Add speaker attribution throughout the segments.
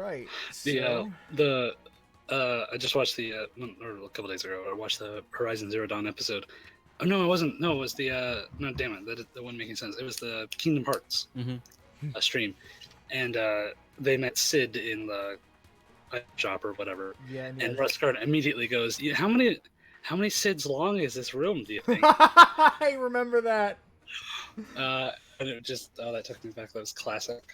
Speaker 1: right.
Speaker 2: The I just watched or a couple days ago. I watched the Horizon Zero Dawn episode. Oh no, it wasn't. No, it was the no, damn it, that wasn't making sense. It was the Kingdom Hearts stream, and they met Sid in the shop or whatever.
Speaker 1: Yeah,
Speaker 2: and Rustguard immediately goes, "How many Sids long is this room? Do you think?"
Speaker 1: I remember that.
Speaker 2: And it just that took me back. That was classic.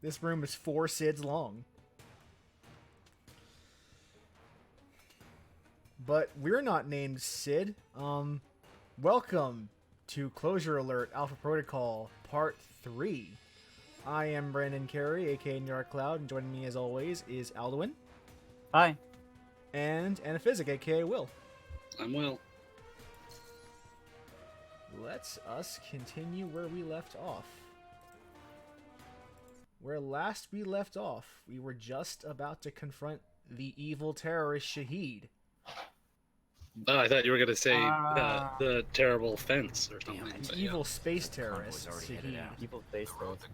Speaker 1: This room is 4 Sids long. But we're not named Sid. Welcome to Closure Alert Alpha Protocol Part 3. I am Brandon Carey, aka New York Cloud, and joining me as always is Alduin.
Speaker 3: Hi.
Speaker 1: And Anaphysic, aka Will.
Speaker 2: I'm Will.
Speaker 1: Let's us continue where we left off. Where last we left off, we were just about to confront the evil terrorist Shahid.
Speaker 2: Oh, I thought you were going to say the terrible fence or something.
Speaker 1: The evil space terrorist Shahid.
Speaker 3: Evil space terrorist.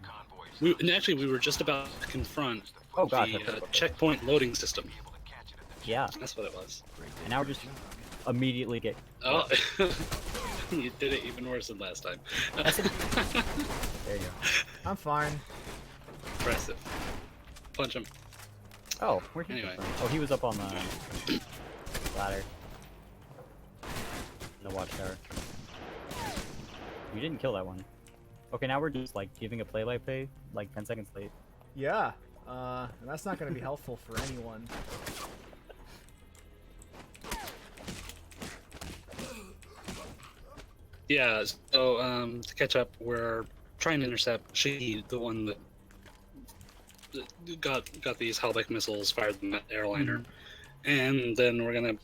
Speaker 2: We were just about to confront the checkpoint loading system.
Speaker 3: Yeah.
Speaker 2: That's what it was.
Speaker 3: And now we're just immediately get...
Speaker 2: Oh, you did it even worse than last time.
Speaker 3: There you go.
Speaker 1: I'm fine.
Speaker 2: Impressive. Punch him.
Speaker 3: Oh, where'd he
Speaker 2: Anyway.
Speaker 3: come from? Oh, he was up on the ladder. In the watchtower. You didn't kill that one. Okay, now we're just like giving a play-by-play like 10 seconds late.
Speaker 1: Yeah. And that's not going to be helpful for anyone.
Speaker 2: Yeah, so to catch up, we're trying to intercept Shahid, the one that got these Halbech missiles fired from that airliner, and then we're gonna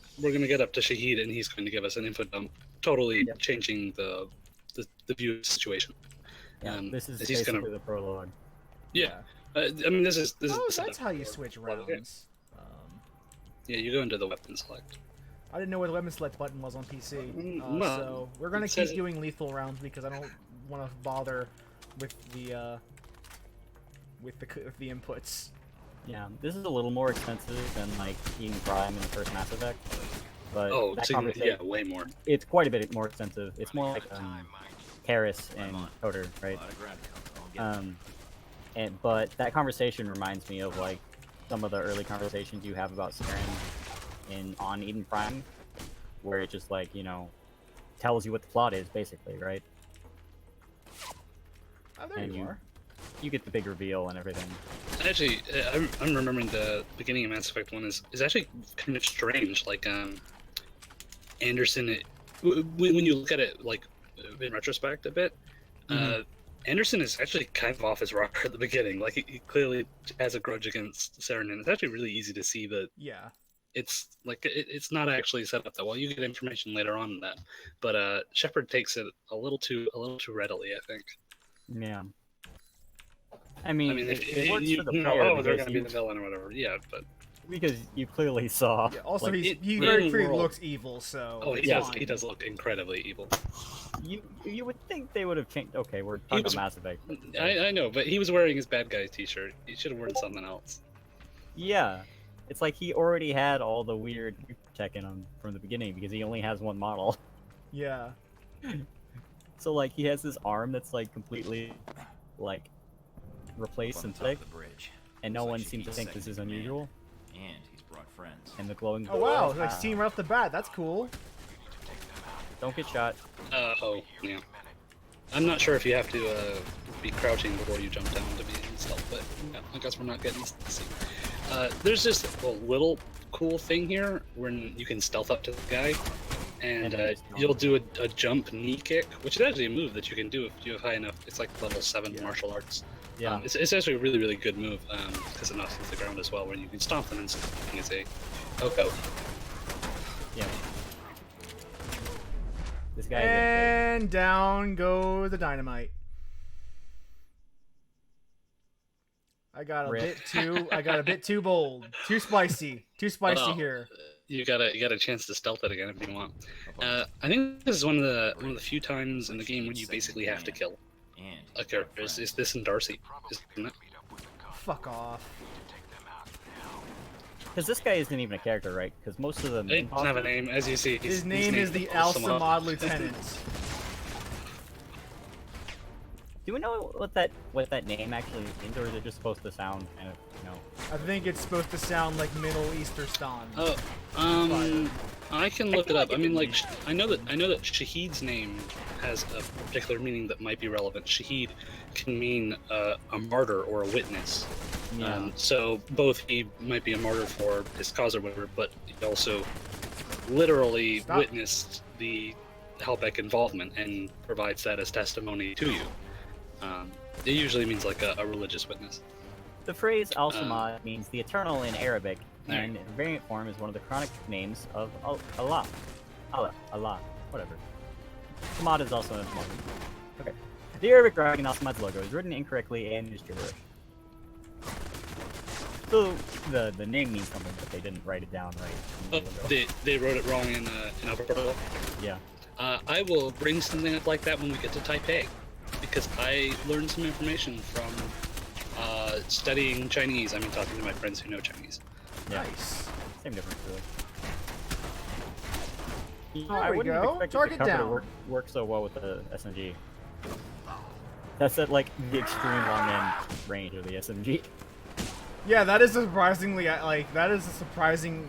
Speaker 2: get up to Shahid, and he's going to give us an info dump, totally changing the view of the situation.
Speaker 3: Yeah, this is basically the prologue.
Speaker 2: Yeah, I mean this is
Speaker 1: oh, that's how you switch rounds.
Speaker 2: Yeah, you go into the weapon select.
Speaker 1: I didn't know where the weapon select button was on PC, so we're gonna keep doing lethal rounds because I don't want to bother with the inputs.
Speaker 3: Yeah, this is a little more expensive than like Eden Prime in the first Mass Effect, but
Speaker 2: yeah, way more.
Speaker 3: It's quite a bit more expensive. It's more like Paris and Coder, right? But that conversation reminds me of like some of the early conversations you have about Saren on Eden Prime, where it just like, you know, tells you what the plot is basically, right?
Speaker 1: Oh, there you are.
Speaker 3: You get the big reveal and everything.
Speaker 2: Actually, I'm remembering the beginning of Mass Effect 1 is actually kind of strange. Like, Anderson, when you look at it like in retrospect a bit, Anderson is actually kind of off his rocker at the beginning. Like, he clearly has a grudge against Saren, and it's actually really easy to see that.
Speaker 1: Yeah.
Speaker 2: It's like it's not actually set up that well. You get information later on in that, but Shepard takes it a little too readily, I think.
Speaker 3: Yeah. I mean
Speaker 2: if
Speaker 3: it works
Speaker 2: you
Speaker 3: for the
Speaker 2: know,
Speaker 3: player
Speaker 2: they're gonna be the villain or whatever. Yeah, but
Speaker 3: because you clearly saw.
Speaker 1: Yeah, also,
Speaker 3: like,
Speaker 1: he very clearly looks evil, so.
Speaker 2: Oh, he does look incredibly evil.
Speaker 3: You would think they would have changed. Okay, we're talking about Mass Effect.
Speaker 2: I know, but he was wearing his bad guy T-shirt. He should have worn something else.
Speaker 3: Yeah, it's like he already had all the weird tech in him from the beginning because he only has one model.
Speaker 1: Yeah.
Speaker 3: So like he has this arm that's like completely like replaced synthetic, and no one seems to think this is unusual.
Speaker 4: And he's brought friends.
Speaker 3: And the glowing.
Speaker 1: Oh wow, like steam right off the bat. That's cool.
Speaker 3: Don't get shot.
Speaker 2: Oh yeah. I'm not sure if you have to be crouching before you jump down to be in stealth, but yeah, I guess we're not getting to see. There's just a little cool thing here when you can stealth up to the guy, and you'll do a jump knee kick, which is actually a move that you can do if you have high enough. It's like level 7 martial arts.
Speaker 3: Yeah.
Speaker 2: It's actually a really, really good move because it knocks into the ground as well, where you can stomp them and something is a poke.
Speaker 3: Yeah. This guy.
Speaker 1: And down goes the dynamite. I got a bit too bold, too spicy here.
Speaker 2: You got a chance to stealth it again if you want. I think this is one of the few times in the game where you basically have to kill a character. Is this in Darcy, isn't it?
Speaker 1: fuck off.
Speaker 3: Because this guy isn't even a character, right? Because most of the
Speaker 2: He
Speaker 3: main
Speaker 2: doesn't have a name, as you see.
Speaker 1: His name is the Al-Samad Lieutenant.
Speaker 3: Do we know what that name actually means, or is it just supposed to sound kind of, you know?
Speaker 1: I think it's supposed to sound like Middle Easterstan.
Speaker 2: Oh, I can look it up. I mean, like, I know that Shahid's name has a particular meaning that might be relevant. Shahid can mean a martyr or a witness.
Speaker 3: Yeah.
Speaker 2: So both he might be a martyr for his cause or whatever, but he also literally
Speaker 1: Stop.
Speaker 2: witnessed the Halbeck involvement and provides that as testimony to you. It usually means like a religious witness.
Speaker 3: The phrase Al-Samad means the eternal in Arabic,
Speaker 2: There.
Speaker 3: and in variant form is one of the chronic names of Allah. Allah, whatever. Samad is also a Muslim. Okay. The Arabic writing Al-Samad's logo is written incorrectly and is gibberish. So the name means something, but they didn't write it down right. in the logo.
Speaker 2: They wrote it wrong in Alpha Protocol.
Speaker 3: Yeah.
Speaker 2: I will bring something up like that when we get to Taipei, because I learned some information from studying Chinese. I mean, talking to my friends who know Chinese.
Speaker 3: Yeah.
Speaker 1: Nice.
Speaker 3: Same difference, really. You
Speaker 1: There
Speaker 3: I
Speaker 1: we
Speaker 3: wouldn't have
Speaker 1: go.
Speaker 3: expected
Speaker 1: Target
Speaker 3: the cover
Speaker 1: down.
Speaker 3: to work so well with the SMG. That's at like the extreme long end range of the SMG.
Speaker 1: Yeah, that is surprisingly that is a surprising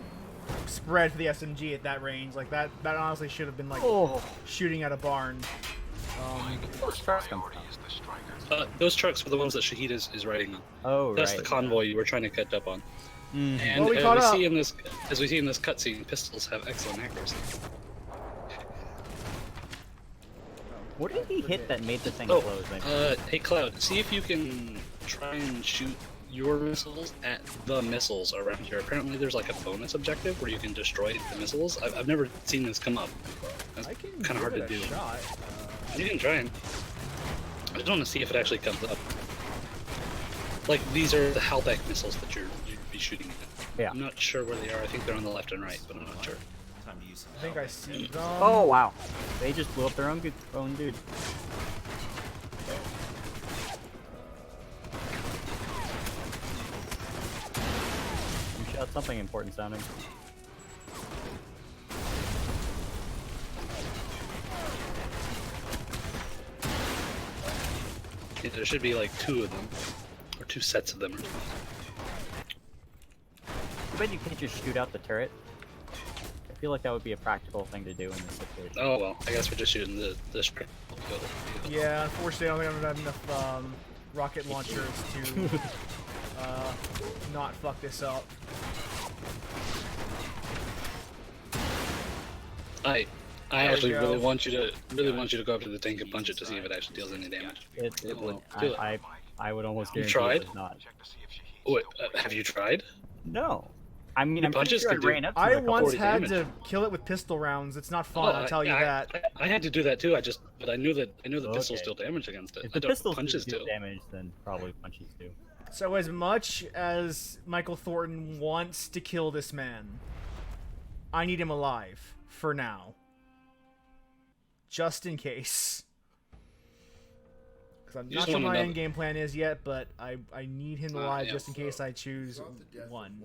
Speaker 1: spread for the SMG at that range. Like that honestly should have been like
Speaker 3: Oh,
Speaker 1: shooting at a barn.
Speaker 3: those trucks come from.
Speaker 2: Those trucks were the ones that Shahid is riding on.
Speaker 3: Oh,
Speaker 2: That's
Speaker 3: right.
Speaker 2: the convoy you were trying to catch up on.
Speaker 3: Mhm.
Speaker 2: And
Speaker 1: Well, we
Speaker 2: as
Speaker 1: caught
Speaker 2: we
Speaker 1: up.
Speaker 2: see in this, cutscene, pistols have excellent accuracy.
Speaker 3: What did he hit that made the thing
Speaker 2: Oh,
Speaker 3: close?
Speaker 2: hey Cloud, see if you can try and shoot your missiles at the missiles around here. Apparently there's like a bonus objective where you can destroy the missiles. I've never seen this come up. That's
Speaker 1: I can
Speaker 2: kind of hard
Speaker 1: give
Speaker 2: to
Speaker 1: it
Speaker 2: do.
Speaker 1: a shot.
Speaker 2: You can try and... I just want to see if it actually comes up. Like, these are the Halbeck missiles that you'd be shooting at.
Speaker 3: Yeah.
Speaker 2: I'm not sure where they are. I think they're on the left and right, but I'm not sure.
Speaker 4: Time to use some
Speaker 1: I think I see them.
Speaker 3: Oh wow! They just blew up their own dude. You shot something important sounding.
Speaker 2: Yeah, there should be like two of them. Or two sets of them or something.
Speaker 3: I bet you can't just shoot out the turret. I feel like that would be a practical thing to do in this situation.
Speaker 2: Oh well, I guess we're just shooting the strike.
Speaker 1: Yeah, unfortunately, I don't think I'm gonna have enough rocket launchers to not fuck this up.
Speaker 2: I
Speaker 1: we
Speaker 2: actually
Speaker 1: go.
Speaker 2: really want you to go up to the tank and punch it to see if it actually deals any damage.
Speaker 3: It
Speaker 2: Oh,
Speaker 3: would.
Speaker 2: well, do it.
Speaker 3: I would almost
Speaker 2: You
Speaker 3: guarantee
Speaker 2: tried?
Speaker 3: it does not.
Speaker 2: Wait, have you tried?
Speaker 3: No. I mean,
Speaker 2: Your
Speaker 3: I'm pretty
Speaker 2: punches
Speaker 3: sure I
Speaker 2: could do
Speaker 3: ran up to
Speaker 1: I
Speaker 3: it a couple
Speaker 1: once
Speaker 2: 40
Speaker 1: had
Speaker 2: damage.
Speaker 1: to kill it with pistol rounds. It's not fun, I'll tell you that.
Speaker 2: I had to do that too. But I knew that pistols
Speaker 3: Okay.
Speaker 2: deal damage against it.
Speaker 3: If
Speaker 2: I
Speaker 3: the
Speaker 2: don't
Speaker 3: pistols
Speaker 2: punches
Speaker 3: do
Speaker 2: do.
Speaker 3: damage, then probably punches do.
Speaker 1: So as much as Michael Thornton wants to kill this man, I need him alive for now. Just in case. Because I'm
Speaker 2: You
Speaker 1: not
Speaker 2: just
Speaker 1: sure
Speaker 2: wanna
Speaker 1: what my
Speaker 2: know-
Speaker 1: end game plan is yet, but I need him alive
Speaker 2: yeah.
Speaker 1: just in case I choose one.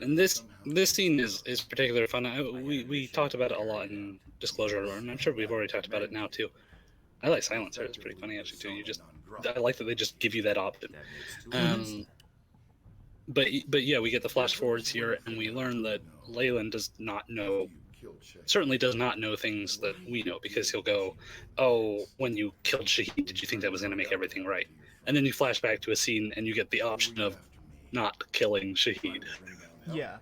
Speaker 2: And this scene is particularly fun. We talked about it a lot in Disclosure, and I'm sure we've already talked about it now too. I like Silencer. It's pretty funny actually too. I like that they just give you that option. But yeah, we get the flash forwards here, and we learn that Leyland does not know. Certainly does not know things that we know, because he'll go, "Oh, when you killed Shahid, did you think that was going to make everything right?" And then you flash back to a scene, and you get the option of not killing Shahid.
Speaker 1: Yeah.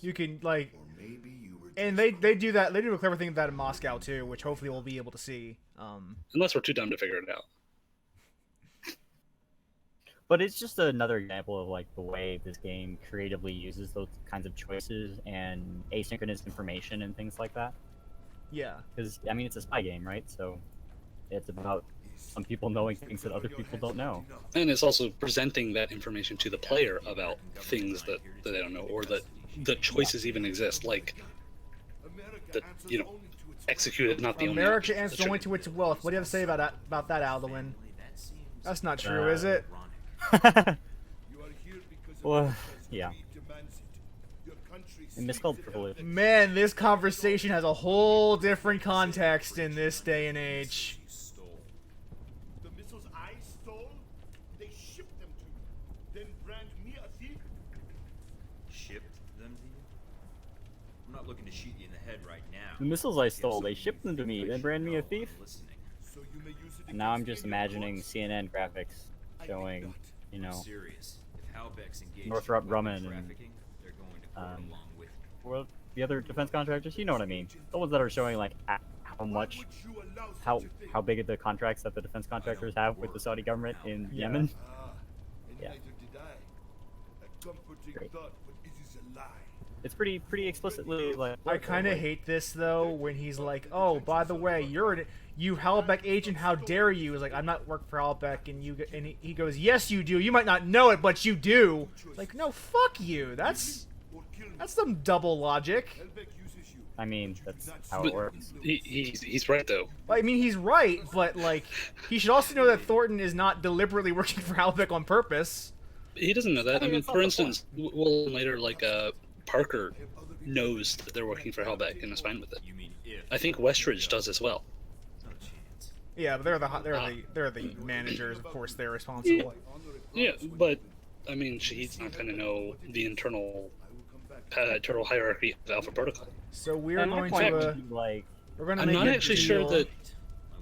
Speaker 1: You can, like... And they do that. They do a clever thing with that in Moscow, too, which hopefully we'll be able to see.
Speaker 2: Unless we're too dumb to figure it out.
Speaker 3: But it's just another example of like the way this game creatively uses those kinds of choices and asynchronous information and things like that.
Speaker 1: Yeah.
Speaker 3: Because I mean, it's a spy game, right? So it's about some people knowing things that other people don't know.
Speaker 2: And it's also presenting that information to the player about things that they don't know, or that the choices even exist. Like, that, execute is not the only
Speaker 1: America
Speaker 2: option.
Speaker 1: answers
Speaker 2: That's
Speaker 1: only
Speaker 2: true.
Speaker 1: to its wealth. What do you have to say about that, Alduin? That's not true, is it?
Speaker 3: Well, yeah. And miscalled privilege.
Speaker 1: Man, this conversation has a whole different context in this day and age.
Speaker 5: The missiles I stole, they shipped them to me. Then brand me a thief.
Speaker 4: Shipped them to you? I'm not looking to shoot you in the head right now.
Speaker 3: The missiles I stole, they shipped them to me, then brand me a thief.
Speaker 4: Listening.
Speaker 5: So you may use it
Speaker 3: And now I'm
Speaker 5: against
Speaker 3: just
Speaker 5: me in your
Speaker 3: imagining
Speaker 5: courts.
Speaker 3: CNN graphics showing, you know,
Speaker 4: Serious. If Halbeck's engaged
Speaker 3: Northrop
Speaker 4: in weapon
Speaker 3: Grumman and,
Speaker 4: trafficking, they're going to court
Speaker 3: um,
Speaker 4: along with you.
Speaker 3: well, the other defense contractors. You know what I mean? The ones that are showing like how much,
Speaker 5: Would you allow such
Speaker 3: how
Speaker 5: a thing?
Speaker 3: how big are the contracts that the defense contractors have with the Saudi government in
Speaker 1: Yeah.
Speaker 3: Yemen.
Speaker 5: Ah, and
Speaker 3: Yeah.
Speaker 5: neither did I. A comforting
Speaker 3: Great.
Speaker 5: thought, but it is a lie.
Speaker 3: It's pretty explicitly like.
Speaker 1: I kind of hate this though when he's like, "Oh, by the way, you Halbeck agent. How dare you?" He's like, "I'm not working for Halbeck," and he goes, "Yes, you do. You might not know it, but you do." Like, no, fuck you. That's
Speaker 5: Or kill me.
Speaker 1: some double logic.
Speaker 5: Helbeck uses you.
Speaker 3: I mean, that's how
Speaker 2: But
Speaker 3: it works.
Speaker 2: he's right though.
Speaker 1: I mean, he's right, but like, he should also know that Thornton is not deliberately working for Halbeck on purpose.
Speaker 2: He doesn't know that. I
Speaker 3: mean,
Speaker 2: mean,
Speaker 3: it's not
Speaker 2: for
Speaker 3: the
Speaker 2: instance, well later like Parker knows that they're working for Hellbeck and is fine with it.
Speaker 4: You mean if?
Speaker 2: I think Westridge does as well.
Speaker 4: No chance.
Speaker 1: Yeah, but they're the managers. Of course, they're responsible.
Speaker 2: Yeah, but I mean, Shahid's not going to know the internal hierarchy of Alpha Protocol.
Speaker 1: So we're
Speaker 3: And my
Speaker 1: going
Speaker 3: point
Speaker 1: to
Speaker 3: would be like,
Speaker 1: we're going to
Speaker 2: I'm
Speaker 1: make
Speaker 2: not
Speaker 1: a
Speaker 2: actually
Speaker 1: deal.
Speaker 2: sure that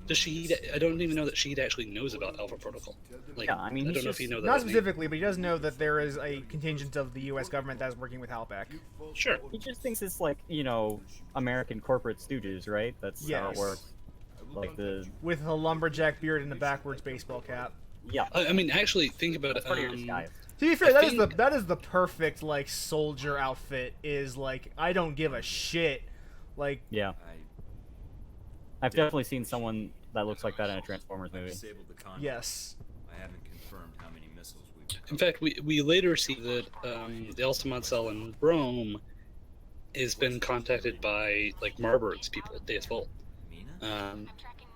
Speaker 2: the Shahid. I don't even know that Shahid actually knows about Alpha Protocol. Like,
Speaker 3: Yeah, I mean,
Speaker 2: I
Speaker 3: he's
Speaker 2: don't know if you
Speaker 3: just-
Speaker 2: know that.
Speaker 1: Not
Speaker 2: of me.
Speaker 1: specifically, but he does know that there is a contingent of the U.S. government that is working with Halbeck.
Speaker 2: Sure.
Speaker 3: he just thinks it's like, you know, American corporate stooges, right? That's how
Speaker 1: Yes.
Speaker 3: it works. Like the
Speaker 1: With a lumberjack beard and a backwards baseball cap.
Speaker 3: yeah,
Speaker 2: I mean, actually, think about
Speaker 3: that's
Speaker 2: it.
Speaker 3: part of your disguise.
Speaker 1: To be fair,
Speaker 2: I
Speaker 1: that is the perfect like soldier outfit. Is like, I don't give a shit. Like,
Speaker 3: Yeah, I've definitely seen someone that looks like that in a Transformers movie.
Speaker 4: Disabled the contact.
Speaker 1: yes.
Speaker 4: I haven't confirmed how many missiles we've.
Speaker 2: In fact, we later see that the Altamont cell in Rome has been contacted by like Marburg's people at Deus Vult.
Speaker 4: Mina?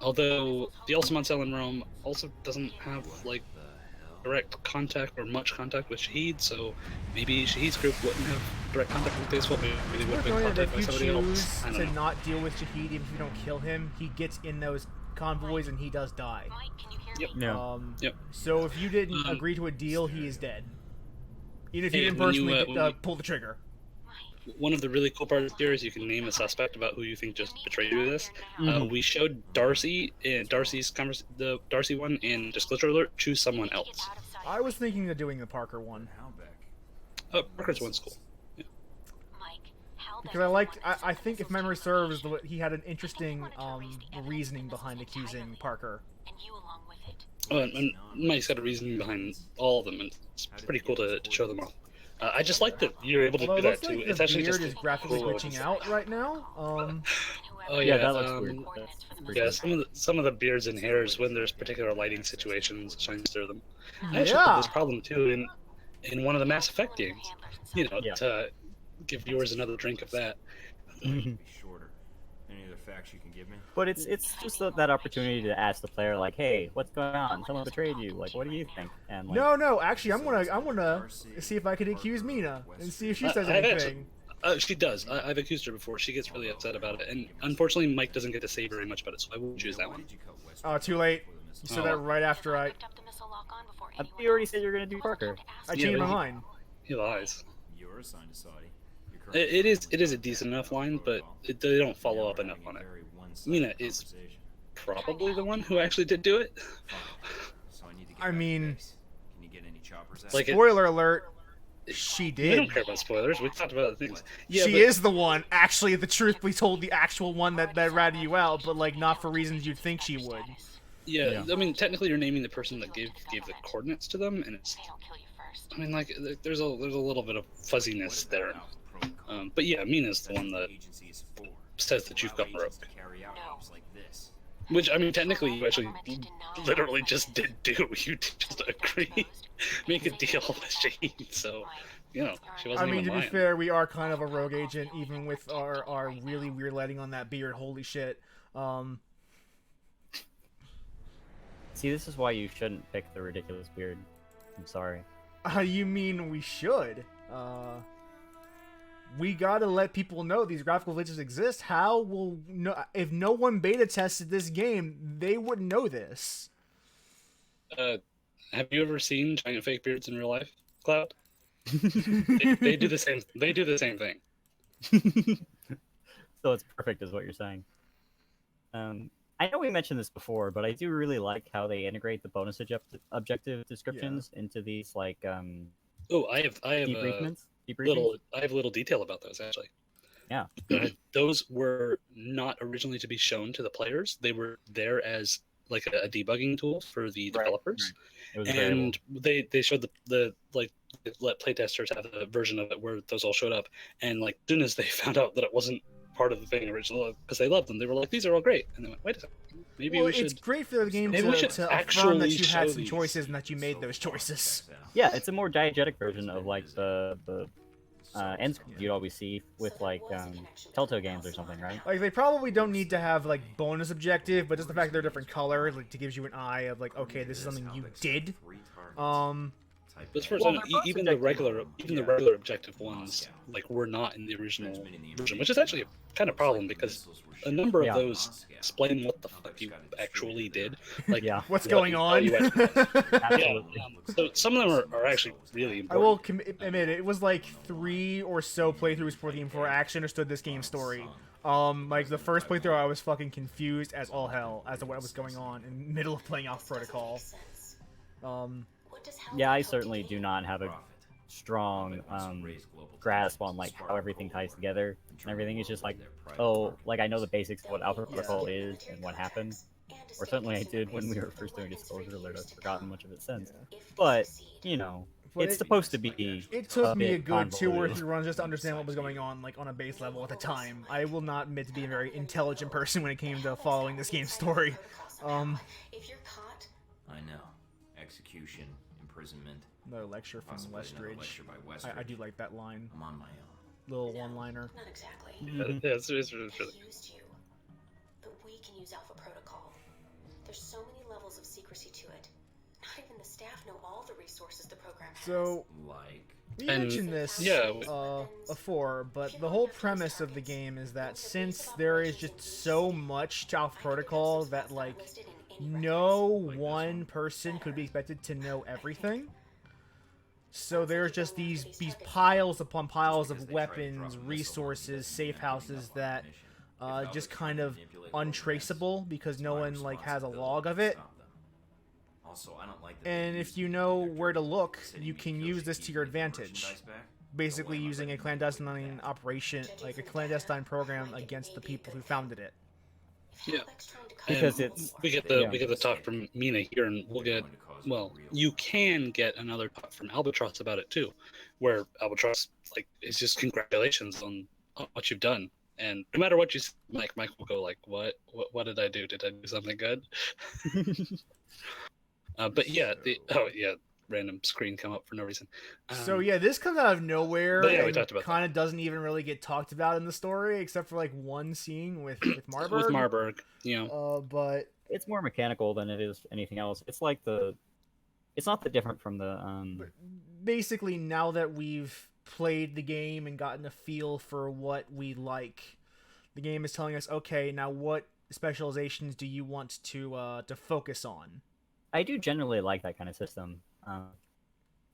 Speaker 2: Although the Altamont cell in Rome also doesn't have like
Speaker 4: The hell?
Speaker 2: direct contact or much contact with Shahid, so maybe Shahid's group wouldn't have direct contact with Deus Vult. Maybe they would
Speaker 1: We're
Speaker 2: have been
Speaker 1: going that
Speaker 2: contacted by
Speaker 1: if you
Speaker 2: somebody else.
Speaker 1: choose
Speaker 2: I don't
Speaker 1: to
Speaker 2: know.
Speaker 1: not deal with Shahid, even if you don't kill him, he gets in those convoys and he does die.
Speaker 6: Mike, can you hear
Speaker 2: Yep.
Speaker 6: me?
Speaker 3: No,
Speaker 2: Yep.
Speaker 1: So if you didn't
Speaker 2: Um,
Speaker 1: agree to a deal, he is dead. Even if you
Speaker 2: Hey,
Speaker 1: didn't
Speaker 2: when you,
Speaker 1: personally
Speaker 2: when
Speaker 1: pull the trigger.
Speaker 2: One of the really cool parts here is you can name a suspect about who you think just betrayed you with this.
Speaker 3: Mhm.
Speaker 2: We showed Darcy in the Darcy one in Disclosure Alert. Choose someone else.
Speaker 1: I was thinking of doing the Parker one.
Speaker 4: Halbeck.
Speaker 2: Parker's one's cool.
Speaker 1: Because I think if memory serves, he had an interesting reasoning behind accusing Parker.
Speaker 6: And you along with it.
Speaker 2: And Mike's got a reason behind all of them, and it's pretty cool to show them all. I just like that you're able to
Speaker 1: Although
Speaker 2: do
Speaker 1: it looks
Speaker 2: that too.
Speaker 1: like
Speaker 2: It's
Speaker 1: the
Speaker 2: actually
Speaker 1: beard
Speaker 2: just
Speaker 1: is graphically
Speaker 2: cool.
Speaker 1: glitching out right now.
Speaker 2: Oh
Speaker 3: yeah,
Speaker 2: yeah,
Speaker 3: that looks weird. That's pretty
Speaker 2: Yeah,
Speaker 3: weird.
Speaker 2: some of the beards and hairs when there's particular lighting situations shines through them. I actually
Speaker 1: Yeah.
Speaker 2: had this problem too in one of the Mass Effect games. You know,
Speaker 3: Yeah.
Speaker 2: to give viewers another drink of that.
Speaker 4: Be shorter. Any other facts you can give me?
Speaker 3: But it's just that opportunity to ask the player like, hey, what's going on? Someone betrayed you. Like, what do you think? And like,
Speaker 1: No, actually, I'm gonna see if I can accuse Mina and see if she says
Speaker 2: I've
Speaker 1: anything.
Speaker 2: She does. I've accused her before. She gets really upset about it, and unfortunately, Mike doesn't get to say very much about it, so I won't choose that
Speaker 4: Why
Speaker 2: one.
Speaker 4: did you cut West
Speaker 1: Oh, too late.
Speaker 4: before the missile?
Speaker 1: You said that right after I
Speaker 3: I thought you already said you were gonna do Parker.
Speaker 1: changed my
Speaker 2: but he-
Speaker 1: mind.
Speaker 2: He lies.
Speaker 4: You're assigned to Saudi. Your current
Speaker 2: It is a decent enough line, but they don't follow up enough on it.
Speaker 4: very one-sided
Speaker 2: Mina is
Speaker 4: conversation.
Speaker 2: probably the one who actually did do it.
Speaker 4: So I need to get
Speaker 1: I
Speaker 4: back to
Speaker 1: mean-
Speaker 4: base. Can you get any choppers out?
Speaker 2: Like it-
Speaker 1: Spoiler alert. She
Speaker 2: We
Speaker 1: did.
Speaker 2: don't care about spoilers. We talked about other things. Yeah,
Speaker 1: She
Speaker 2: but,
Speaker 1: is the one. Actually, the truth be told, the actual one that ratted you out, but like not for reasons you'd think she would.
Speaker 2: Yeah, I mean, technically, you're naming the person that gave the coordinates to them, and it's.
Speaker 6: I'll kill you first.
Speaker 2: I mean, like, there's a little bit of fuzziness there. But yeah, Mina's the one that says that you've gone rogue. Which, I mean, technically, you actually literally just did do. You did just agree, make a deal with Shahid. So, you know, she
Speaker 1: I
Speaker 2: wasn't
Speaker 1: mean,
Speaker 2: even
Speaker 1: to be
Speaker 2: lying.
Speaker 1: fair, we are kind of a rogue agent, even with our really weird lighting on that beard. Holy shit.
Speaker 3: See, this is why you shouldn't pick the ridiculous beard. I'm sorry.
Speaker 1: You mean we should? We gotta let people know these graphical glitches exist. How will no? If no one beta tested this game, they wouldn't know this.
Speaker 2: Have you ever seen giant fake beards in real life, Cloud? They do the same. They do the same thing.
Speaker 3: So it's perfect, is what you're saying. I know we mentioned this before, but I do really like how they integrate the bonus objective descriptions into these like
Speaker 2: Oh, I have
Speaker 3: debriefings.
Speaker 2: I have a little detail about those actually.
Speaker 3: Yeah.
Speaker 2: Those were not originally to be shown to the players. They were there as like a debugging tool for the developers.
Speaker 3: It was very
Speaker 2: And they showed the like let playtesters have a version of it where those all showed up, and like as soon as they found out that it wasn't part of the thing originally, because they loved them, they were like, these are all great, and they went, wait a second, maybe
Speaker 1: Well,
Speaker 2: we should.
Speaker 1: it's great for the game
Speaker 2: maybe we should
Speaker 1: to affirm
Speaker 2: actually
Speaker 1: that you had
Speaker 2: show
Speaker 1: some
Speaker 2: these.
Speaker 1: choices and that you made those choices.
Speaker 3: Yeah, it's a more diegetic version of like the end screen you'd always see with like Telltale games or something, right?
Speaker 1: Like they probably don't need to have like bonus objective, but just the fact they're different color, like, to gives you an eye of like, okay, this is something you did.
Speaker 2: But as far as
Speaker 3: Well,
Speaker 2: I know,
Speaker 3: they're both
Speaker 2: even the
Speaker 3: subjective.
Speaker 2: regular objective ones like were not in the original version, which is actually a kind of problem because a number of
Speaker 3: Yeah.
Speaker 2: those explain what the fuck you actually did. Like
Speaker 3: Yeah.
Speaker 1: What's
Speaker 2: what
Speaker 1: going
Speaker 2: you-
Speaker 1: on?
Speaker 2: how you actually- yeah.
Speaker 3: Absolutely.
Speaker 2: So some of them are actually really
Speaker 1: I
Speaker 2: important.
Speaker 1: will admit it was like 3 or so playthroughs for the game before I actually understood this game's story. Like the first playthrough, I was fucking confused as all hell as to what was going on in the middle of playing Alpha Protocol.
Speaker 3: Yeah, I certainly do not have a strong grasp on like how everything ties together and everything. Is just like, oh, like I know the basics of what Alpha Protocol is and what happened, or certainly I did when we were first doing Disclosure Alert. I've forgotten much of it since, but you know,
Speaker 1: But
Speaker 3: it's
Speaker 1: it-
Speaker 3: supposed to be.
Speaker 1: It took me a
Speaker 3: bit
Speaker 1: good 2 or
Speaker 3: convoluted.
Speaker 1: 3 runs just to understand what was going on, like on a base level at the time. I will not admit to being a very intelligent person when it came to following this game's story.
Speaker 6: If you're caught,
Speaker 4: I know. Execution, imprisonment.
Speaker 1: Another lecture from
Speaker 4: Possibly another
Speaker 1: Westridge.
Speaker 4: lecture by
Speaker 1: I
Speaker 4: Westridge.
Speaker 1: do like that line.
Speaker 4: I'm on my own.
Speaker 1: Little one-liner.
Speaker 6: not exactly.
Speaker 2: Yeah, it's really.
Speaker 6: They used you, but we can use Alpha Protocol. There's so many levels of secrecy to it. Not even the staff know all the resources the program has.
Speaker 1: So,
Speaker 4: Like,
Speaker 1: we
Speaker 2: And-
Speaker 1: mentioned this
Speaker 2: yeah.
Speaker 1: before, but the whole premise of the game is that since there is just so much to Alpha Protocol that, like, no one person could be expected to know everything. So there's just these piles upon piles of weapons, resources, safe houses that just kind of untraceable because no one like has a log of it.
Speaker 4: Also, I don't like that
Speaker 1: And
Speaker 4: they
Speaker 1: if
Speaker 4: use
Speaker 1: you know where to look,
Speaker 4: city
Speaker 1: you can
Speaker 4: because
Speaker 1: use this to your
Speaker 4: keep the
Speaker 1: advantage.
Speaker 4: merchandise back.
Speaker 1: Basically
Speaker 4: No way am I
Speaker 1: using a
Speaker 4: letting
Speaker 1: clandestine operation, like a clandestine program against the people who founded it.
Speaker 2: Yeah.
Speaker 3: Because
Speaker 2: And
Speaker 3: it's
Speaker 2: we get the talk from Mina here, and we'll get. Well, you can get another talk from Albatross about it too, where Albatross like is just congratulations on what you've done, and no matter what you say, Mike will go like, what did I do? Did I do something good? But yeah, random screen come up for no reason.
Speaker 1: So yeah, this comes out of nowhere
Speaker 2: But yeah, we
Speaker 1: and
Speaker 2: talked about that.
Speaker 1: kind of doesn't even really get talked about in the story, except for like one scene with Marburg.
Speaker 2: with Marburg, you know,
Speaker 1: But
Speaker 3: it's more mechanical than it is anything else. It's like it's not that different from the
Speaker 1: basically, now that we've played the game and gotten a feel for what we like, the game is telling us, okay, now what specializations do you want to focus on?
Speaker 3: I do generally like that kind of system.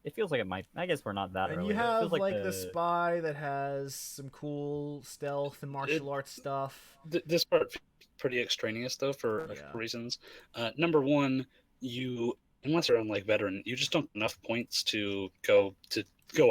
Speaker 3: It feels like it might. I guess we're not that
Speaker 1: And
Speaker 3: early.
Speaker 1: you
Speaker 3: It
Speaker 1: have
Speaker 3: feels
Speaker 1: like the spy that has some cool stealth and martial arts stuff.
Speaker 2: This part pretty extraneous though for a couple reasons. Number one, unless you're on like veteran, you just don't have enough points to go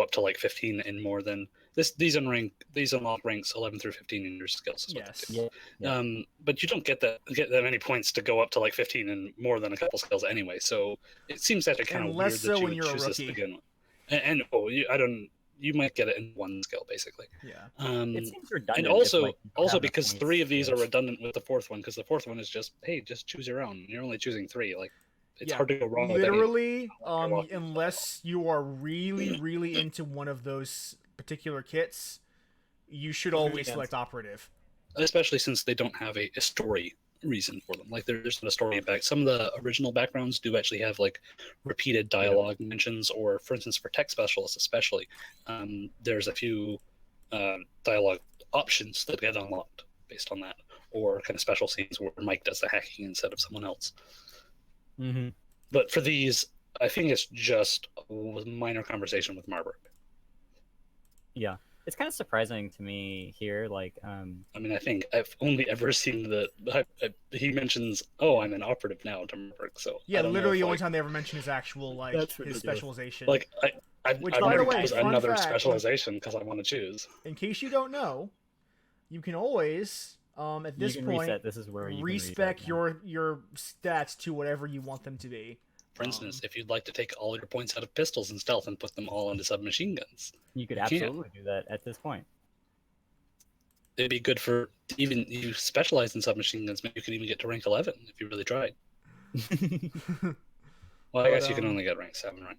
Speaker 2: up to like 15 and more than this. These unlock ranks 11 through 15 in your skills. Is what
Speaker 1: Yes.
Speaker 2: they do.
Speaker 3: Yeah.
Speaker 2: But you don't get that many points to go up to like 15 and more than a couple skills anyway. So it seems actually kind of
Speaker 1: And
Speaker 2: weird
Speaker 1: less
Speaker 2: that
Speaker 1: so
Speaker 2: you
Speaker 1: when
Speaker 2: would
Speaker 1: you're a
Speaker 2: choose this to
Speaker 1: rookie.
Speaker 2: begin with. You might get it in one skill basically.
Speaker 3: It
Speaker 2: Um,
Speaker 3: seems redundant.
Speaker 2: and
Speaker 3: if,
Speaker 2: also
Speaker 3: like, you don't have the
Speaker 2: because
Speaker 3: points.
Speaker 2: 3 of these are redundant with the 4th one, because the 4th one is just choose your own. You're only choosing 3. Like it's
Speaker 1: Yeah,
Speaker 2: hard to go wrong with any.
Speaker 1: Literally,
Speaker 2: Well-
Speaker 1: unless you are really into one of those particular kits, you should always
Speaker 3: Yeah.
Speaker 1: select operative.
Speaker 2: Especially since they don't have a story reason for them. Like there's not a story impact. Some of the original backgrounds do actually have like repeated dialogue mentions, or for instance, for tech specialists especially, there's a few dialogue options that get unlocked based on that, or kind of special scenes where Mike does the hacking instead of someone else.
Speaker 3: Mm-hmm.
Speaker 2: But for these, I think it's just a minor conversation with Marburg.
Speaker 3: Yeah, it's kind of surprising to me here. Like,
Speaker 2: I mean, I think I've only ever seen he mentions, "Oh, I'm an operative now" to Marburg. So
Speaker 1: Yeah,
Speaker 2: I don't know
Speaker 1: literally
Speaker 2: if,
Speaker 1: the only
Speaker 2: like,
Speaker 1: time they ever mention his actual like
Speaker 3: That's
Speaker 1: his
Speaker 3: ridiculous.
Speaker 1: specialization.
Speaker 2: like I've
Speaker 1: Which,
Speaker 2: I've
Speaker 1: by the
Speaker 2: never
Speaker 1: way,
Speaker 2: chose
Speaker 1: fun
Speaker 2: another
Speaker 1: fact,
Speaker 2: specialization because I want to choose.
Speaker 1: in case you don't know, you can always at this
Speaker 3: you can
Speaker 1: point
Speaker 3: reset. This is where you can
Speaker 1: respec
Speaker 3: reset now.
Speaker 1: your stats to whatever you want them to be.
Speaker 2: For instance, if you'd like to take all your points out of pistols and stealth and put them all into submachine guns,
Speaker 3: You could
Speaker 2: you can.
Speaker 3: absolutely do that at this point.
Speaker 2: It'd be good for even you specialize in submachine guns. Maybe you could even get to rank 11 if you really tried. Well, I
Speaker 1: But,
Speaker 2: guess you can only get rank 7, right?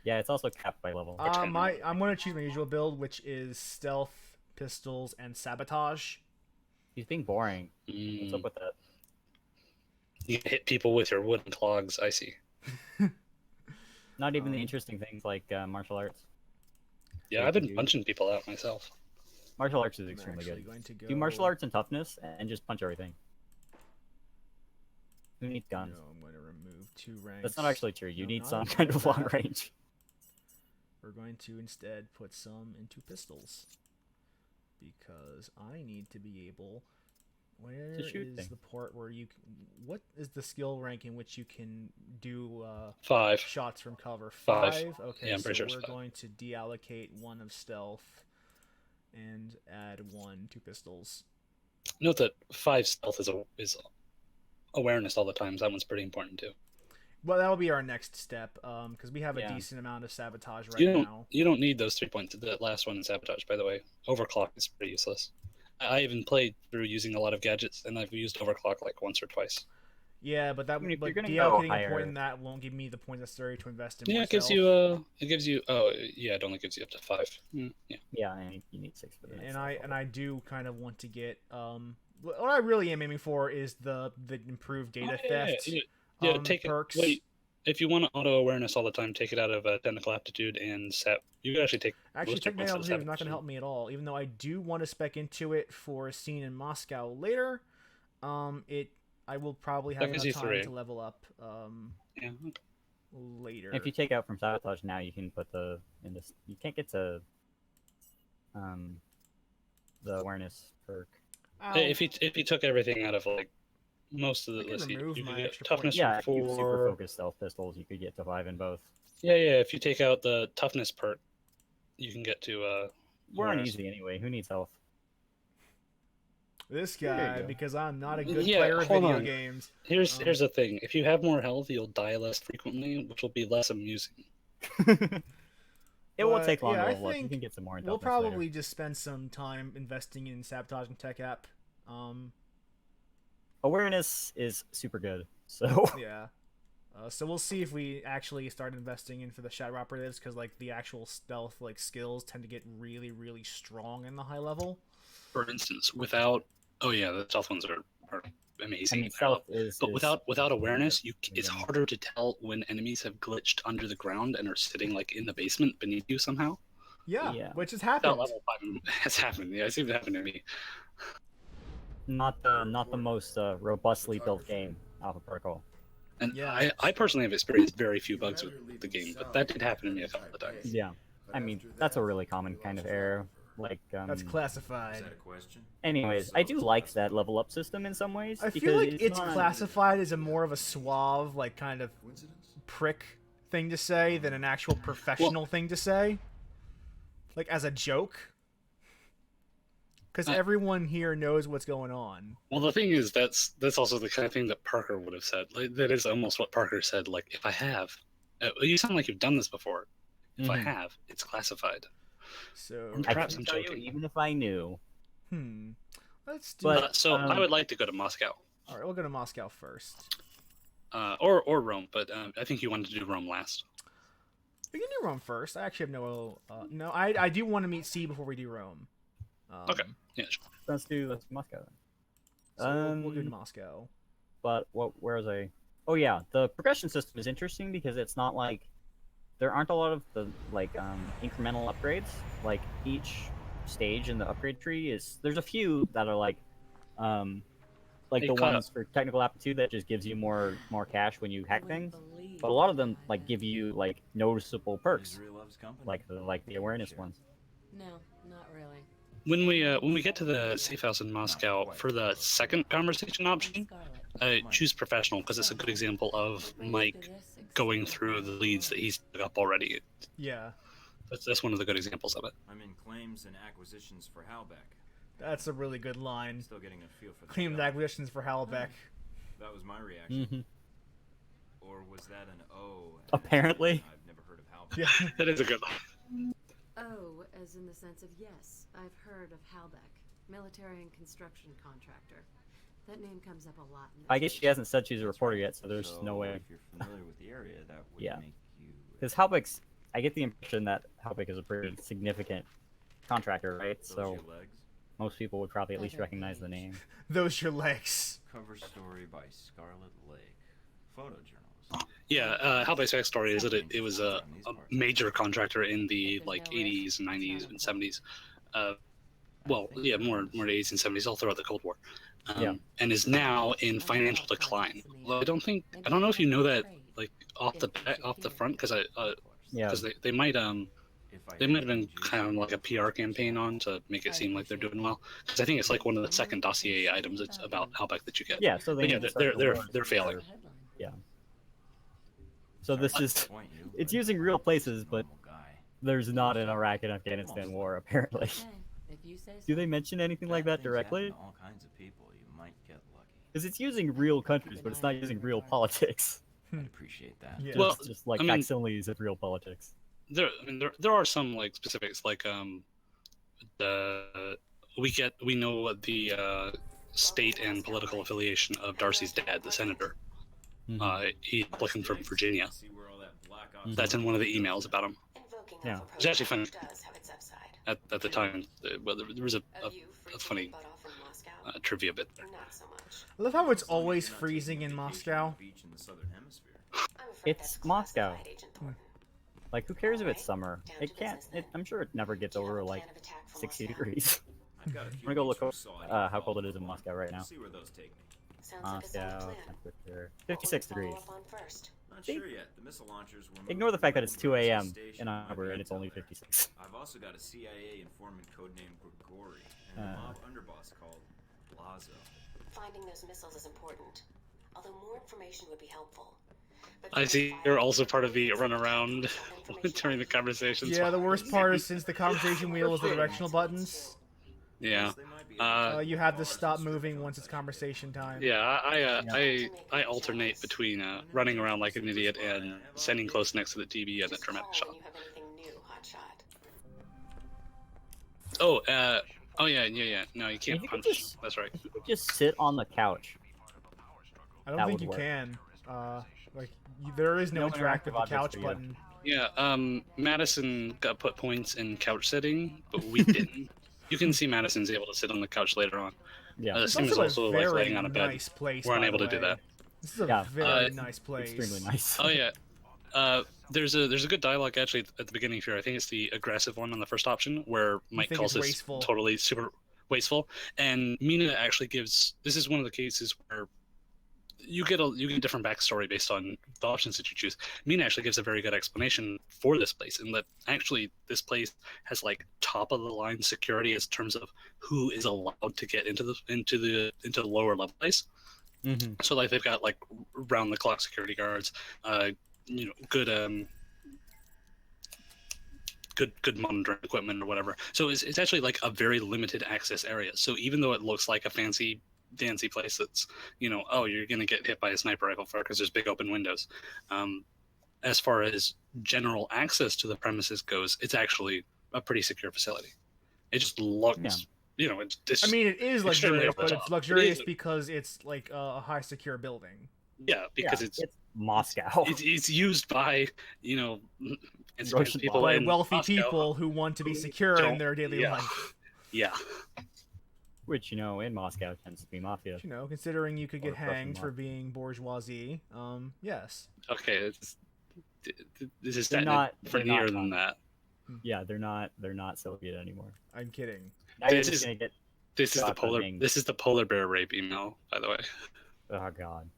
Speaker 3: Yeah, it's also capped by level.
Speaker 2: ten.
Speaker 1: I'm gonna choose my usual build, which is stealth, pistols, and sabotage.
Speaker 3: He's being boring. What's up with that?
Speaker 2: You can hit people with your wooden clogs. I see.
Speaker 3: Not even the interesting things like martial arts.
Speaker 2: Yeah,
Speaker 3: Yeah,
Speaker 2: I've been
Speaker 3: dude.
Speaker 2: punching people out myself.
Speaker 3: Martial arts is
Speaker 1: I'm
Speaker 3: extremely
Speaker 1: actually
Speaker 3: good.
Speaker 1: going to go.
Speaker 3: Do martial arts and toughness and just punch everything. Who needs guns?
Speaker 1: No, I'm going to remove 2 ranks.
Speaker 3: That's not actually true. You
Speaker 1: No,
Speaker 3: need
Speaker 1: not
Speaker 3: some
Speaker 1: even
Speaker 3: kind of long
Speaker 1: that.
Speaker 3: range.
Speaker 1: We're going to instead put some into pistols because I need to be able. Where
Speaker 3: To shoot
Speaker 1: is
Speaker 3: things.
Speaker 1: the part where you? What is the skill rank in which you can do
Speaker 2: 5.
Speaker 1: shots from cover?
Speaker 2: 5.
Speaker 1: 5. Okay,
Speaker 2: Yeah, I'm
Speaker 1: so
Speaker 2: pretty sure it's
Speaker 1: we're
Speaker 2: 5.
Speaker 1: going to deallocate 1 of stealth and add 1 to pistols.
Speaker 2: Note that 5 stealth is awareness all the time. So that one's pretty important too.
Speaker 1: Well, that'll be our next step, because we have a
Speaker 3: Yeah.
Speaker 1: decent amount of sabotage right
Speaker 2: You
Speaker 1: now.
Speaker 2: don't need those 3 points. The last one in sabotage, by the way. Overclock is pretty useless. I even played through using a lot of gadgets, and I've used overclock like once or twice.
Speaker 1: Yeah, but that
Speaker 3: I mean, if
Speaker 1: but
Speaker 3: you're gonna go
Speaker 1: deallocating a
Speaker 3: higher-
Speaker 1: point in that won't give me the points necessary to invest in
Speaker 2: Yeah,
Speaker 1: myself.
Speaker 2: it gives you. Oh, yeah, it only gives you up to 5. Yeah.
Speaker 3: Yeah, and you need 6 for the next
Speaker 1: And
Speaker 3: level.
Speaker 1: I do kind of want to get what I really am aiming for is the improved data
Speaker 2: Oh, yeah,
Speaker 1: theft
Speaker 2: yeah, take
Speaker 1: perks.
Speaker 2: it. Wait, if you want auto awareness all the time, take it out of technical aptitude and sap. You can actually take.
Speaker 1: Actually,
Speaker 2: most of your
Speaker 1: technical
Speaker 2: points out
Speaker 1: altitude
Speaker 2: of
Speaker 1: is not going to
Speaker 2: sabotage.
Speaker 1: help me at all. Even though I do want to spec into it for a scene in Moscow later, I will probably have
Speaker 2: That gives
Speaker 1: enough
Speaker 2: you
Speaker 1: time
Speaker 2: 3.
Speaker 1: to level up
Speaker 2: Yeah.
Speaker 1: later.
Speaker 3: If you take out from sabotage now, you can put the in this. You can't get to the awareness perk.
Speaker 1: Ow.
Speaker 2: If you took everything out of like most of the,
Speaker 1: I can
Speaker 2: let's see,
Speaker 1: remove
Speaker 2: you
Speaker 1: my
Speaker 2: could get
Speaker 1: extra
Speaker 2: toughness
Speaker 3: Yeah,
Speaker 2: from
Speaker 3: if you
Speaker 2: 4.
Speaker 3: super focus stealth pistols, you could get to 5 in both.
Speaker 2: Yeah. If you take out the toughness perk, you can get to
Speaker 3: We're on
Speaker 2: awareness.
Speaker 3: easy anyway. Who needs health?
Speaker 1: This
Speaker 3: There you
Speaker 1: guy,
Speaker 3: go.
Speaker 1: because I'm not a good
Speaker 2: Yeah,
Speaker 1: player of
Speaker 2: hold
Speaker 1: video
Speaker 2: on.
Speaker 1: games.
Speaker 2: Here's
Speaker 1: Um,
Speaker 2: the thing: if you have more health, you'll die less frequently, which will be less amusing.
Speaker 3: It will
Speaker 1: But,
Speaker 3: take longer
Speaker 1: yeah, I
Speaker 3: to level up. You
Speaker 1: think
Speaker 3: can get some more in
Speaker 1: We'll
Speaker 3: toughness later.
Speaker 1: probably just spend some time investing in sabotage and tech app.
Speaker 3: Awareness is super good. So
Speaker 1: Yeah. So we'll see if we actually start investing in for the shadow operatives, because like the actual stealth like skills tend to get really, really strong in the high level.
Speaker 2: For instance, without the stealth ones are amazing.
Speaker 3: I mean, stealth
Speaker 2: but without awareness, it's
Speaker 3: Yeah.
Speaker 2: harder to tell when enemies have glitched under the ground and are sitting like in the basement beneath you somehow.
Speaker 1: Yeah,
Speaker 3: Yeah.
Speaker 1: which has
Speaker 2: That
Speaker 1: happened.
Speaker 2: level 5 has happened. Yeah, it's even happened to me.
Speaker 3: not the most robustly built game, Alpha Protocol.
Speaker 2: And
Speaker 1: Yeah.
Speaker 2: I personally have experienced very few bugs with the game, but that did happen to me a couple of times.
Speaker 3: Yeah, I mean that's a really common kind of error. Like
Speaker 1: That's
Speaker 4: Is
Speaker 1: classified.
Speaker 4: that a question?
Speaker 3: anyways, I do like that level up system in some ways.
Speaker 1: I
Speaker 3: because
Speaker 1: feel like it's
Speaker 3: not-
Speaker 1: classified as a more of a suave, like kind of
Speaker 5: Coincidence?
Speaker 1: prick thing to say than an actual professional thing to say. Like as a joke. Because everyone here knows what's going on.
Speaker 2: Well, the thing is, that's also the kind of thing that Parker would have said. Like, that is almost what Parker said. Like, if I have, you sound like you've done this before. If I
Speaker 3: Mhm.
Speaker 2: have, it's classified.
Speaker 1: So,
Speaker 2: I'm
Speaker 3: I
Speaker 2: Perhaps
Speaker 3: can
Speaker 2: I'm
Speaker 3: tell you,
Speaker 2: joking.
Speaker 3: even if I knew.
Speaker 1: let's do.
Speaker 3: But-
Speaker 2: So I
Speaker 3: um,
Speaker 2: would like to go to Moscow,
Speaker 1: All right, we'll go to Moscow first.
Speaker 2: or Rome, but I think you wanted to do Rome last.
Speaker 1: We can do Rome first. I actually have no. I do want to meet C before we do Rome.
Speaker 2: Okay. Yeah. Sure.
Speaker 3: Let's do Moscow then.
Speaker 1: So we'll go to Moscow.
Speaker 3: But where was I? Oh yeah, the progression system is interesting because it's not like there aren't a lot of the incremental upgrades. Like each stage in the upgrade tree there's a few that are like
Speaker 2: Hey,
Speaker 3: the
Speaker 2: cut
Speaker 3: ones for technical aptitude that just gives you more cash when you hack things. But a lot of them like give you like noticeable perks,
Speaker 4: Misery loves company.
Speaker 3: like the awareness
Speaker 4: Sure.
Speaker 3: ones.
Speaker 7: No, not really.
Speaker 2: When we get to the safe house in Moscow for the second conversation option, choose professional because it's a good example of Mike going through the leads that he's dug up already.
Speaker 1: Yeah,
Speaker 2: That's one of the good examples of it.
Speaker 4: I'm in claims and acquisitions for Halbeck.
Speaker 1: that's a really good line.
Speaker 4: Still getting a feel for the
Speaker 1: Claimed
Speaker 4: job.
Speaker 1: acquisitions for Halbeck.
Speaker 4: That was my reaction.
Speaker 3: Mm-hmm.
Speaker 4: Or was that an O?
Speaker 3: Apparently.
Speaker 4: I've never heard of Halbeck.
Speaker 1: Yeah.
Speaker 2: That is a good line.
Speaker 7: Oh, as in the sense of yes, I've heard of Halbeck, military and construction contractor. That name comes up a lot. In
Speaker 3: I guess
Speaker 7: this
Speaker 3: she hasn't said she's a reporter yet, so there's
Speaker 4: So,
Speaker 3: no way.
Speaker 4: If you're familiar with the area, that would
Speaker 3: Yeah.
Speaker 4: make you.
Speaker 3: Because Halbeck's, I get the impression that Halbeck is a pretty significant contractor, right?
Speaker 4: Those
Speaker 3: So
Speaker 4: your legs?
Speaker 3: most people would probably at least recognize the name.
Speaker 1: Those your legs.
Speaker 4: Cover story by Scarlet Lake. Photojournalist.
Speaker 2: Yeah, Halbeck's backstory is that it was a major contractor in the like 80s and 90s and 70s. Well, yeah, more 80s and 70s, all throughout the Cold War.
Speaker 3: Yeah.
Speaker 2: And is now in financial decline. Well, I don't know if you know that like off the front because
Speaker 3: Yeah.
Speaker 2: they might have been kind of like a PR campaign on to make it seem like they're doing well. Because I think it's like one of the second dossier items it's about Halbeck that you get.
Speaker 3: Yeah, so they
Speaker 2: But yeah,
Speaker 3: need to start the war.
Speaker 2: they're failing.
Speaker 3: Yeah. So this is, it's using real places, but there's not an Iraq and Afghanistan war apparently.
Speaker 7: Okay, if you say so.
Speaker 3: Do they mention anything like that directly?
Speaker 4: All kinds of people. You might get lucky.
Speaker 3: Because it's using real countries, but it's not using real politics.
Speaker 4: I'd appreciate that.
Speaker 1: Yeah.
Speaker 2: Well,
Speaker 3: It's just like
Speaker 2: I mean-
Speaker 3: facsimiles of real politics.
Speaker 2: There are some like specifics like we know what the state and political affiliation of Darcy's dad, the senator.
Speaker 3: Mhm.
Speaker 2: He's looking from Virginia.
Speaker 4: See where all that black ops
Speaker 2: That's in one of the emails about him.
Speaker 6: Invoking
Speaker 3: Yeah.
Speaker 6: Alpha
Speaker 2: It's actually funny.
Speaker 6: Protocol does have its upside.
Speaker 2: At the time. Well, there was a
Speaker 6: You free to
Speaker 2: funny
Speaker 6: get butt off in Moscow?
Speaker 2: trivia bit there.
Speaker 6: Not so much.
Speaker 1: I love how it's always freezing in
Speaker 4: Vacation on a
Speaker 1: Moscow.
Speaker 4: beach in the southern hemisphere.
Speaker 6: I'm afraid
Speaker 3: It's
Speaker 6: that's
Speaker 3: Moscow.
Speaker 6: classified, Agent Thornton.
Speaker 3: Like, who cares if it's
Speaker 6: Alright,
Speaker 3: summer?
Speaker 6: down
Speaker 3: It
Speaker 6: to
Speaker 3: can't.
Speaker 6: business then.
Speaker 3: I'm sure it never gets
Speaker 6: Do you have
Speaker 3: over
Speaker 6: a
Speaker 3: like
Speaker 6: plan of attack for
Speaker 3: 60
Speaker 6: Moscow?
Speaker 3: degrees.
Speaker 4: I've got a
Speaker 3: I'm
Speaker 4: few
Speaker 3: gonna go
Speaker 4: beats
Speaker 3: look
Speaker 4: for solid
Speaker 3: how cold it is in
Speaker 4: golf.
Speaker 3: Moscow right now.
Speaker 4: See where those take me.
Speaker 6: Sounds like a solid
Speaker 3: Moscow
Speaker 6: plan.
Speaker 3: temperature
Speaker 6: What will
Speaker 3: 56
Speaker 6: we follow
Speaker 3: degrees.
Speaker 6: up on first?
Speaker 4: Not
Speaker 3: See?
Speaker 4: sure yet. The missile launchers were
Speaker 3: Ignore the fact that it's 2 a.m.
Speaker 4: Station
Speaker 3: in
Speaker 4: might
Speaker 3: October
Speaker 4: be
Speaker 3: and it's
Speaker 4: intel
Speaker 3: only
Speaker 4: there.
Speaker 3: 56.
Speaker 4: I've also got a CIA informant codenamed Grigori and a
Speaker 3: Uh.
Speaker 4: mob underboss called Lazo.
Speaker 6: Finding those missiles is important, although more information would be helpful. But
Speaker 2: I see
Speaker 6: verifying
Speaker 2: you're also
Speaker 6: the
Speaker 2: part of the
Speaker 6: information
Speaker 2: runaround during the conversations.
Speaker 1: Yeah, the worst part is since the conversation wheel is the directional buttons,
Speaker 2: Yeah.
Speaker 4: Yes, they might be
Speaker 1: you have to stop moving once it's conversation time.
Speaker 2: Yeah, I alternate between running around like an idiot and standing close next to the TV and a
Speaker 6: Just call
Speaker 2: dramatic
Speaker 6: when
Speaker 2: shot.
Speaker 6: you have anything new, hotshot.
Speaker 2: Oh, yeah. No, you can't
Speaker 3: You could
Speaker 2: punch.
Speaker 3: just-
Speaker 2: That's right.
Speaker 3: You could just sit on the couch.
Speaker 1: I don't
Speaker 3: That
Speaker 1: think
Speaker 3: would
Speaker 1: you
Speaker 3: work.
Speaker 1: can. There is no
Speaker 3: No
Speaker 1: interactive
Speaker 3: interactive
Speaker 1: with the
Speaker 3: objects
Speaker 1: couch
Speaker 3: for you.
Speaker 1: button.
Speaker 2: Yeah, Madison got put points in couch sitting, but we didn't. You can see Madison's able to sit on the couch later on.
Speaker 3: Yeah.
Speaker 1: It's
Speaker 2: Sim is
Speaker 1: also
Speaker 2: also
Speaker 1: a
Speaker 2: like
Speaker 1: very
Speaker 2: laying on a bed.
Speaker 1: nice place.
Speaker 2: We're
Speaker 1: by
Speaker 2: unable
Speaker 1: the
Speaker 2: to do
Speaker 1: way.
Speaker 2: that.
Speaker 1: This is a
Speaker 3: Yeah,
Speaker 1: very nice place.
Speaker 3: Extremely nice.
Speaker 2: Oh yeah. There's a good dialogue actually at the beginning here. I think it's the aggressive one on the first option where Mike
Speaker 1: think
Speaker 2: calls
Speaker 1: it's
Speaker 2: this
Speaker 1: wasteful.
Speaker 2: totally super wasteful, and Mina actually gives. This is one of the cases where you get a different backstory based on the options that you choose. Mina actually gives a very good explanation for this place, and that actually this place has like top of the line security in terms of who is allowed to get into the lower level place.
Speaker 3: Mm-hmm.
Speaker 2: So like they've got like round the clock security guards, good monitoring equipment or whatever. So it's actually like a very limited access area. So even though it looks like a fancy place that's you're gonna get hit by a sniper rifle fire because there's big open windows. As far as general access to the premises goes, it's actually a pretty secure facility. It just looks, it's
Speaker 1: I mean, it is
Speaker 2: extremely
Speaker 1: luxurious,
Speaker 2: over the
Speaker 1: but
Speaker 2: top.
Speaker 1: it's luxurious
Speaker 2: It is.
Speaker 1: because it's like a high secure building.
Speaker 2: yeah, because
Speaker 3: Yeah,
Speaker 2: it's
Speaker 3: Moscow.
Speaker 2: it's used by it's
Speaker 3: Russian
Speaker 2: people
Speaker 1: By
Speaker 2: in
Speaker 1: wealthy
Speaker 2: Moscow
Speaker 1: people who want to be secure in
Speaker 2: don't-
Speaker 1: their daily
Speaker 2: yeah.
Speaker 1: life.
Speaker 2: Yeah,
Speaker 3: which, you know, in Moscow tends to be mafia.
Speaker 1: You know, considering you could
Speaker 3: Or
Speaker 1: get
Speaker 3: Russian
Speaker 1: hanged for
Speaker 3: mob.
Speaker 1: being bourgeoisie, yes.
Speaker 2: Okay, this is
Speaker 3: They're not- they're
Speaker 2: funnier
Speaker 3: not
Speaker 2: than that.
Speaker 3: Yeah, they're not Soviet anymore.
Speaker 1: I'm kidding.
Speaker 3: Now you're
Speaker 2: This
Speaker 3: just
Speaker 2: is-
Speaker 3: gonna get.
Speaker 2: This is the
Speaker 3: Shot for
Speaker 2: polar.
Speaker 3: being-
Speaker 2: This is the polar bear rape email, by the way.
Speaker 3: Oh god.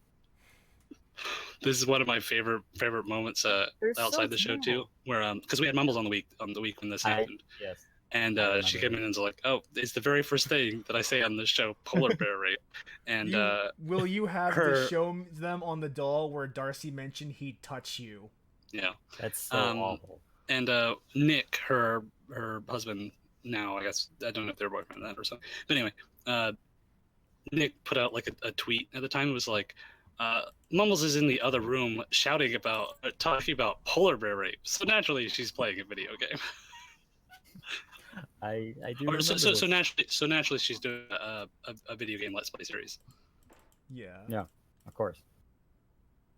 Speaker 2: This is one of my favorite moments
Speaker 3: They're
Speaker 2: outside
Speaker 3: so
Speaker 2: the show
Speaker 3: small.
Speaker 2: too, where because we had Mumbles on the week when this happened,
Speaker 3: Yes.
Speaker 2: and
Speaker 3: I
Speaker 2: she
Speaker 3: remember
Speaker 2: came in and was like, "Oh, it's the very first thing that I say on this show, polar bear rape," and
Speaker 1: Will you have to
Speaker 2: her-
Speaker 1: show them on the doll where Darcy mentioned he'd touch you?
Speaker 2: yeah,
Speaker 3: That's so awful.
Speaker 2: and Nick, her husband now, I guess I don't know if they're boyfriend then or something, but anyway, Nick put out like a tweet at the time. It was like, Mumbles is in the other room talking about polar bear rape. So naturally, she's playing a video game.
Speaker 3: I do.
Speaker 2: Or
Speaker 3: remember
Speaker 2: so
Speaker 3: this.
Speaker 2: naturally, she's doing a video game Let's Play series.
Speaker 1: Yeah.
Speaker 3: Yeah. Of course.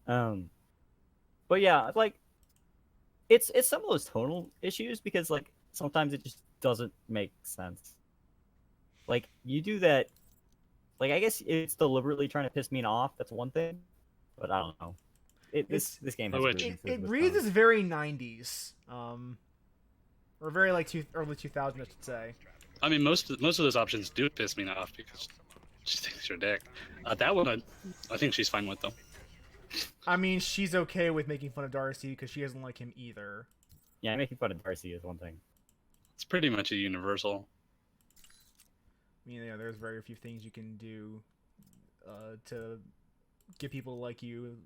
Speaker 3: But yeah, like, it's some of those tonal issues because like sometimes it just doesn't make sense. Like you do that, like I guess it's deliberately trying to piss me off. That's one thing, but I don't know. This game has
Speaker 2: Which-
Speaker 3: really
Speaker 1: It
Speaker 3: with
Speaker 1: reads
Speaker 3: tone.
Speaker 1: as very 90s, or very like early 2000s, I should say.
Speaker 2: I mean, most of those options do piss me off because she thinks you're a dick. That one, I think she's fine with though.
Speaker 1: I mean, she's okay with making fun of Darcy because she doesn't like him either.
Speaker 3: Yeah, making fun of Darcy is one thing.
Speaker 2: It's pretty much a universal.
Speaker 1: I mean, yeah, there's very few things you can do to get people to like you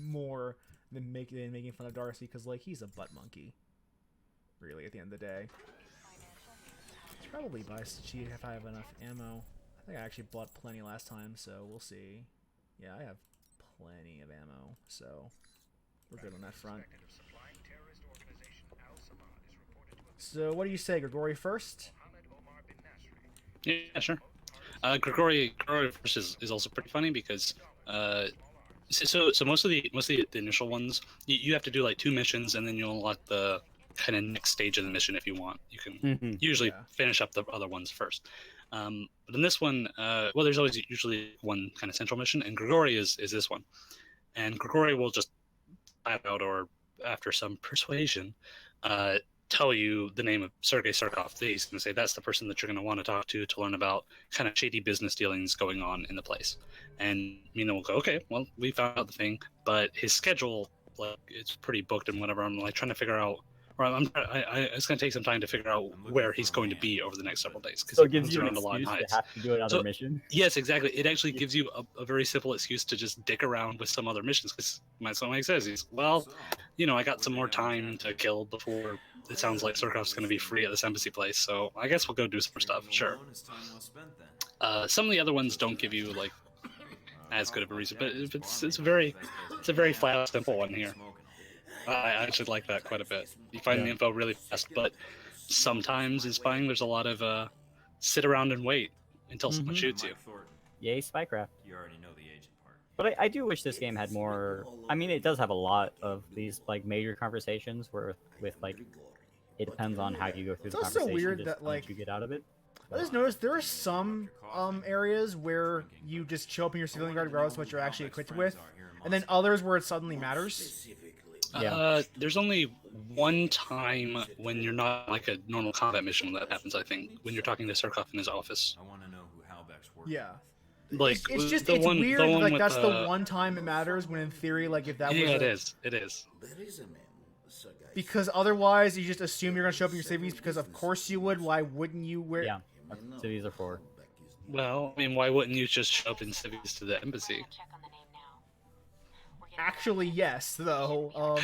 Speaker 1: more than making fun of Darcy because like he's a butt monkey. Really, at the end of the day. Should probably buy see if I have enough ammo. I think I actually bought plenty last time, so we'll see. Yeah, I have plenty of ammo, so we're good on that front. So, what do you say, Grigori first?
Speaker 2: Yeah, sure. Grigori first is also pretty funny because so most of the initial ones you have to do like 2 missions and then you'll unlock the kind of next stage of the mission if you want. You can usually
Speaker 1: Yeah.
Speaker 2: finish up the other ones first. But in this one, well, there's always usually one kind of central mission, and Grigori is this one. And Grigori will just flat out or after some persuasion tell you the name of Sergei Surkov. He's going to say that's the person that you're going to want to talk to learn about kind of shady business dealings going on in the place. And Mina will go, okay, well, we found out the thing, but his schedule, like, it's pretty booked and whatever. I'm like trying to figure out, or it's going to take some time to figure out where he's going to be over the next several days.
Speaker 3: So it
Speaker 2: he
Speaker 3: gives
Speaker 2: moves
Speaker 3: you an
Speaker 2: around a lot and
Speaker 3: excuse
Speaker 2: hides.
Speaker 3: to have to do another
Speaker 2: So-
Speaker 3: mission.
Speaker 2: Yes, exactly. It actually gives you a very simple excuse to just dick around with some other missions. Because my son Mike says, well, you know, I got some more time to kill before it sounds like Surkov's going to be free at this embassy place. So I guess we'll go do some more stuff. Sure. Some of the other ones don't give you like as good of a reason, but it's a very flat out simple one here. I actually like that quite a bit. You find the info really fast, but sometimes in spying there's a lot of sit around and wait until someone shoots you.
Speaker 3: Yay, Spycraft.
Speaker 4: You already know the agent part.
Speaker 3: But I do wish this game had more. I mean, it does have a lot of these like major conversations where with like it depends on how you go through
Speaker 1: It's
Speaker 3: the
Speaker 1: also
Speaker 3: conversation.
Speaker 1: weird
Speaker 3: just
Speaker 1: that,
Speaker 3: how much
Speaker 1: like,
Speaker 3: you get out of it.
Speaker 1: I just noticed there are some areas where you just show up in your civilian guard regardless of what you're actually equipped with, and then others where it suddenly matters.
Speaker 3: Yeah.
Speaker 2: There's only one time when you're not like a normal combat mission that happens. I think when you're talking to Surkov in his office.
Speaker 4: I want to know who Halbeck's working
Speaker 1: Yeah.
Speaker 2: Like
Speaker 1: It's just
Speaker 2: the
Speaker 1: it's
Speaker 2: one,
Speaker 1: weird
Speaker 2: the one
Speaker 1: like
Speaker 2: with
Speaker 1: that's the one time it matters when in theory like if that was
Speaker 2: Yeah,
Speaker 1: a-
Speaker 2: it is.
Speaker 1: because otherwise you just assume you're gonna show up in your civvies because of course you would. Why wouldn't you wear?
Speaker 3: Yeah. So these are for.
Speaker 2: Well, I mean, why wouldn't you just show up in civvies to the embassy?
Speaker 1: Actually, yes. Though,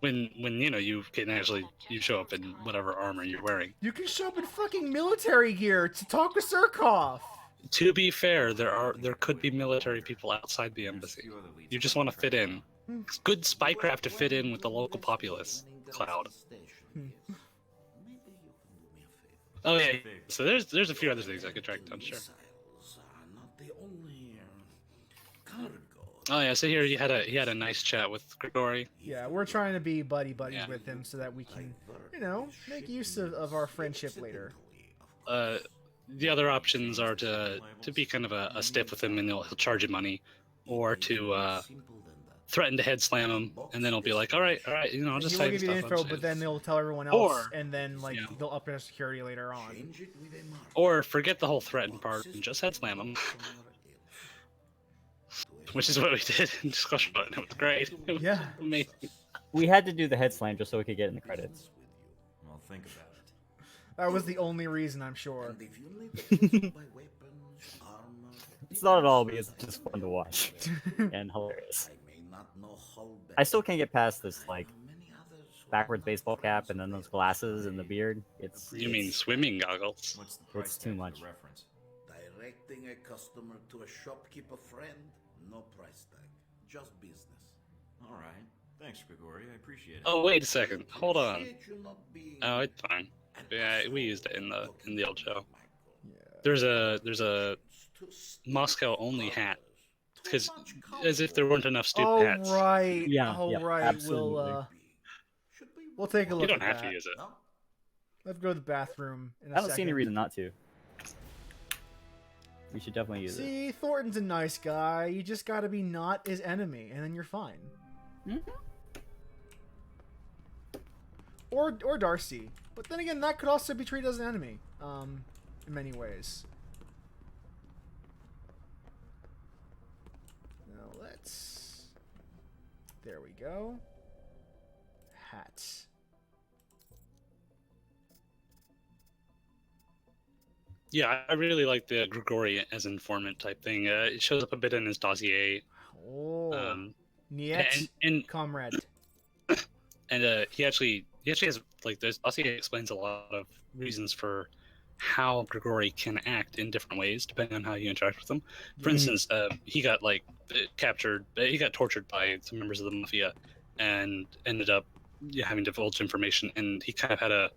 Speaker 2: When you know you can actually you show up in whatever armor you're wearing.
Speaker 1: you can show up in fucking military gear to talk with Surkov.
Speaker 2: To be fair, there could be military people outside the embassy. You just want to fit in. It's good spycraft to fit in with the local populace. Cloud. Oh yeah. So there's a few other things I could track down. Sure. Oh yeah. So here he had a nice chat with Grigori.
Speaker 1: Yeah, we're trying to be buddies
Speaker 2: Yeah.
Speaker 1: with him so that we can, make use of our friendship later.
Speaker 2: the other options are to be kind of a stiff with him, and he'll charge you money, or to threaten to head slam him, and then he'll be like, all right, you know, I'll just
Speaker 1: He
Speaker 2: tell
Speaker 1: will
Speaker 2: you
Speaker 1: give you the
Speaker 2: stuff.
Speaker 1: info, but then they'll tell everyone else,
Speaker 2: Or-
Speaker 1: and then like
Speaker 2: yeah.
Speaker 1: they'll up their security later on.
Speaker 2: Or forget the whole threaten part and just head slam him. Which is what we did in Discussion Button. It was great. It was
Speaker 1: Yeah.
Speaker 2: amazing.
Speaker 3: We had to do the head slam just so we could get in the credits.
Speaker 4: Well, think about it.
Speaker 1: That was the only reason, I'm sure.
Speaker 3: It's not at all because it's just fun to watch and hilarious. I still can't get past this like backwards baseball cap and then those glasses and the beard.
Speaker 2: You mean swimming goggles?
Speaker 4: What's the price
Speaker 3: It's too
Speaker 4: tag
Speaker 3: much.
Speaker 4: for reference?
Speaker 5: Directing a customer to a shopkeeper friend, no price tag, just business.
Speaker 4: All right. Thanks, Grigori. I appreciate it.
Speaker 2: Oh, wait a second. Hold on.
Speaker 5: Appreciate you not being
Speaker 2: Oh, it's fine. Yeah, we used it in the old show.
Speaker 1: Yeah.
Speaker 2: There's a Moscow only hat, because as if there weren't enough stupid
Speaker 1: Oh
Speaker 2: hats.
Speaker 1: right.
Speaker 3: Yeah,
Speaker 1: Oh
Speaker 3: yeah,
Speaker 1: right.
Speaker 3: absolutely.
Speaker 1: We'll take a look.
Speaker 2: You don't
Speaker 1: at
Speaker 2: have
Speaker 1: that.
Speaker 2: to use it.
Speaker 1: Let's go to the bathroom in a
Speaker 3: I don't see any
Speaker 1: second.
Speaker 3: reason not to. We should definitely use it.
Speaker 1: See, Thornton's a nice guy. You just gotta be not his enemy, and then you're fine. Or Darcy. But then again, that could also be treated as an enemy. In many ways. Now let's. There we go. Hats.
Speaker 2: Yeah, I really like the Grigori as informant type thing. It shows up a bit in his dossier.
Speaker 1: Oh.
Speaker 2: Um,
Speaker 1: Niet,
Speaker 2: and
Speaker 1: comrade.
Speaker 2: he actually has like this dossier explains a lot of reasons for how Grigori can act in different ways depending on how you interact with him. For instance, he got like captured. He got tortured by some members of the mafia, and ended up having divulged information. And he kind of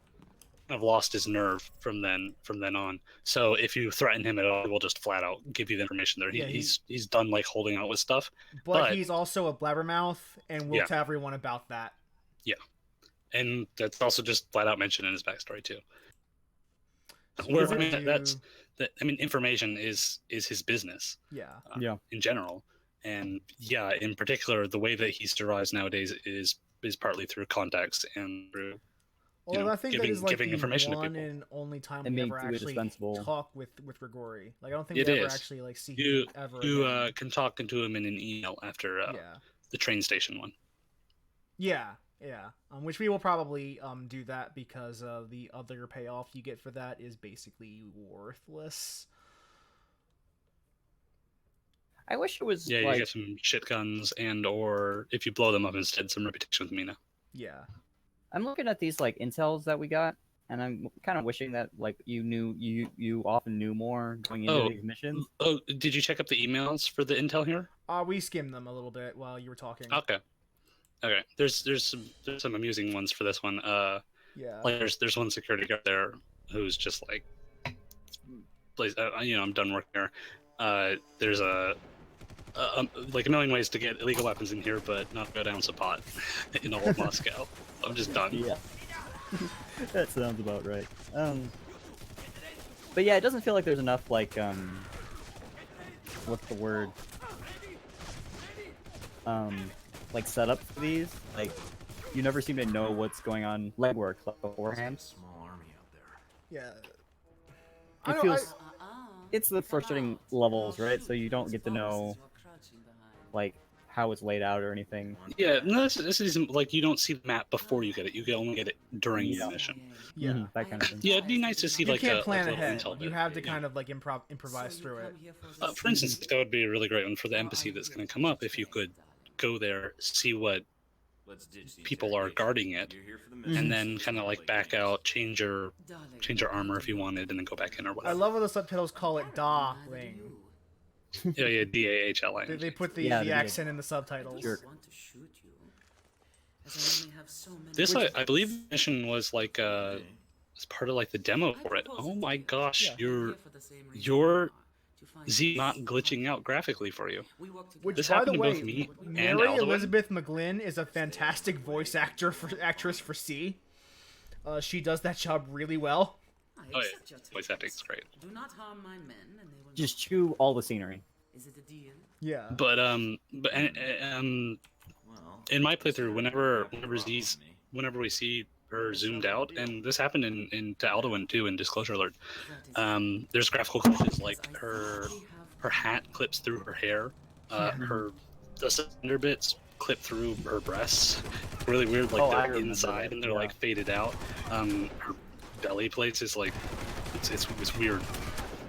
Speaker 2: lost his nerve from then on. So if you threaten him at all, he will just flat out give you the information there.
Speaker 1: Yeah,
Speaker 2: He's done like holding out with stuff.
Speaker 1: But he's also a blabbermouth, and will
Speaker 2: Yeah.
Speaker 1: tell everyone about that.
Speaker 2: And that's also just flat out mentioned in his backstory too.
Speaker 1: So
Speaker 2: Where
Speaker 1: does
Speaker 2: I
Speaker 1: it
Speaker 2: mean,
Speaker 1: do-
Speaker 2: I mean, information is his business
Speaker 1: Yeah.
Speaker 3: Yeah.
Speaker 2: in general, and yeah, in particular, the way that he survives nowadays is partly through contacts and through
Speaker 1: Well,
Speaker 2: know,
Speaker 1: I think
Speaker 2: giving-
Speaker 1: that is like
Speaker 2: giving
Speaker 1: the
Speaker 2: information to
Speaker 1: one
Speaker 2: people.
Speaker 1: and only time
Speaker 3: And
Speaker 1: we
Speaker 3: being
Speaker 1: ever
Speaker 3: too
Speaker 1: actually
Speaker 3: indispensable.
Speaker 1: talk with Grigori. Like, I don't think
Speaker 2: It
Speaker 1: we ever
Speaker 2: is.
Speaker 1: actually like see
Speaker 2: you
Speaker 1: him ever.
Speaker 2: you
Speaker 1: again.
Speaker 2: can talk to him in an email after
Speaker 1: Yeah.
Speaker 2: the train station one.
Speaker 1: Yeah. Which we will probably do that because the other payoff you get for that is basically worthless.
Speaker 3: I wish it was
Speaker 2: Yeah, you
Speaker 3: like
Speaker 2: get some shit guns, and or if you blow them up instead, some reputation with Mina.
Speaker 1: Yeah.
Speaker 3: I'm looking at these like intels that we got, and I'm kind of wishing that like you often knew more going into
Speaker 2: Oh.
Speaker 3: these missions.
Speaker 2: Oh, did you check up the emails for the intel here?
Speaker 1: We skimmed them a little bit while you were talking.
Speaker 2: Okay. There's some amusing ones for this one.
Speaker 1: Yeah.
Speaker 2: Like there's one security guard there who's just like, please, I'm done working here. There's like a million ways to get illegal weapons in here, but not go down some pot in all of Moscow. I'm just done.
Speaker 3: Yeah, that sounds about right. But yeah, it doesn't feel like there's enough like what's the word? Like setup for these. Like you never seem to know what's going on legwork like beforehand.
Speaker 4: Small army out there.
Speaker 1: Yeah.
Speaker 3: It feels it's the frustrating levels, right? So you don't get to know like how it's laid out or anything.
Speaker 2: Yeah, no, this isn't like you don't see the map before you get it. You can only get it during
Speaker 3: Yeah.
Speaker 2: the mission.
Speaker 1: Yeah.
Speaker 3: Mhm, that kind of thing.
Speaker 2: Yeah, it'd be nice to see
Speaker 1: You
Speaker 2: like
Speaker 1: can't
Speaker 2: a
Speaker 1: plan
Speaker 2: like,
Speaker 1: ahead.
Speaker 2: little intel
Speaker 1: You
Speaker 2: bit.
Speaker 1: have to
Speaker 2: Yeah.
Speaker 1: kind of like improvise through it.
Speaker 2: For instance, that would be a really great one for the embassy that's going to come up. If you could go there, see what
Speaker 4: Let's ditch the
Speaker 2: people are
Speaker 4: interrogation.
Speaker 2: guarding it,
Speaker 4: You're here for the
Speaker 1: Mm-hmm.
Speaker 4: mission,
Speaker 2: and then
Speaker 4: so
Speaker 2: kind of
Speaker 4: play
Speaker 2: like back
Speaker 4: games.
Speaker 2: out, change your armor if you wanted, and then go back in or
Speaker 1: I
Speaker 2: whatever.
Speaker 1: love how the subtitles call it Darling.
Speaker 2: Yeah, DAHLing.
Speaker 1: They put the,
Speaker 3: Yeah,
Speaker 1: the
Speaker 3: they did.
Speaker 1: accent in the subtitles.
Speaker 3: Sure.
Speaker 2: This, I believe, the mission was like as part of like the demo for it. Oh my gosh, your Z not glitching out graphically for you.
Speaker 1: Which,
Speaker 2: This
Speaker 1: by the
Speaker 2: happened to
Speaker 1: way,
Speaker 2: both me and
Speaker 1: Mary
Speaker 2: Alduin.
Speaker 1: Elizabeth McGlynn is a fantastic actress for C. She does that job really well.
Speaker 2: Oh yeah, voice acting's great.
Speaker 8: Do not harm my men, and they will
Speaker 3: Just chew all the scenery.
Speaker 8: Is it a deal?
Speaker 1: Yeah.
Speaker 2: But
Speaker 4: Well,
Speaker 2: in my playthrough, whenever
Speaker 4: consider it
Speaker 2: Z's,
Speaker 4: me.
Speaker 2: whenever we see her zoomed out, and this happened in to Alduin too in Disclosure Alert.
Speaker 8: That is
Speaker 2: There's graphical glitches like her hat clips through her hair, the center bits clip through her breasts, really weird, like
Speaker 3: Oh, I
Speaker 2: they're
Speaker 3: remember
Speaker 2: inside
Speaker 3: that,
Speaker 2: and they're
Speaker 3: yeah.
Speaker 2: like faded out. Her belly place is like it's weird.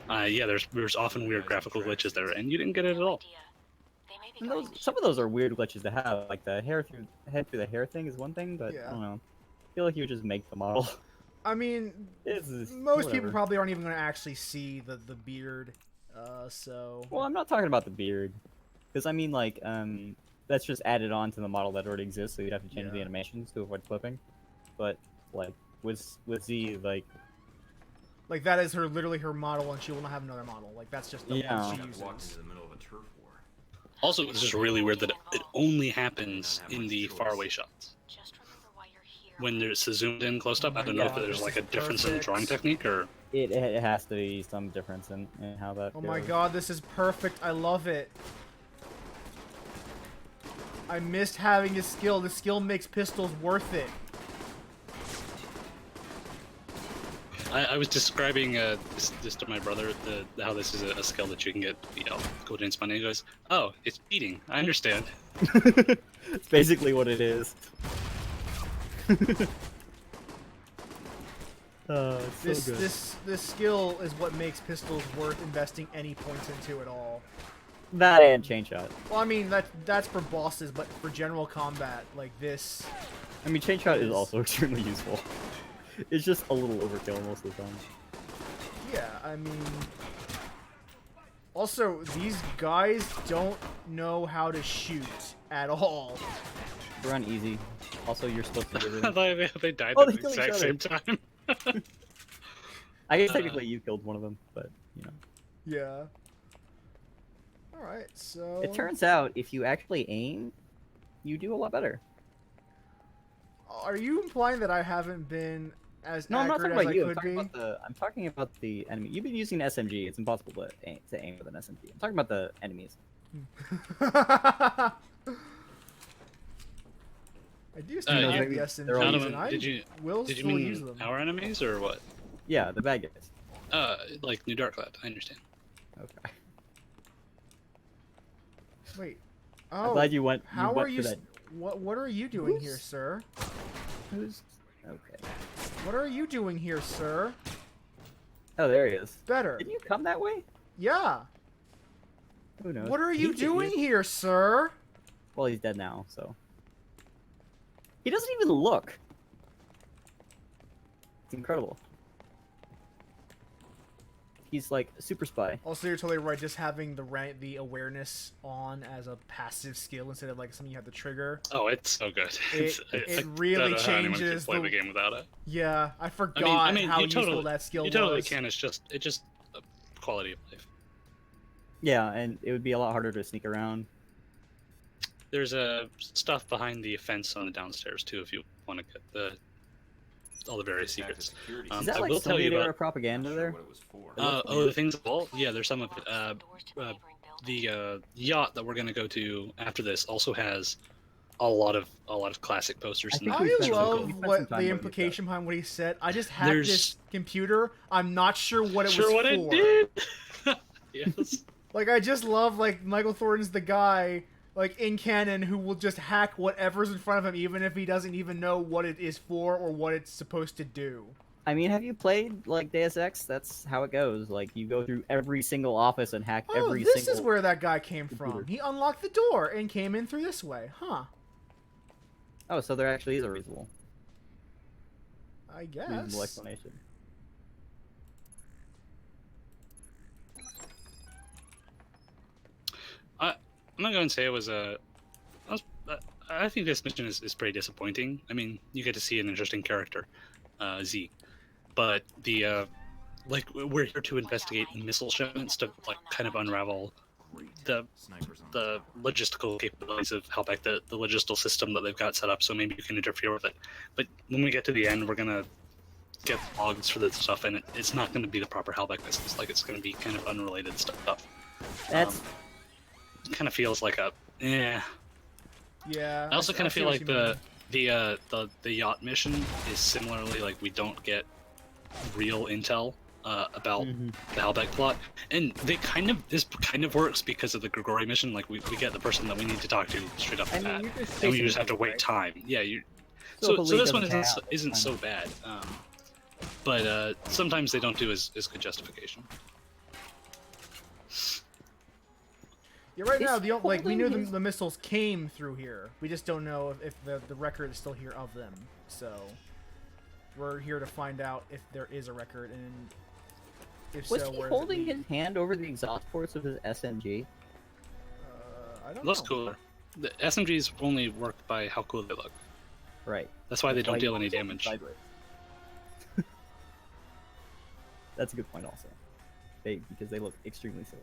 Speaker 2: Yeah, there's often weird graphical glitches there, and you didn't get it at all.
Speaker 3: And some of those are weird glitches to have, like the head through the hair thing is one thing, but
Speaker 1: Yeah.
Speaker 3: I don't know. I feel like you would just make the model.
Speaker 1: I mean,
Speaker 3: It's
Speaker 1: most people
Speaker 3: whatever.
Speaker 1: probably aren't even going to actually see the beard. So.
Speaker 3: Well, I'm not talking about the beard, because I mean like that's just added on to the model that already exists, so you'd have to change the
Speaker 1: Yeah.
Speaker 3: animations to avoid flipping. But like with Z,
Speaker 1: Like that is literally her model, and she will not have another model. Like that's just the
Speaker 3: Yeah.
Speaker 1: one she
Speaker 4: I've walked
Speaker 1: uses.
Speaker 4: into the middle of a turf war.
Speaker 2: Also, it's just really weird that it only happens in the faraway shots.
Speaker 6: Just remember why you're here.
Speaker 2: When there's zoomed in close up, I don't know if
Speaker 1: God,
Speaker 2: there's
Speaker 1: this
Speaker 2: like a
Speaker 1: is
Speaker 2: difference in
Speaker 1: perfect.
Speaker 2: drawing technique or.
Speaker 3: it has to be some difference in how that.
Speaker 1: Oh my
Speaker 3: goes.
Speaker 1: god, this is perfect. I love it. I missed having his skill. The skill makes pistols worth it.
Speaker 2: I was describing this to my brother, how this is a skill that you can get, Golden Spun, and he goes, "Oh, it's beating. I understand."
Speaker 3: It's basically what it is. It's so good.
Speaker 1: This skill is what makes pistols worth investing any points into at all.
Speaker 3: That and chain shot.
Speaker 1: Well, I mean that's for bosses, but for general combat, like this.
Speaker 3: I mean, chain shot is also extremely useful. It's just a little overkill most of the time.
Speaker 1: Yeah, I mean. Also, these guys don't know how to shoot at all.
Speaker 3: They're on easy. Also, you're supposed to do
Speaker 2: I
Speaker 3: everything.
Speaker 2: thought they died
Speaker 3: Oh,
Speaker 2: at
Speaker 3: they
Speaker 2: the
Speaker 3: kill each
Speaker 2: exact
Speaker 3: other.
Speaker 2: same time.
Speaker 3: I guess technically you killed one of them, but you know.
Speaker 1: Yeah. All right, so.
Speaker 3: It turns out if you actually aim, you do a lot better.
Speaker 1: Are you implying that I haven't been as
Speaker 3: No, I'm not
Speaker 1: accurate
Speaker 3: talking
Speaker 1: as
Speaker 3: about
Speaker 1: I
Speaker 3: you. I'm
Speaker 1: could
Speaker 3: talking
Speaker 1: be?
Speaker 3: about the. I'm talking about the enemy. You've been using an SMG. It's impossible to aim with an SMG. I'm talking about the enemies.
Speaker 1: I do still
Speaker 2: you-
Speaker 1: have the
Speaker 3: they're all
Speaker 1: SMGs,
Speaker 3: using-
Speaker 1: and I
Speaker 2: did you
Speaker 1: will
Speaker 2: did you
Speaker 1: still use
Speaker 2: mean
Speaker 1: them.
Speaker 2: our enemies or what?
Speaker 3: Yeah, the bad guys.
Speaker 2: Like New Darkcloud. I understand.
Speaker 3: Okay.
Speaker 1: Wait.
Speaker 3: I'm
Speaker 1: Oh,
Speaker 3: glad you went.
Speaker 1: how
Speaker 3: went
Speaker 1: are you?
Speaker 3: for that.
Speaker 1: What are you doing here,
Speaker 3: Who's-
Speaker 1: sir?
Speaker 3: Who's? Okay.
Speaker 1: What are you doing here, sir?
Speaker 3: Oh, there he is.
Speaker 1: Better.
Speaker 3: Didn't you come that way?
Speaker 1: Yeah.
Speaker 3: Who knows?
Speaker 1: What are you
Speaker 3: He's
Speaker 1: doing
Speaker 3: idiot.
Speaker 1: here, sir?
Speaker 3: Well, he's dead now, so. He doesn't even look. It's incredible. He's like a super spy.
Speaker 1: Also, you're totally right. Just having the awareness on as a passive skill instead of like something you have to trigger.
Speaker 2: Oh, it's so good.
Speaker 1: It
Speaker 2: I
Speaker 1: really
Speaker 2: don't know how anyone
Speaker 1: changes
Speaker 2: can play
Speaker 1: the-
Speaker 2: the game without it.
Speaker 1: Yeah, I forgot
Speaker 2: I mean,
Speaker 1: how
Speaker 2: you
Speaker 1: useful
Speaker 2: totally,
Speaker 1: that skill
Speaker 2: you totally
Speaker 1: was.
Speaker 2: can. It's just a quality of life.
Speaker 3: Yeah, and it would be a lot harder to sneak around.
Speaker 2: There's stuff behind the fence on the downstairs too, if you want to get all the various secrets.
Speaker 3: Is that
Speaker 2: I
Speaker 3: like
Speaker 2: will tell you
Speaker 3: Soviet era
Speaker 2: about.
Speaker 3: propaganda there?
Speaker 4: What it was for.
Speaker 2: The things all. Yeah, there's some of it. The yacht that we're gonna go to after this also has a lot of classic posters.
Speaker 3: I
Speaker 2: and
Speaker 3: think
Speaker 1: I
Speaker 3: we spent some-
Speaker 1: love
Speaker 3: we spent some
Speaker 1: what
Speaker 3: time
Speaker 1: the
Speaker 3: going
Speaker 1: implication behind what he said. I just had
Speaker 2: There's-
Speaker 1: this computer. I'm not sure what it
Speaker 2: sure
Speaker 1: was
Speaker 2: what
Speaker 1: for.
Speaker 2: it did. Yes.
Speaker 1: Like I just love like Michael Thornton's the guy like in canon who will just hack whatever's in front of him even if he doesn't even know what it is for or what it's supposed to do.
Speaker 3: I mean, have you played like Deus Ex? That's how it goes. Like you go through every single office and hack
Speaker 1: Oh,
Speaker 3: every
Speaker 1: this
Speaker 3: single.
Speaker 1: is where that guy came from.
Speaker 3: computer.
Speaker 1: He unlocked the door and came in through this way. Huh.
Speaker 3: Oh, so there actually is a reasonable
Speaker 1: I
Speaker 3: explanation.
Speaker 2: I'm not going to say it was a. I think this mission is pretty disappointing. I mean, you get to see an interesting character, Z, but the like we're here to investigate missile shipments to like kind of unravel the
Speaker 4: Snipers on
Speaker 2: the logistical capabilities of Halbeck, the logistical system that they've got set up. So maybe you can interfere with it. But when we get to the end, we're gonna get logs for this stuff, and it's not going to be the proper Halbech missiles. Like, it's going to be kind of unrelated stuff.
Speaker 3: That's
Speaker 2: It kind of feels like a
Speaker 1: Yeah.
Speaker 2: I also kind of
Speaker 1: see
Speaker 2: feel
Speaker 1: what
Speaker 2: like
Speaker 1: you mean.
Speaker 2: the yacht mission is similarly like we don't get real intel about the Halbech plot, and this kind of works because of the Grigori mission. Like we get the person that we need to talk to straight up
Speaker 3: I
Speaker 2: the
Speaker 3: mean,
Speaker 2: bat,
Speaker 3: you're just
Speaker 2: and we
Speaker 3: chasing
Speaker 2: just
Speaker 3: the
Speaker 2: have to
Speaker 3: lead,
Speaker 2: wait
Speaker 3: right?
Speaker 2: time. Yeah,
Speaker 3: So if
Speaker 2: so
Speaker 3: a
Speaker 2: this
Speaker 3: lead
Speaker 2: one
Speaker 3: doesn't
Speaker 2: isn't
Speaker 3: count,
Speaker 2: so bad, but sometimes they don't do as good justification.
Speaker 1: Yeah, right
Speaker 3: Is
Speaker 1: now,
Speaker 3: he
Speaker 1: we knew
Speaker 3: holding his-
Speaker 1: the missiles came through here. We just don't know if the record is still here of them. So, we're here to find out if there is a record, and if
Speaker 3: Was
Speaker 1: so,
Speaker 3: he
Speaker 1: where does it
Speaker 3: holding
Speaker 1: lead?
Speaker 3: his hand over the exhaust ports of his SMG?
Speaker 1: I don't
Speaker 2: Looks
Speaker 1: know.
Speaker 2: cooler. The SMGs only work by how cool they look.
Speaker 3: Right.
Speaker 2: That's why they don't
Speaker 3: Like,
Speaker 2: deal any damage.
Speaker 3: sideways. That's a good point also. Because they look extremely silly.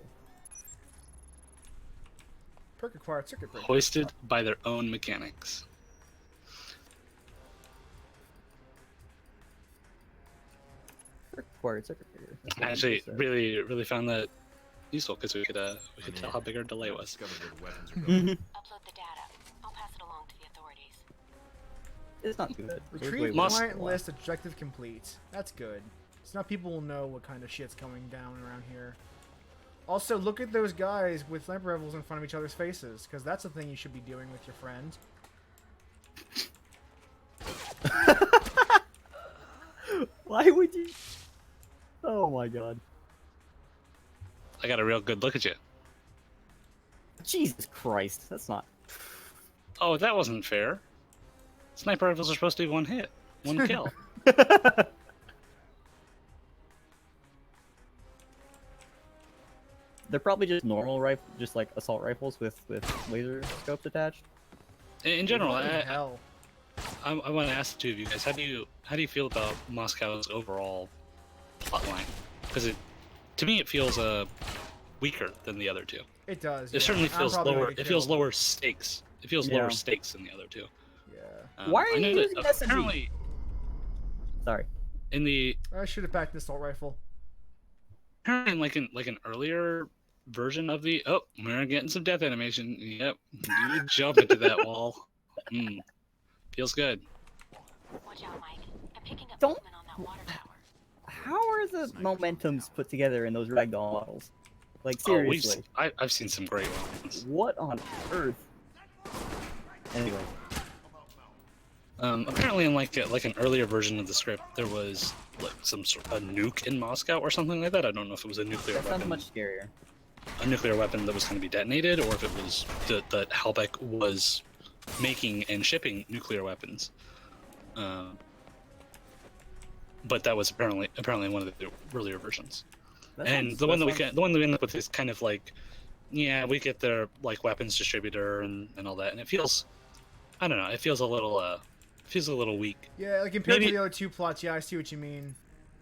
Speaker 1: Perk acquired circuit breaker.
Speaker 2: Hoisted by their own mechanics.
Speaker 3: Required circuit breaker. That's
Speaker 2: I
Speaker 3: what
Speaker 2: actually
Speaker 3: you said.
Speaker 2: really found that useful because we could tell how big our delay
Speaker 4: I've
Speaker 2: was.
Speaker 4: discovered where the weapons are going.
Speaker 6: Upload the data. I'll pass it along to the authorities.
Speaker 3: It's not too bad. It was way
Speaker 1: Retrieve
Speaker 3: worse
Speaker 1: client
Speaker 3: than the
Speaker 1: list objective complete. That's good. So now people will know what kind of shit's coming down around here. Also, look at those guys with sniper rifles in front of each other's faces, because that's the thing you should be doing with your friend.
Speaker 3: Why would you? Oh my god.
Speaker 2: I got a real good look at you.
Speaker 3: Jesus Christ. That's not.
Speaker 2: Oh, that wasn't fair. Sniper rifles are supposed to be one hit, one kill.
Speaker 3: They're probably just normal rifle, just like assault rifles with laser scopes attached.
Speaker 2: In general,
Speaker 1: What the
Speaker 2: I
Speaker 1: hell?
Speaker 2: want to ask the two of you guys, how do you feel about Moscow's overall plotline? Because to me, it feels weaker than the other two.
Speaker 1: It does.
Speaker 2: It
Speaker 1: yeah.
Speaker 2: certainly
Speaker 1: I'm
Speaker 2: feels
Speaker 1: probably gonna
Speaker 2: lower.
Speaker 1: get
Speaker 2: It feels
Speaker 1: killed.
Speaker 2: lower stakes. It feels
Speaker 3: Yeah.
Speaker 2: lower stakes than the other two.
Speaker 1: Yeah.
Speaker 3: Why are
Speaker 2: I
Speaker 3: you
Speaker 2: know that
Speaker 3: using SMG?
Speaker 2: apparently
Speaker 3: Sorry.
Speaker 2: in the
Speaker 1: I should have packed an assault rifle.
Speaker 2: apparently in like an earlier version of the we're getting some death animation. Yep, you jump into that wall. Feels good.
Speaker 6: Watch out, Mike. I'm picking up
Speaker 3: Don't-
Speaker 6: movement on that water tower.
Speaker 3: How are the momentums put together in those ragdoll models? Like
Speaker 2: Oh,
Speaker 3: seriously.
Speaker 2: I've seen some great ones.
Speaker 3: What on earth? Anyway.
Speaker 2: Apparently, in like an earlier version of the script, there was like a nuke in Moscow or something like that. I don't know if it was a nuclear
Speaker 3: That sounds
Speaker 2: weapon,
Speaker 3: much scarier.
Speaker 2: a nuclear weapon that was going to be detonated, or if it was that Halbech was making and shipping nuclear weapons. But that was apparently one of the earlier versions.
Speaker 3: That
Speaker 2: And
Speaker 3: sounds-
Speaker 2: the one
Speaker 3: that
Speaker 2: that
Speaker 3: sounds-
Speaker 2: the one that we end up with is kind of like, yeah, we get their like weapons distributor and all that, and it feels, I don't know, it feels a little weak.
Speaker 1: Yeah, like compared
Speaker 2: Maybe-
Speaker 1: to the other two plots, yeah, I see what you mean.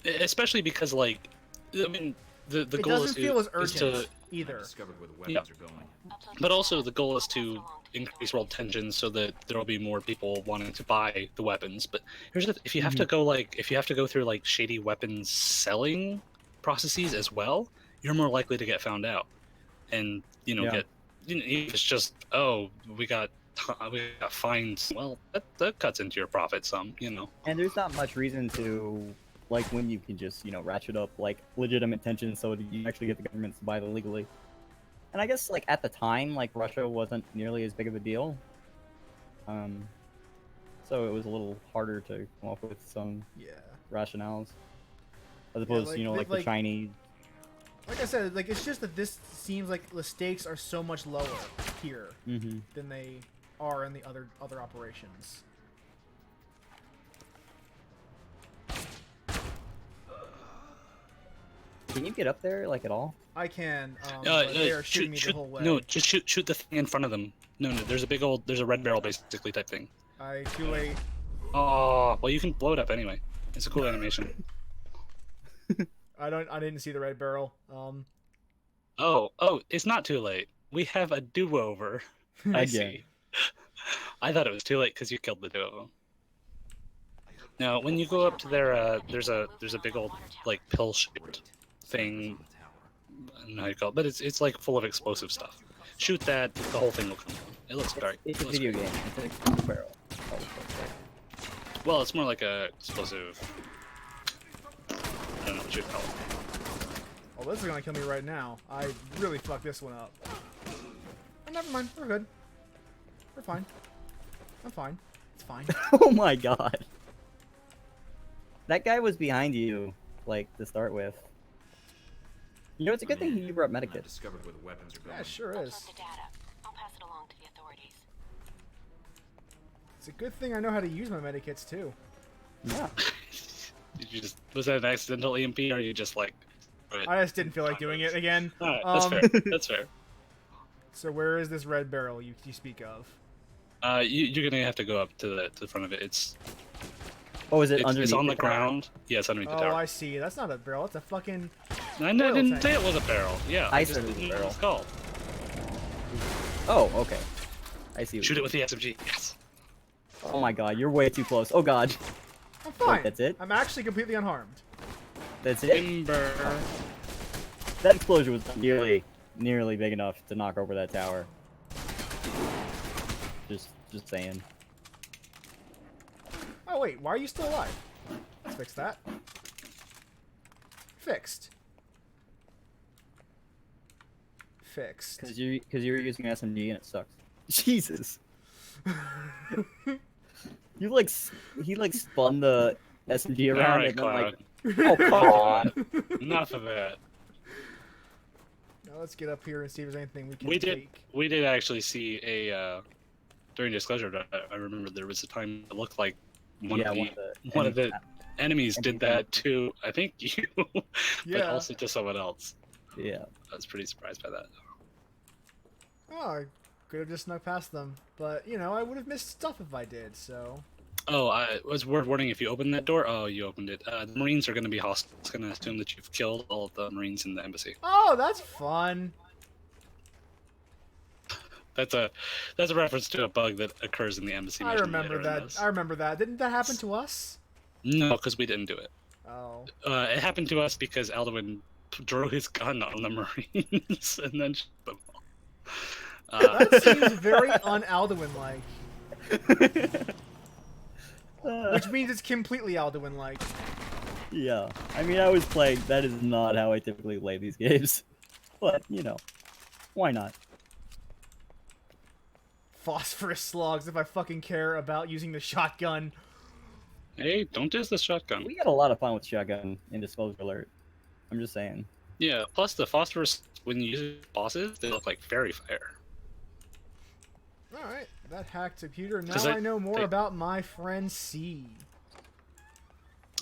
Speaker 2: Especially because, like, I mean, the
Speaker 1: It
Speaker 2: goal
Speaker 1: doesn't
Speaker 2: is
Speaker 1: feel as
Speaker 2: to,
Speaker 1: urgent
Speaker 2: is to,
Speaker 4: I
Speaker 1: either.
Speaker 4: discovered where the weapons are going.
Speaker 6: Upload
Speaker 2: but
Speaker 6: the
Speaker 2: also
Speaker 6: data.
Speaker 2: the goal is
Speaker 6: I'll pass it
Speaker 2: to
Speaker 6: along the
Speaker 2: increase world
Speaker 6: authorities.
Speaker 2: tension so that there will be more people wanting to buy the weapons. But here's the if you have to go through like shady weapons selling processes as well, you're more likely to get found out, and
Speaker 3: Yeah.
Speaker 2: get if it's just we got fined. Well, that cuts into your profit some,
Speaker 3: And there's not much reason to, like, when you can just, ratchet up, like, legitimate tension so that you actually get the governments to buy them legally. And I guess, like, at the time, like, Russia wasn't nearly as big of a deal. So it was a little harder to come up with some
Speaker 1: Yeah.
Speaker 3: rationales. As opposed
Speaker 1: like,
Speaker 3: to,
Speaker 1: they-
Speaker 3: like,
Speaker 1: like-
Speaker 3: the Chinese.
Speaker 1: Like I said, like it's just that this seems like the stakes are so much lower here
Speaker 3: Mm-hmm.
Speaker 1: than they are in the other operations.
Speaker 3: Can you get up there, like, at all?
Speaker 1: I can. But they are shooting me the whole way.
Speaker 2: No, just shoot the thing in front of them. No, there's a red barrel basically type thing.
Speaker 1: Too late.
Speaker 2: Oh, well, you can blow it up anyway. It's a cool animation.
Speaker 1: I didn't see the red barrel.
Speaker 2: Oh, it's not too late. We have a do-over. I
Speaker 3: Again.
Speaker 2: see. I thought it was too late because you killed the two of them. Now, when you go up to there, there's a big old like pill-shaped thing. I don't know how you call it, but it's like full of explosive stuff. Shoot that, the whole thing will come down. It looks dark.
Speaker 3: It's
Speaker 2: It
Speaker 3: a
Speaker 2: looks
Speaker 3: video
Speaker 2: great.
Speaker 3: game. It's an explosive barrel. Oh, okay.
Speaker 2: Well, it's more like a explosive. I don't know what you'd call it.
Speaker 1: Oh, this is gonna kill me right now. I really fucked this one up. Oh, never mind. We're good. We're fine. I'm fine. It's fine.
Speaker 3: Oh my god. That guy was behind you, like, to start with. You know, it's a good thing you brought
Speaker 4: I
Speaker 3: medikits.
Speaker 4: discovered where the weapons are going.
Speaker 1: Yeah, it sure
Speaker 6: I'll
Speaker 1: is.
Speaker 6: plug the data. I'll pass it along to the authorities.
Speaker 1: It's a good thing I know how to use my medikits too.
Speaker 3: Yeah.
Speaker 2: Did you just was that an accidental EMP, or you just like?
Speaker 1: I just didn't feel like doing it again.
Speaker 2: Alright, that's fair. That's fair.
Speaker 1: So where is this red barrel you speak of?
Speaker 2: You're gonna have to go up to the front of it. It's
Speaker 3: Oh, is it underneath
Speaker 2: it's on the
Speaker 3: tower?
Speaker 2: ground. Yeah, it's underneath the
Speaker 1: Oh,
Speaker 2: tower.
Speaker 1: I see. That's not a barrel. It's a fucking.
Speaker 2: I
Speaker 1: oil
Speaker 2: didn't
Speaker 1: tank.
Speaker 2: say it was a barrel. Yeah,
Speaker 3: I
Speaker 2: just
Speaker 3: said it was a
Speaker 2: didn't know what
Speaker 3: barrel.
Speaker 2: it's called.
Speaker 3: Oh, okay. I see. what
Speaker 2: Shoot
Speaker 3: you-
Speaker 2: it with the SMG. Yes.
Speaker 3: Oh my god, you're way too close. Oh god.
Speaker 1: I'm fine.
Speaker 3: that's it?
Speaker 1: I'm actually completely unharmed.
Speaker 3: That's it?
Speaker 2: Timber.
Speaker 3: That explosion was nearly big enough to knock over that tower. Just saying.
Speaker 1: Oh wait, why are you still alive? Let's fix that. Fixed. Fixed.
Speaker 3: Cause you're using SMG and it sucks. Jesus. You like he like spun the SMG around
Speaker 2: Alright,
Speaker 3: and then
Speaker 2: Cloud.
Speaker 3: like oh come on.
Speaker 2: Enough of that.
Speaker 1: Now let's get up here and see if there's anything we can
Speaker 2: We
Speaker 1: take.
Speaker 2: did actually see a during disclosure. I remember there was a time it looked like one of the enemies did that to I think you, but
Speaker 1: Yeah.
Speaker 2: also to someone else.
Speaker 3: Yeah.
Speaker 2: I was pretty surprised by that.
Speaker 1: Oh, I could have just snuck past them, but you know I would have missed stuff if I did. So.
Speaker 2: Oh, I was worth warning if you open that door. Oh, you opened it. The Marines are going to be hostile. It's going to assume that you've killed all of the Marines in the embassy.
Speaker 1: Oh, that's fun.
Speaker 2: That's a reference to a bug that occurs in the embassy.
Speaker 1: I
Speaker 2: mission
Speaker 1: remember
Speaker 2: later in
Speaker 1: that.
Speaker 2: this.
Speaker 1: I remember that. Didn't that happen to us?
Speaker 2: No, because we didn't do it.
Speaker 1: Oh.
Speaker 2: It happened to us because Alduin drew his gun on the Marines and then shot them all.
Speaker 1: That seems very un-Alduin-like. Which means it's completely Alduin-like.
Speaker 3: Yeah. I mean I was playing that is not how I typically play these games. But, you know. Why not?
Speaker 1: Phosphorus slugs if I fucking care about using the shotgun.
Speaker 2: Hey, don't diss the shotgun.
Speaker 3: We had a lot of fun with shotgun in Disclosure Alert. I'm just saying.
Speaker 2: Yeah, plus the phosphorus, when you use bosses, they look like fairy fire.
Speaker 1: Alright, that hacked computer. Now
Speaker 2: 'Cause
Speaker 1: I know more
Speaker 2: they-
Speaker 1: about my friend C.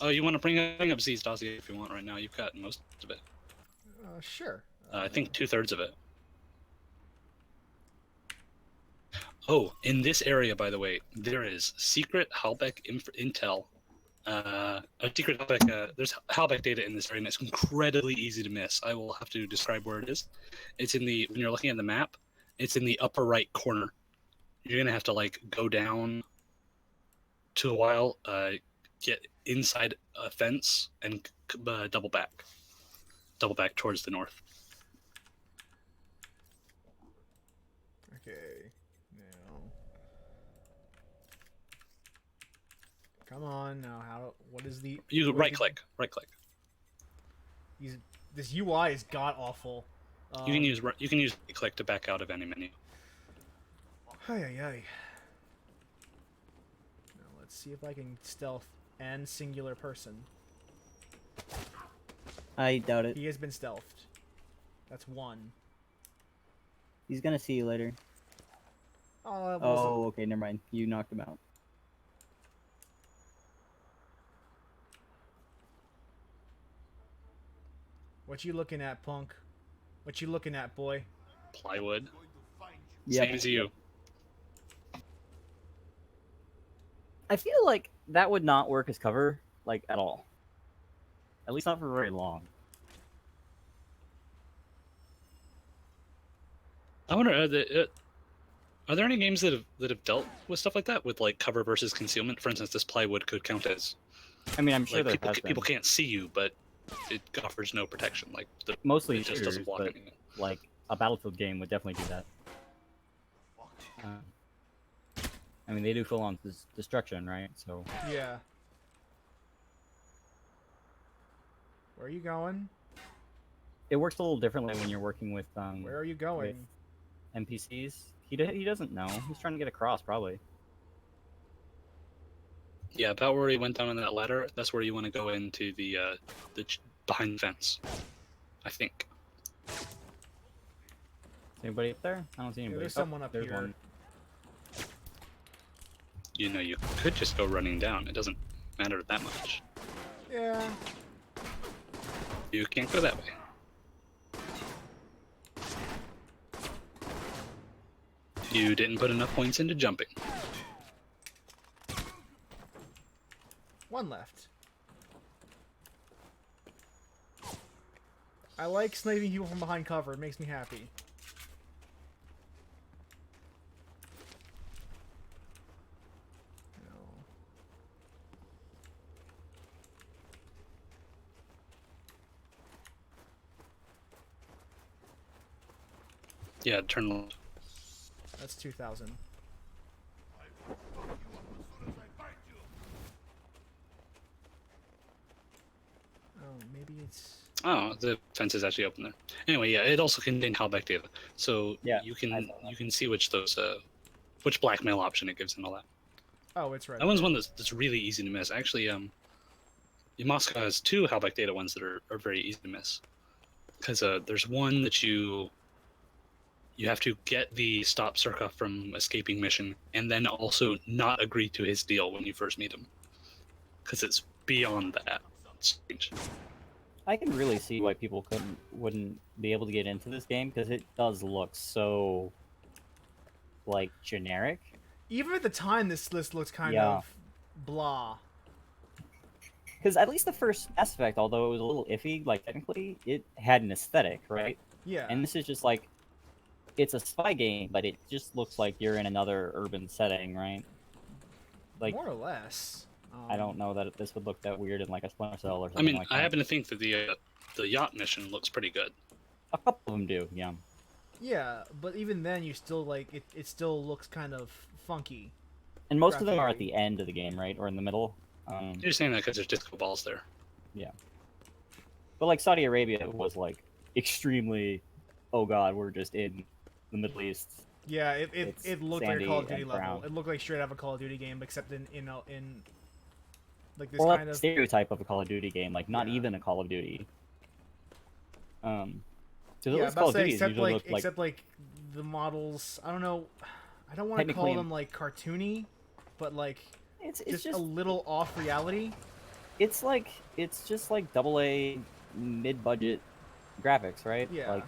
Speaker 2: Oh, you want to bring up Z's dossier if you want right now. You've got most of it.
Speaker 1: Sure.
Speaker 2: I think 2/3 of it. Oh, in this area, by the way, there is secret Halbeck intel. A secret Halbeck. There's Halbeck data in this area, and it's incredibly easy to miss. I will have to describe where it is. It's in the when you're looking at the map. It's in the upper right corner. You're gonna have to like go down to a while, get inside a fence, and double back towards the north.
Speaker 1: Okay. Now. Come on now. What is the?
Speaker 2: You
Speaker 1: what is
Speaker 2: right
Speaker 1: the-
Speaker 2: click.
Speaker 1: This UI is god awful.
Speaker 2: You can use right click to back out of any menu.
Speaker 1: Ay ay ay. Now let's see if I can stealth and singular person.
Speaker 3: I doubt it.
Speaker 1: He has been stealthed. That's one.
Speaker 3: He's gonna see you later.
Speaker 1: Oh, that wasn't-
Speaker 3: Oh, okay, never mind. You knocked him out.
Speaker 1: What you looking at, punk? What you looking at, boy?
Speaker 2: Plywood.
Speaker 5: Going to find you.
Speaker 3: Yep.
Speaker 2: Same as you.
Speaker 3: I feel like that would not work as cover, like, at all. At least not for very long.
Speaker 2: I wonder. Are there any games that have dealt with stuff like that, with like cover versus concealment? For instance, this plywood could count as
Speaker 3: I mean, I'm sure
Speaker 2: like
Speaker 3: there
Speaker 2: people
Speaker 3: has been.
Speaker 2: people can't see you, but it offers no protection. Like
Speaker 3: Mostly
Speaker 2: it just
Speaker 3: shooters,
Speaker 2: doesn't block
Speaker 3: but
Speaker 2: anything.
Speaker 3: like a Battlefield game would definitely do that. I mean, they do full on destruction, right? So
Speaker 1: Yeah. Where are you going?
Speaker 3: it works a little differently when you're working with
Speaker 1: Where are you going?
Speaker 3: NPCs. He doesn't know. He's trying to get across, probably.
Speaker 2: Yeah, about where he went down on that ladder. That's where you want to go into the behind the fence. I think.
Speaker 3: Is anybody up there? I don't see anybody.
Speaker 1: there's
Speaker 3: Oh,
Speaker 1: someone up
Speaker 3: there's
Speaker 1: here.
Speaker 3: one.
Speaker 2: You know, you could just go running down. It doesn't matter that much.
Speaker 1: Yeah.
Speaker 2: You can't go that way. You didn't put enough points into jumping.
Speaker 1: One left. I like sniping people from behind cover. It makes me happy. No.
Speaker 2: Yeah, turn left.
Speaker 1: That's 2,000. Oh, maybe it's...
Speaker 2: Oh, the fence is actually open there. Anyway, yeah, it also contained callback data, so
Speaker 3: Yeah,
Speaker 2: you
Speaker 3: I
Speaker 2: can
Speaker 3: saw that.
Speaker 2: you can see which blackmail option it gives and all that.
Speaker 1: Oh, it's right.
Speaker 2: That one's one that's really easy to miss. Actually, Moscow has two Halbach data ones that are very easy to miss. Because there's one that you have to get the stop Surkov from escaping mission, and then also not agree to his deal when you first meet him. Because it's beyond that stage.
Speaker 3: I can really see why people wouldn't be able to get into this game because it does look so like generic.
Speaker 1: Even at the time, this list looks kind
Speaker 3: Yeah.
Speaker 1: of blah.
Speaker 3: Because at least the first Mass Effect, although it was a little iffy, like technically, it had an aesthetic, right?
Speaker 1: Yeah.
Speaker 3: And this is just like, it's a spy game, but it just looks like you're in another urban setting, right? Like,
Speaker 1: More or less.
Speaker 3: I don't know that this would look that weird in like a Splinter Cell or
Speaker 2: I
Speaker 3: something
Speaker 2: mean,
Speaker 3: like that.
Speaker 2: I happen to think that the yacht mission looks pretty good.
Speaker 3: A couple of them do, yeah.
Speaker 1: Yeah, but even then, you still like it still looks kind of funky.
Speaker 3: And most of them are at
Speaker 1: Graphically.
Speaker 3: the end of the game, right, or in the middle.
Speaker 2: You're saying that because there's disco balls there.
Speaker 3: But like Saudi Arabia was like extremely, oh god, we're just in the Middle East.
Speaker 1: Yeah, it
Speaker 3: It's
Speaker 1: looked like a
Speaker 3: sandy
Speaker 1: Call of Duty
Speaker 3: and
Speaker 1: level.
Speaker 3: brown.
Speaker 1: It looked like straight out of a Call of Duty game, except in like this
Speaker 3: Well,
Speaker 1: kind
Speaker 3: that's
Speaker 1: of
Speaker 3: stereotype of a Call of Duty game, like not
Speaker 1: Yeah.
Speaker 3: even a Call of Duty. So
Speaker 1: yeah.
Speaker 3: those
Speaker 1: I was
Speaker 3: Call
Speaker 1: about
Speaker 3: of
Speaker 1: to say,
Speaker 3: Duties
Speaker 1: except
Speaker 3: usually
Speaker 1: like
Speaker 3: look like
Speaker 1: except like the models. I don't know. I don't want to call
Speaker 3: Technically-
Speaker 1: them like cartoony, but like
Speaker 3: it's
Speaker 1: just
Speaker 3: just
Speaker 1: a little off reality.
Speaker 3: it's just like AA mid-budget graphics, right?
Speaker 1: Yeah.
Speaker 3: Like,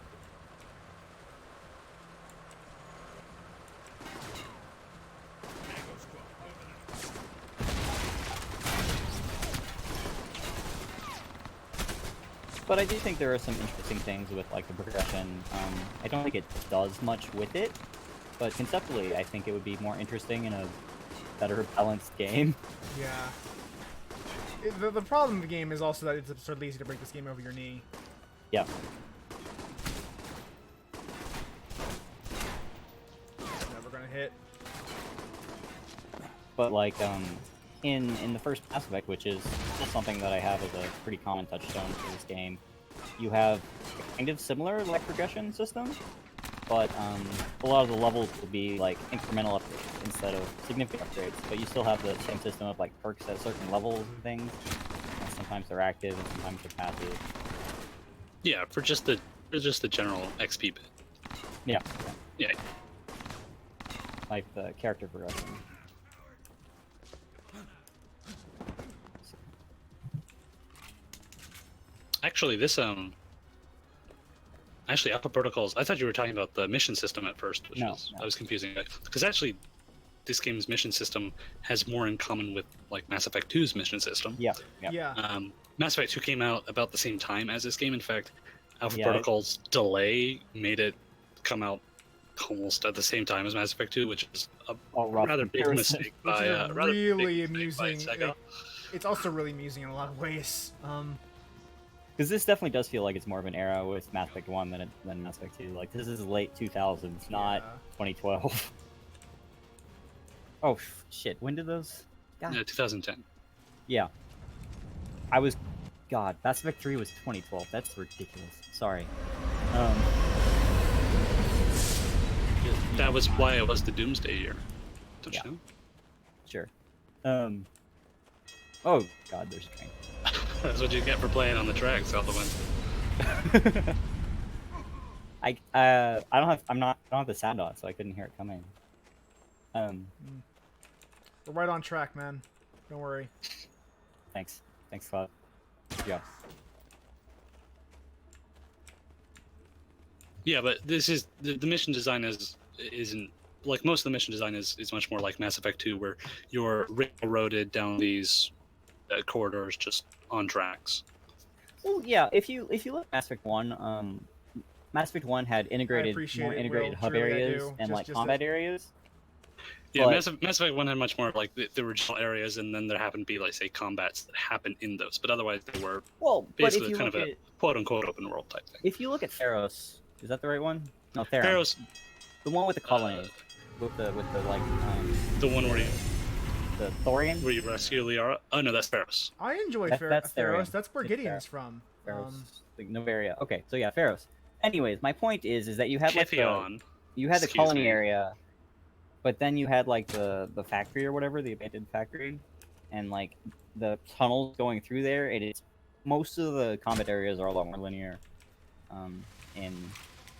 Speaker 3: but I do think there are some interesting things with like the progression. I don't think it does much with it, but conceptually, I think it would be more interesting in a better balanced game.
Speaker 1: Yeah. The problem with the game is also that it's absurdly easy to break this game over your knee.
Speaker 3: Yeah.
Speaker 1: Never gonna hit.
Speaker 3: But like in the first Mass Effect, which is still something that I have as a pretty common touchstone for this game, you have a kind of similar like progression system, but a lot of the levels will be like incremental upgrades instead of significant upgrades. But you still have the same system of like perks at certain levels and things. And sometimes they're active and sometimes they're passive.
Speaker 2: Yeah, for just the general XP bit.
Speaker 3: Yeah,
Speaker 2: Yeah.
Speaker 3: like the character progression.
Speaker 2: Actually, this actually Alpha Protocols. I thought you were talking about the mission system at first, which
Speaker 3: No,
Speaker 2: was
Speaker 3: no.
Speaker 2: I was confusing because actually, this game's mission system has more in common with like Mass Effect 2's mission system.
Speaker 3: Yeah, yeah.
Speaker 1: Yeah.
Speaker 2: Mass Effect 2 came out about the same time as this game. In fact, Alpha
Speaker 3: Yeah,
Speaker 2: Protocol's delay made it come out almost at the same time as Mass Effect 2, which is a
Speaker 3: Oh, rough
Speaker 2: rather big
Speaker 3: comparison.
Speaker 2: mistake
Speaker 1: Which
Speaker 2: by
Speaker 1: is a
Speaker 2: rather big
Speaker 1: really
Speaker 2: mistake by
Speaker 1: amusing.
Speaker 2: Sega.
Speaker 1: Like, it's also really amusing in a lot of ways.
Speaker 3: Because this definitely does feel like it's more of an era with Mass Effect 1 than Mass Effect 2. Like, this is late 2000s, not
Speaker 1: Yeah.
Speaker 3: 2012. Oh, shit. When did those... God.
Speaker 2: Yeah, 2010.
Speaker 3: Yeah. God, Mass Effect 3 was 2012. That's ridiculous. Sorry.
Speaker 2: That was why it was the Doomsday year. Don't
Speaker 3: Yeah.
Speaker 2: you know?
Speaker 3: Sure. Oh, God, there's a train.
Speaker 2: That's what you get for playing on the track, South of Wind.
Speaker 3: I don't have the sound on, so I couldn't hear it coming.
Speaker 1: We're right on track, man. Don't worry.
Speaker 3: Thanks, Cloud. Yeah.
Speaker 2: Yeah, but this is the mission design isn't like most of the mission design is much more like Mass Effect 2, where you're railroaded down these corridors just on tracks.
Speaker 3: Well, yeah. If you look at Mass Effect 1, Mass Effect 1 had
Speaker 1: appreciate
Speaker 3: more
Speaker 1: it,
Speaker 3: integrated
Speaker 1: Will.
Speaker 3: hub
Speaker 1: Truly, I
Speaker 3: areas
Speaker 1: do.
Speaker 3: and like
Speaker 1: Just
Speaker 3: combat areas.
Speaker 2: Yeah,
Speaker 3: But-
Speaker 2: Mass Effect 1 had much more of like the original areas, and then there happened to be like say combats that happened in those, but otherwise they were
Speaker 3: Well, but if
Speaker 2: basically
Speaker 3: you
Speaker 2: kind
Speaker 3: look
Speaker 2: of a
Speaker 3: at
Speaker 2: quote unquote open world type thing.
Speaker 3: if you look at Theros, is that the right one? No, Theros.
Speaker 2: Theros,
Speaker 3: The one with the colony, with the like
Speaker 2: the one where
Speaker 3: the Thorian.
Speaker 2: you rescue Liara. Oh no, that's Theros.
Speaker 1: I enjoy
Speaker 3: That's
Speaker 1: Theros.
Speaker 3: Therion.
Speaker 1: That's where
Speaker 3: It's
Speaker 1: Gideon's from.
Speaker 3: Theros, like Novaria. Okay, so yeah, Theros. Anyways, my point is that you had like
Speaker 2: Kithion.
Speaker 3: you had the
Speaker 2: Excuse
Speaker 3: colony
Speaker 2: me.
Speaker 3: area, but then you had like the factory or whatever, the abandoned factory, and like the tunnels going through there. It is most of the combat areas are a lot more linear. In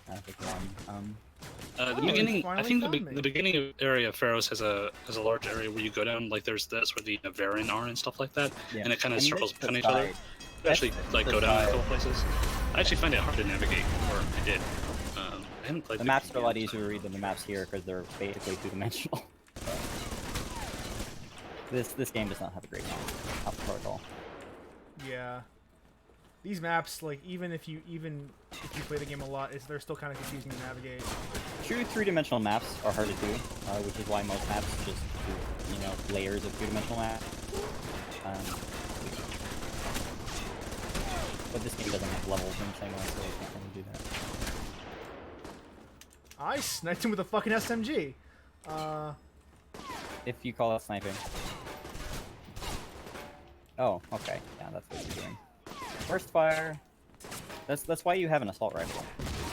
Speaker 3: I think one.
Speaker 2: The
Speaker 1: Oh,
Speaker 2: beginning,
Speaker 1: you
Speaker 2: I
Speaker 1: finally
Speaker 2: think
Speaker 1: found me.
Speaker 2: the beginning of area of Pharos has a large area where you go down. Like that's where the Navarin are and stuff like that,
Speaker 3: Yeah.
Speaker 2: and it kind of
Speaker 3: And
Speaker 2: circles
Speaker 3: that's the
Speaker 2: behind each other.
Speaker 3: side.
Speaker 2: You actually
Speaker 3: That's
Speaker 2: like
Speaker 3: the
Speaker 2: go down a
Speaker 3: side.
Speaker 2: couple places. I actually find it hard to navigate, or I did. I haven't played
Speaker 3: The maps are a lot
Speaker 2: PvP,
Speaker 3: easier to read than the maps here because they're basically two-dimensional. This game does not have a great map. Alpha Protocol.
Speaker 1: Yeah. These maps, like even if you play the game a lot, they're still kind of confusing to navigate.
Speaker 3: True three-dimensional maps are hard to do, which is why most maps just do, layers of two-dimensional maps. But this game doesn't have levels in the same way, so you can't really do that.
Speaker 1: I sniped him with a fucking SMG.
Speaker 3: If you call that sniping. Oh, okay. Yeah, that's what you're doing. First fire. That's why you have an assault rifle.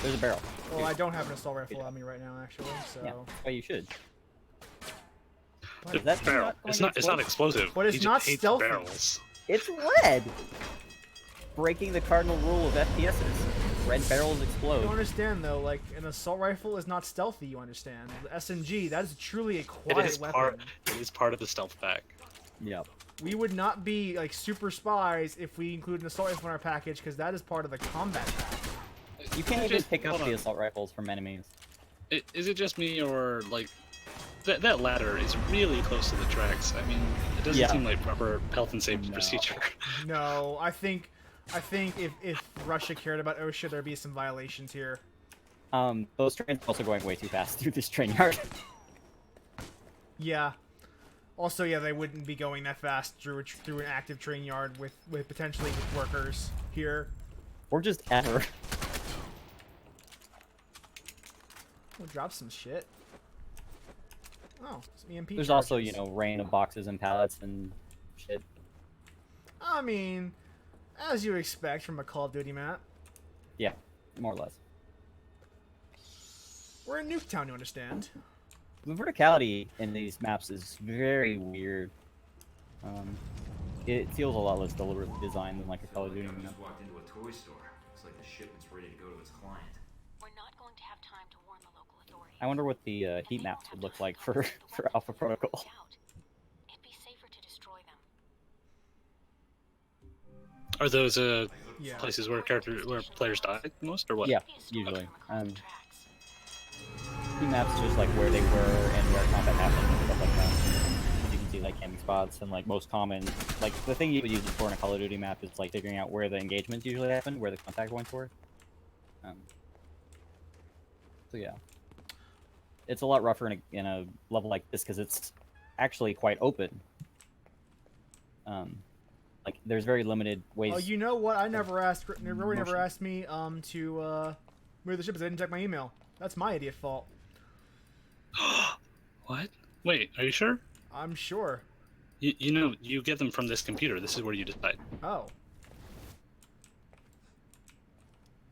Speaker 3: There's a barrel.
Speaker 1: Well, I don't have an assault rifle on me right now, actually. So.
Speaker 3: Yeah, that's why you should.
Speaker 2: It's
Speaker 3: Is that thing
Speaker 2: barrel.
Speaker 3: not going
Speaker 2: It's
Speaker 3: to
Speaker 2: not. It's not
Speaker 3: explode?
Speaker 2: explosive.
Speaker 1: But it's
Speaker 2: He just
Speaker 1: not
Speaker 2: hates
Speaker 1: stealthy.
Speaker 2: barrels.
Speaker 3: It's red! Breaking the cardinal rule of FPSs. Red barrels
Speaker 1: You don't
Speaker 3: explode.
Speaker 1: understand though. Like an assault rifle is not stealthy. You understand? The SMG, that is truly a
Speaker 2: It
Speaker 1: quiet
Speaker 2: is
Speaker 1: weapon.
Speaker 2: part. It is part of the stealth pack.
Speaker 3: Yep.
Speaker 1: We would not be like super spies if we include an assault rifle in our package, because that is part of the combat pack.
Speaker 3: You can't even pick up
Speaker 2: hold
Speaker 3: the
Speaker 2: on.
Speaker 3: assault rifles from enemies.
Speaker 2: Is it just me, or like that ladder is really close to the tracks? I mean, it doesn't
Speaker 3: Yeah.
Speaker 2: seem like proper health and safety
Speaker 3: No.
Speaker 2: procedure.
Speaker 1: No, I think if Russia cared about OSHA, there'd be some violations here.
Speaker 3: Those trains are also going way too fast through this train yard.
Speaker 1: Yeah. Also, yeah, they wouldn't be going that fast through an active train yard with potentially with workers here.
Speaker 3: Or just ever.
Speaker 1: We'll drop some shit. Oh, some EMP.
Speaker 3: There's also,
Speaker 1: charges.
Speaker 3: rain of boxes and pallets and shit.
Speaker 1: I mean, as you expect from a Call of Duty map.
Speaker 3: Yeah, more or less.
Speaker 1: We're in Nuketown, you understand?
Speaker 3: The verticality in these maps is very weird. It feels a lot less deliberately designed than like a Call of Duty
Speaker 4: I
Speaker 3: map.
Speaker 4: just walked into a toy store. Looks like the shipment's ready to go to its client.
Speaker 6: We're not going to have time to warn the local authorities.
Speaker 3: I wonder what the heat maps would look like for Alpha Protocol.
Speaker 6: It'd be safer to destroy them.
Speaker 2: Are those
Speaker 1: Yeah.
Speaker 2: places where players die most, or what?
Speaker 3: Yeah, usually. Heat maps just like where they were and where combat happened and stuff like that. You can see like camping spots and like most common, like the thing you would use it for in a Call of Duty map is like figuring out where the engagements usually happen, where the contact points were. So yeah. it's a lot rougher in a level like this because it's actually quite open. Like there's very limited ways.
Speaker 1: Oh, you know what? I never asked. Rory never asked me to move the ship because I didn't check my email. That's my idiot fault.
Speaker 2: What? Wait, are you sure?
Speaker 1: I'm sure.
Speaker 2: You know, you get them from this computer. This is where you decide.
Speaker 1: Oh.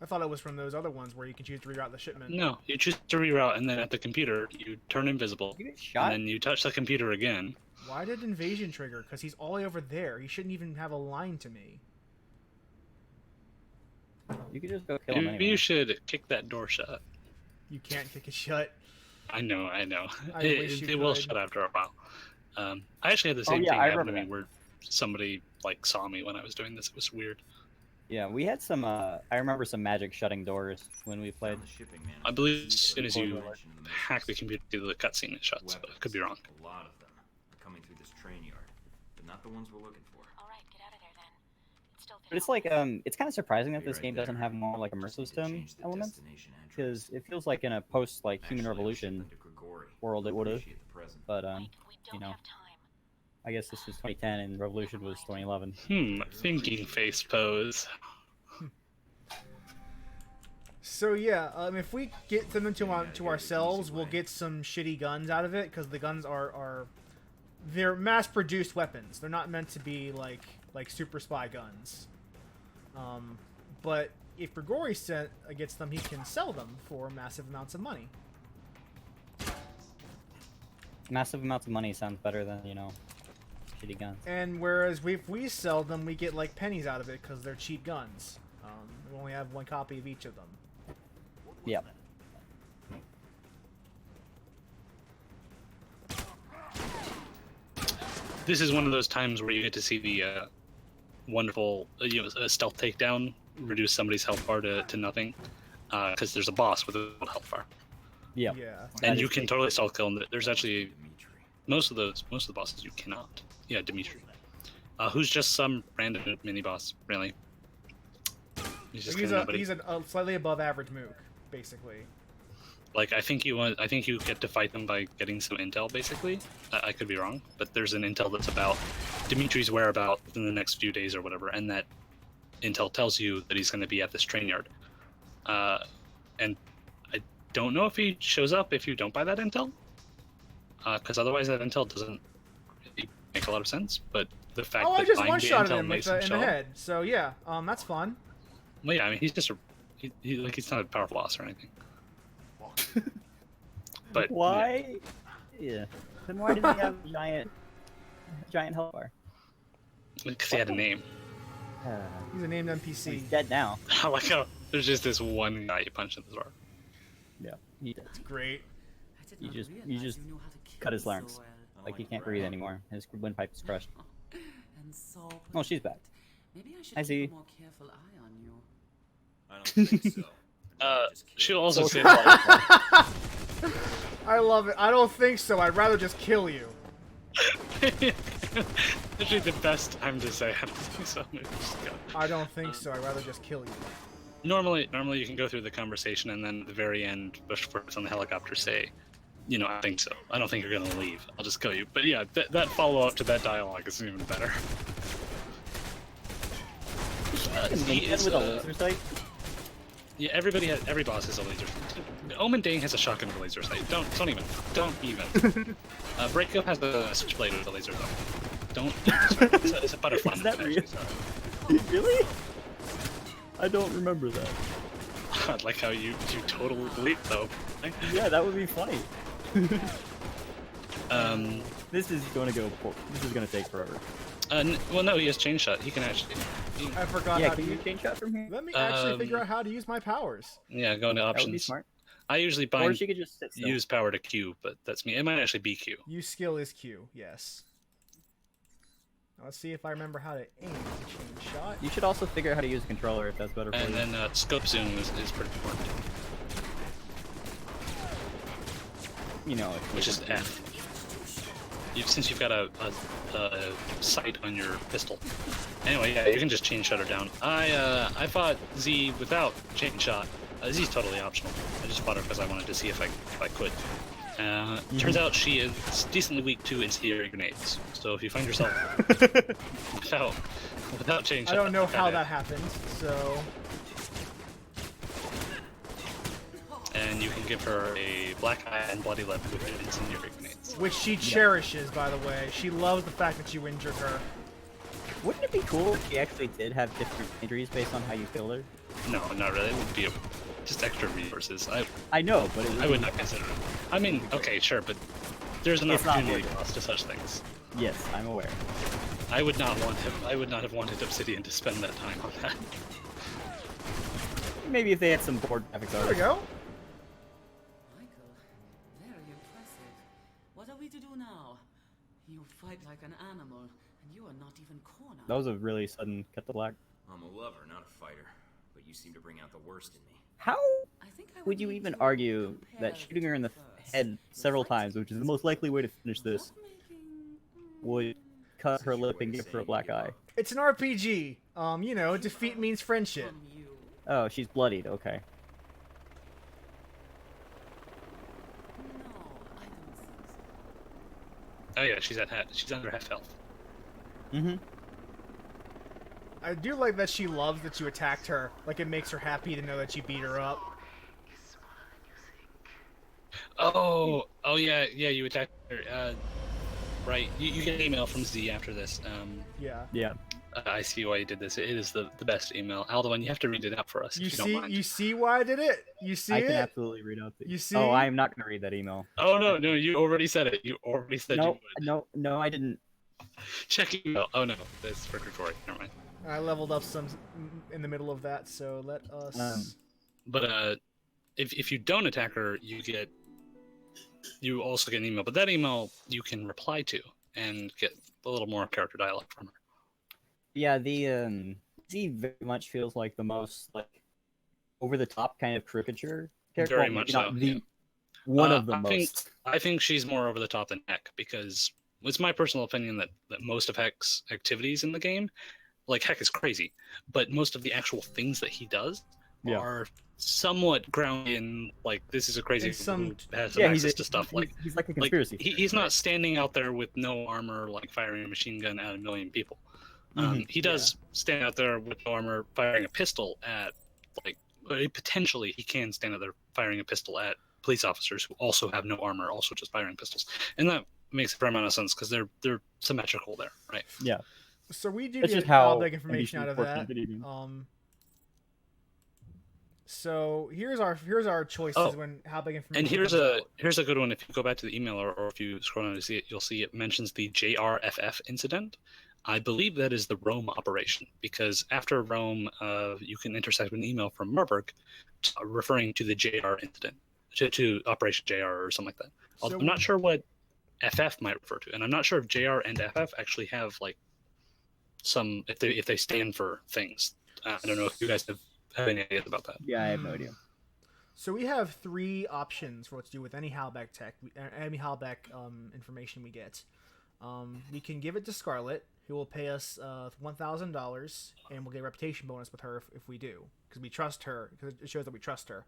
Speaker 1: I thought it was from those other ones where you can choose to reroute the shipment.
Speaker 2: No, you choose to reroute, and then at the computer, you turn invisible,
Speaker 3: You get shot?
Speaker 2: and then you touch the computer again.
Speaker 1: Why did invasion trigger? Because he's all the way over there. He shouldn't even have a line to me.
Speaker 3: You could just go kill him
Speaker 2: Maybe
Speaker 3: anyway.
Speaker 2: you should kick that door shut.
Speaker 1: You can't kick it shut.
Speaker 2: I know.
Speaker 1: I
Speaker 2: It,
Speaker 1: wish you
Speaker 2: it will
Speaker 1: could.
Speaker 2: shut after a while. I actually had the same
Speaker 3: yeah,
Speaker 2: thing
Speaker 3: I
Speaker 2: happen to
Speaker 3: remember
Speaker 2: me
Speaker 3: that.
Speaker 2: where somebody like saw me when I was doing this. It was weird.
Speaker 3: Yeah, we had some. I remember some magic shutting doors when we played.
Speaker 4: Found the shipping man.
Speaker 2: I believe as soon as you
Speaker 4: Mention the
Speaker 2: hack the
Speaker 4: missiles.
Speaker 2: computer to the cutscene, it shuts. But I could be wrong.
Speaker 4: A lot of them are coming through this train yard, but not the ones we're looking for.
Speaker 6: All right, get out of there then. It's still
Speaker 3: But it's like it's kind of surprising that
Speaker 4: Be
Speaker 3: this
Speaker 4: right
Speaker 3: game
Speaker 4: there.
Speaker 3: doesn't have more like
Speaker 4: Just
Speaker 3: immersive
Speaker 4: need to
Speaker 3: system
Speaker 4: change the
Speaker 3: elements
Speaker 4: destination address.
Speaker 3: because it feels like in a post like Human
Speaker 4: Actually, I'll
Speaker 3: Revolution
Speaker 4: ship them to Grigori.
Speaker 3: world it would have.
Speaker 4: Appreciate the present.
Speaker 3: But
Speaker 6: Mike, we don't
Speaker 3: you know.
Speaker 6: have time.
Speaker 3: I guess this is 2010 and Revolution was 2011.
Speaker 2: Thinking face pose.
Speaker 1: So yeah, if we get them to ourselves, we'll get some shitty guns out of it because the guns are they're mass-produced weapons. They're not meant to be like super spy guns. But if Grigori gets them, he can sell them for massive amounts of money.
Speaker 3: Massive amounts of money sounds better than shitty guns.
Speaker 1: And whereas if we sell them, we get like pennies out of it because they're cheap guns. We only have one copy of each of them.
Speaker 3: Yep.
Speaker 2: This is one of those times where you get to see the wonderful stealth takedown, reduce somebody's health bar to nothing, because there's a boss with a health bar,
Speaker 3: Yep.
Speaker 1: Yeah.
Speaker 3: That
Speaker 2: and
Speaker 3: is
Speaker 2: you can
Speaker 3: fake.
Speaker 2: totally stealth kill them. There's actually
Speaker 4: Dimitri.
Speaker 2: most of the bosses you cannot. Yeah, Dimitri, who's just some random mini boss, really. He's just
Speaker 1: He's
Speaker 2: kinda nobody.
Speaker 1: a slightly above average mook, basically.
Speaker 2: Like I think you get to fight them by getting some intel, basically. I could be wrong, but there's an intel that's about Dimitri's whereabouts in the next few days or whatever, and that intel tells you that he's going to be at this train yard. And I don't know if he shows up if you don't buy that intel, because otherwise that intel doesn't really make a lot of sense. But the fact
Speaker 1: Oh, I
Speaker 2: that
Speaker 1: just
Speaker 2: buying the
Speaker 1: one-shotted
Speaker 2: intel
Speaker 1: him
Speaker 2: makes
Speaker 1: in
Speaker 2: him
Speaker 1: the
Speaker 2: show up.
Speaker 1: head. So yeah, that's fun.
Speaker 2: Well, yeah, I mean he's just he's not a powerful boss or anything. But
Speaker 3: Why? Yeah. Then why did he have a giant health bar?
Speaker 2: because he had a name.
Speaker 1: He's a named
Speaker 3: He's
Speaker 1: NPC.
Speaker 3: dead now.
Speaker 2: I like how there's just this one guy you punch in the door.
Speaker 3: Yeah. He did.
Speaker 1: Great.
Speaker 8: I did
Speaker 3: You
Speaker 8: not
Speaker 3: just-
Speaker 8: realize
Speaker 3: you just
Speaker 8: knew how to kill
Speaker 3: cut his
Speaker 8: so
Speaker 3: larynx.
Speaker 8: well.
Speaker 3: Like he can't breathe anymore. His windpipe is crushed.
Speaker 8: And so
Speaker 3: Oh, she's back.
Speaker 8: Maybe I should
Speaker 3: Hi,
Speaker 8: keep
Speaker 3: Z.
Speaker 8: a more careful eye on you.
Speaker 4: I don't think so. Just kill
Speaker 2: She'll
Speaker 4: him.
Speaker 2: also say
Speaker 1: I love it. I don't think so. I'd rather just kill you.
Speaker 2: actually the best time to say I don't think so. Maybe just go.
Speaker 1: I don't think so. I'd rather just kill you.
Speaker 2: Normally you can go through the conversation and then at the very end, Bushforks on the helicopter say, I think so. I don't think you're gonna leave. I'll just kill you. But yeah, that follow up to that dialogue is even better.
Speaker 3: He
Speaker 2: is,
Speaker 3: with a laser sight.
Speaker 2: Yeah, every boss has a laser. Omen Dane has a shotgun with a laser sight. Don't even. Breakup has a switchblade with a laser sight. Don't. It's a butterfly.
Speaker 3: Is that
Speaker 2: actually,
Speaker 3: real?
Speaker 2: sorry.
Speaker 3: Really? I don't remember that.
Speaker 2: I like how you totally believe though.
Speaker 3: Yeah, that would be funny.
Speaker 2: Um.
Speaker 3: This is going to take forever.
Speaker 2: Well, no, he has chain shot. He can actually.
Speaker 1: I forgot
Speaker 3: Yeah,
Speaker 1: how to
Speaker 3: can you
Speaker 1: use.
Speaker 3: change shot from here?
Speaker 1: Let me actually figure out how to use my powers.
Speaker 2: Yeah, go into
Speaker 3: That would be
Speaker 2: options.
Speaker 3: smart.
Speaker 2: I usually
Speaker 3: Or
Speaker 2: bind
Speaker 3: she could just sit still.
Speaker 2: use power to Q, but that's me. It might actually be Q.
Speaker 1: Use skill is Q. Yes. Now let's see if I remember how to aim. Chain shot.
Speaker 3: You should also figure out how to use a controller if that's better for
Speaker 2: And
Speaker 3: you.
Speaker 2: then scope zoom is pretty important, which is F. Since you've got a sight on your pistol. Anyway, yeah, you can just chain shut her down. I fought Z without chain shot. Z's totally optional. I just fought her because I wanted to see if I could. Turns out she is decently weak to incendiary grenades. So if you find yourself without changing,
Speaker 1: I don't know how that happened, so
Speaker 2: and you can give her a black eye and bloody lip with incendiary grenades.
Speaker 1: which she cherishes, by the way. She loves the fact that you injured her.
Speaker 3: Wouldn't it be cool if she actually did have different injuries based on how you killed her?
Speaker 2: No, not really. It would be just extra resources.
Speaker 3: I know, but
Speaker 2: I would not consider it. I mean, okay, sure, but there's an
Speaker 3: It's not
Speaker 2: opportunity
Speaker 3: worth it.
Speaker 2: cost to such things.
Speaker 3: Yes, I'm aware.
Speaker 2: I would not have wanted Obsidian to spend that time on that.
Speaker 3: Maybe if they had some board graphics
Speaker 1: There we
Speaker 3: artists.
Speaker 1: go.
Speaker 8: Michael, very impressive. What are we to do now? You fight like an animal, and you are not even cornered.
Speaker 3: That was a really sudden cut to black.
Speaker 4: I'm a lover, not a fighter. But you seem to bring out the worst in me.
Speaker 3: How
Speaker 8: I think I
Speaker 3: would you
Speaker 8: need
Speaker 3: even
Speaker 8: to
Speaker 3: argue
Speaker 8: compare
Speaker 3: that shooting her in the
Speaker 8: first.
Speaker 3: head several times, which is the most likely way to finish this, would cut her lip and give her a black eye?
Speaker 1: It's an RPG. You know, defeat means friendship.
Speaker 8: From you.
Speaker 3: Oh, she's bloodied. Okay.
Speaker 8: No, I don't think so.
Speaker 2: Oh yeah, she's under half health.
Speaker 3: Mm-hmm.
Speaker 1: I do like that she loves that you attacked her. Like, it makes her happy to know that you beat her up.
Speaker 2: Oh yeah, you attacked her. Right, you get an email from Z after this.
Speaker 1: Yeah.
Speaker 3: Yeah.
Speaker 2: I see why you did this. It is the best email. Alduin, you have to read it out for us if you don't mind.
Speaker 1: You see why I did it? You see
Speaker 3: I
Speaker 1: it?
Speaker 3: can absolutely read out the.
Speaker 1: You see?
Speaker 3: Oh, I am not going to read that email.
Speaker 2: Oh no, you already said it. You already said you
Speaker 3: No,
Speaker 2: would.
Speaker 3: no, I didn't.
Speaker 2: Check email. Oh no, that's for Grigori. Never mind.
Speaker 1: I leveled up some in the middle of that, so let us...
Speaker 2: But if you don't attack her, you also get an email. But that email you can reply to and get a little more character dialogue from her.
Speaker 3: Yeah, the Z very much feels like the most like over the top kind of caricature character.
Speaker 2: Very
Speaker 3: Well,
Speaker 2: much
Speaker 3: not
Speaker 2: so,
Speaker 3: the
Speaker 2: yeah.
Speaker 3: one of the
Speaker 2: I
Speaker 3: most.
Speaker 2: I think she's more over the top than Heck because it's my personal opinion that most of Heck's activities in the game, like Heck is crazy, but most of the actual things that he does
Speaker 3: Yeah.
Speaker 2: are somewhat grounded in like this is a crazy
Speaker 1: In some-
Speaker 2: who has some
Speaker 3: Yeah,
Speaker 2: access to stuff
Speaker 3: he's like a
Speaker 2: like
Speaker 3: conspiracy.
Speaker 2: he's not standing out there with no armor like firing a machine gun at a million people.
Speaker 3: Mhm,
Speaker 2: He does stand out there with no armor firing a pistol at potentially he can stand out there firing a pistol at police officers who also have no armor, also just firing pistols, and that makes a fair amount of sense because they're symmetrical there, right?
Speaker 3: Yeah.
Speaker 1: So we do
Speaker 3: That's
Speaker 1: get
Speaker 3: just how
Speaker 1: all big information
Speaker 3: NBC
Speaker 1: out of
Speaker 3: works in
Speaker 1: that.
Speaker 3: video games.
Speaker 1: So here's our choices
Speaker 2: Oh,
Speaker 1: when how big information.
Speaker 2: And here's
Speaker 1: comes
Speaker 2: a
Speaker 1: out.
Speaker 2: here's a good one. If you go back to the email or if you scroll down to see it, you'll see it mentions the JRFF incident. I believe that is the Rome operation because after Rome, you can intersect with an email from Murberg referring to the JR incident, to Operation JR or something like that.
Speaker 1: So
Speaker 2: I'm not sure what FF might refer to, and I'm not sure if JR and FF actually have like some if they stand for things. I don't know if you guys have any ideas about that.
Speaker 3: Yeah, I have no idea.
Speaker 1: So we have three options for what to do with any Halbeck tech, any Halbeck information we get. We can give it to Scarlet, who will pay us $1,000, and we'll get a reputation bonus with her if we do, because we trust her. Because it shows that we trust her.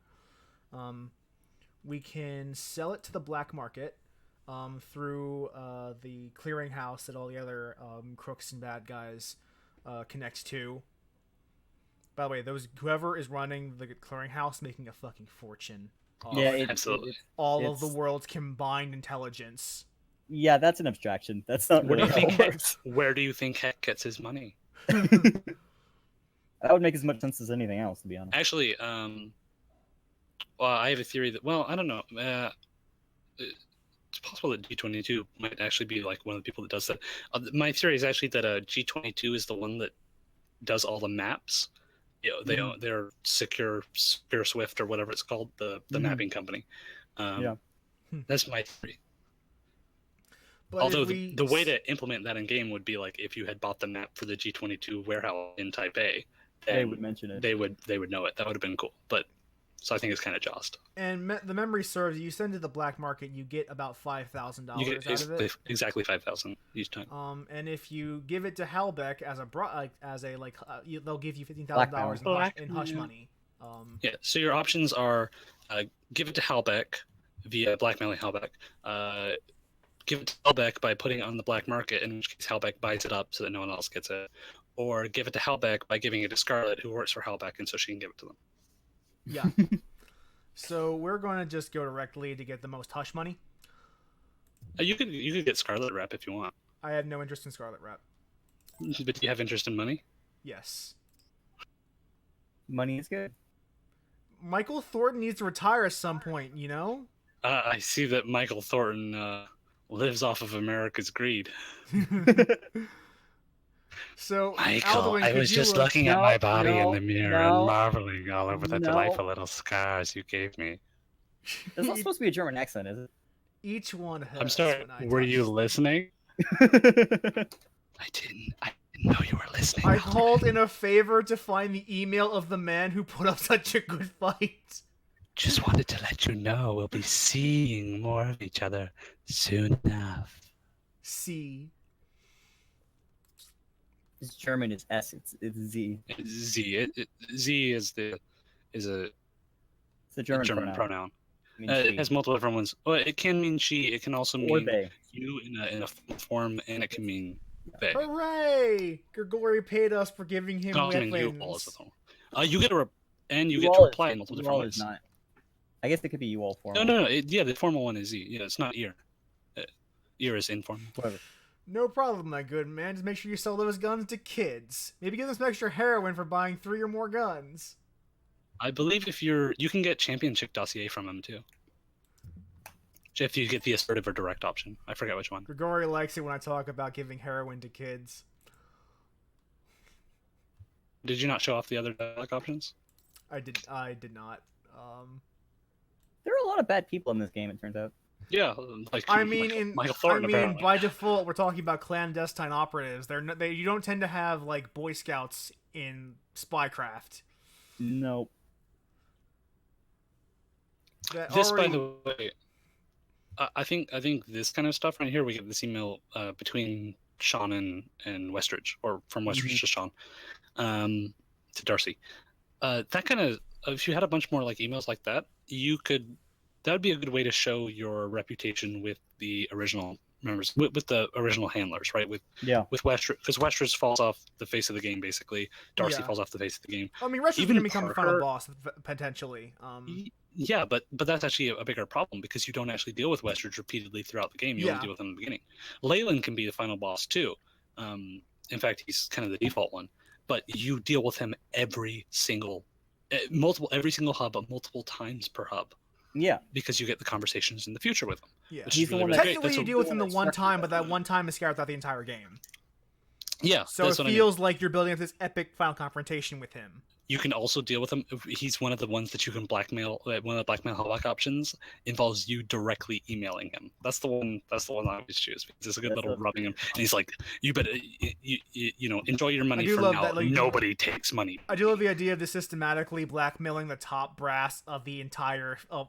Speaker 1: We can sell it to the black market through the clearinghouse that all the other crooks and bad guys connect to. By the way, whoever is running the clearinghouse making a fucking fortune.
Speaker 3: Yeah,
Speaker 2: Absolutely.
Speaker 1: All of the
Speaker 3: it's-
Speaker 1: world's combined intelligence.
Speaker 3: Yeah, that's an abstraction. That's not
Speaker 2: What do
Speaker 3: really
Speaker 2: you
Speaker 3: how
Speaker 2: think?
Speaker 3: it works.
Speaker 2: Where do you think Heck gets his money?
Speaker 3: That would make as much sense as anything else, to be honest.
Speaker 2: Actually, well, I have a theory that, well, I don't know. It's possible that G22 might actually be like one of the people that does that. My theory is actually that G22 is the one that does all the maps. You know, they're Secure Swift or whatever it's called, the mapping company.
Speaker 3: Yeah.
Speaker 2: That's my theory.
Speaker 1: But
Speaker 2: Although
Speaker 1: if we
Speaker 2: the way to implement that in game would be like if you had bought the map for the G22 warehouse in Taipei,
Speaker 3: They
Speaker 2: then
Speaker 3: would mention it.
Speaker 2: they would know it. That would have been cool. But so I think it's kind of jost.
Speaker 1: and the memory serves, you send to the black market, you get about $5,000
Speaker 2: You get
Speaker 1: out of it.
Speaker 2: exactly 5,000 each time.
Speaker 1: And if you give it to Halbeck as they'll give you
Speaker 3: Black
Speaker 1: $15,000 in hush money.
Speaker 2: Yeah. So your options are give it to Halbeck, via blackmailing Halbeck. Give it to Halbeck by putting it on the black market, in which case Halbeck buys it up so that no one else gets it. Or give it to Halbeck by giving it to Scarlet, who works for Halbeck, and so she can give it to them.
Speaker 1: Yeah. So we're going to just go directly to get the most hush money.
Speaker 2: You could get Scarlet Rep if you want.
Speaker 1: I have no interest in Scarlet Rep.
Speaker 2: But do you have interest in money?
Speaker 1: Yes.
Speaker 3: Money is good.
Speaker 1: Michael Thornton needs to retire at some point, you know?
Speaker 2: I see that Michael Thornton lives off of America's greed.
Speaker 1: So,
Speaker 2: Michael,
Speaker 1: Alduin,
Speaker 2: I
Speaker 1: could
Speaker 2: was
Speaker 1: you,
Speaker 2: just looking at
Speaker 3: No,
Speaker 2: my body
Speaker 3: no,
Speaker 2: in the mirror
Speaker 3: no,
Speaker 2: and marveling all over the
Speaker 3: no.
Speaker 2: delightful little scars you gave me.
Speaker 3: That's not supposed to be a German accent, is it?
Speaker 1: Each one hurts.
Speaker 2: I'm sorry,
Speaker 1: when I
Speaker 2: were
Speaker 1: touch.
Speaker 2: you listening? I didn't know you were listening.
Speaker 1: I
Speaker 2: Alduin.
Speaker 1: called in a favor to find the email of the man who put up such a good fight.
Speaker 2: Just wanted to let you know we'll be seeing more of each other soon enough.
Speaker 1: C.
Speaker 3: It's German is S. It's Z.
Speaker 2: Z. Z is a
Speaker 3: It's a German,
Speaker 2: pronoun.
Speaker 3: I mean,
Speaker 2: It
Speaker 3: she.
Speaker 2: has multiple different ones. Well, it can mean she. It can also
Speaker 3: Or
Speaker 2: mean
Speaker 3: they.
Speaker 2: you in a form, and it can mean they.
Speaker 1: Hooray! Grigori paid us for giving him
Speaker 2: Can also mean you all as
Speaker 1: weapons.
Speaker 2: well. You get to and you get
Speaker 3: You
Speaker 2: to
Speaker 3: all
Speaker 2: reply
Speaker 3: is-
Speaker 2: in multiple
Speaker 3: you
Speaker 2: different
Speaker 3: all
Speaker 2: ways.
Speaker 3: is not. I guess it could be you all formal.
Speaker 2: No. Yeah, the formal one is Z. Yeah, it's not ear. Ear is informal.
Speaker 3: Whatever.
Speaker 1: No problem, my good man. Just make sure you sell those guns to kids. Maybe give them some extra heroin for buying 3 or more guns.
Speaker 2: I believe you can get Champion Chick dossier from him too. If you get the assertive or direct option, I forget which one.
Speaker 1: Grigori likes it when I talk about giving heroin to kids.
Speaker 2: Did you not show off the other dialogue options?
Speaker 1: I did not.
Speaker 3: There are a lot of bad people in this game, it turns out.
Speaker 2: Yeah, like
Speaker 1: I mean,
Speaker 2: Michael Thornton, apparently.
Speaker 1: by default, we're talking about clandestine operatives. You don't tend to have like Boy Scouts in Spycraft.
Speaker 3: Nope.
Speaker 1: That
Speaker 2: This,
Speaker 1: already-
Speaker 2: by the way, I think this kind of stuff right here, we get this email between Sean and Westridge, or from Westridge to Sean, to Darcy. That kind of, if you had a bunch more like emails like that, that would be a good way to show your reputation with the original members, with the original handlers, right? With Westridge, because Westridge falls off the face of the game basically. Darcy
Speaker 1: Yeah.
Speaker 2: falls off the face of the game.
Speaker 1: I mean, Rush is
Speaker 2: even
Speaker 1: going to become the final
Speaker 2: Parker-
Speaker 1: boss potentially.
Speaker 2: Yeah, but that's actually a bigger problem because you don't actually deal with Westridge repeatedly throughout the game. You
Speaker 1: Yeah.
Speaker 2: only deal with him in the beginning. Leyland can be the final boss too. In fact, he's kind of the default one. But you deal with him every single hub, but multiple times per hub.
Speaker 3: Yeah.
Speaker 2: Because you get the conversations in the future with him.
Speaker 1: Yeah.
Speaker 2: Which
Speaker 3: He's
Speaker 2: is
Speaker 3: the
Speaker 2: really,
Speaker 3: one
Speaker 2: really
Speaker 3: that-
Speaker 2: great.
Speaker 1: Technically,
Speaker 2: That's
Speaker 1: you
Speaker 2: a-
Speaker 1: deal with him the
Speaker 3: that's
Speaker 1: one
Speaker 3: not-
Speaker 1: time, but that one time is scattered throughout the entire game.
Speaker 2: Yeah,
Speaker 1: So
Speaker 2: that's
Speaker 1: it
Speaker 2: what I mean.
Speaker 1: feels like you're building up this epic final confrontation with him.
Speaker 2: You can also deal with him. He's one of the ones that you can blackmail. One of the blackmail hallback options involves you directly emailing him. That's the one. I always choose because it's a good
Speaker 3: That's
Speaker 2: little
Speaker 3: a-
Speaker 2: rubbing him. And he's like, "You better, enjoy your money
Speaker 1: do
Speaker 2: from
Speaker 1: love
Speaker 2: now.
Speaker 1: that, like,
Speaker 2: Nobody takes money."
Speaker 1: I do love the idea of this systematically blackmailing the top brass of the entire the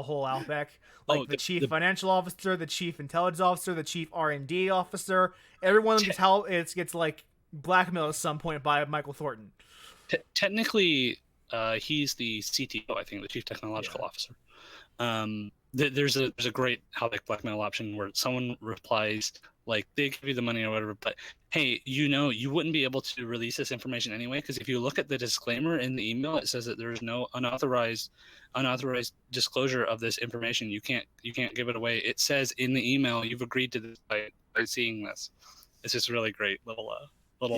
Speaker 1: whole Outback, like
Speaker 2: Oh,
Speaker 1: the chief financial officer, the chief intelligence officer, the chief R&D officer. Everyone gets like blackmailed at some point by Michael Thornton.
Speaker 2: Technically, he's the CTO. I think the chief technological officer. There's a great Halbeck blackmail option where someone replies like they give you the money or whatever, but hey, you wouldn't be able to release this information anyway because if you look at the disclaimer in the email, it says that there's no unauthorized disclosure of this information. You can't give it away. It says in the email you've agreed to this by seeing this. It's just a really great little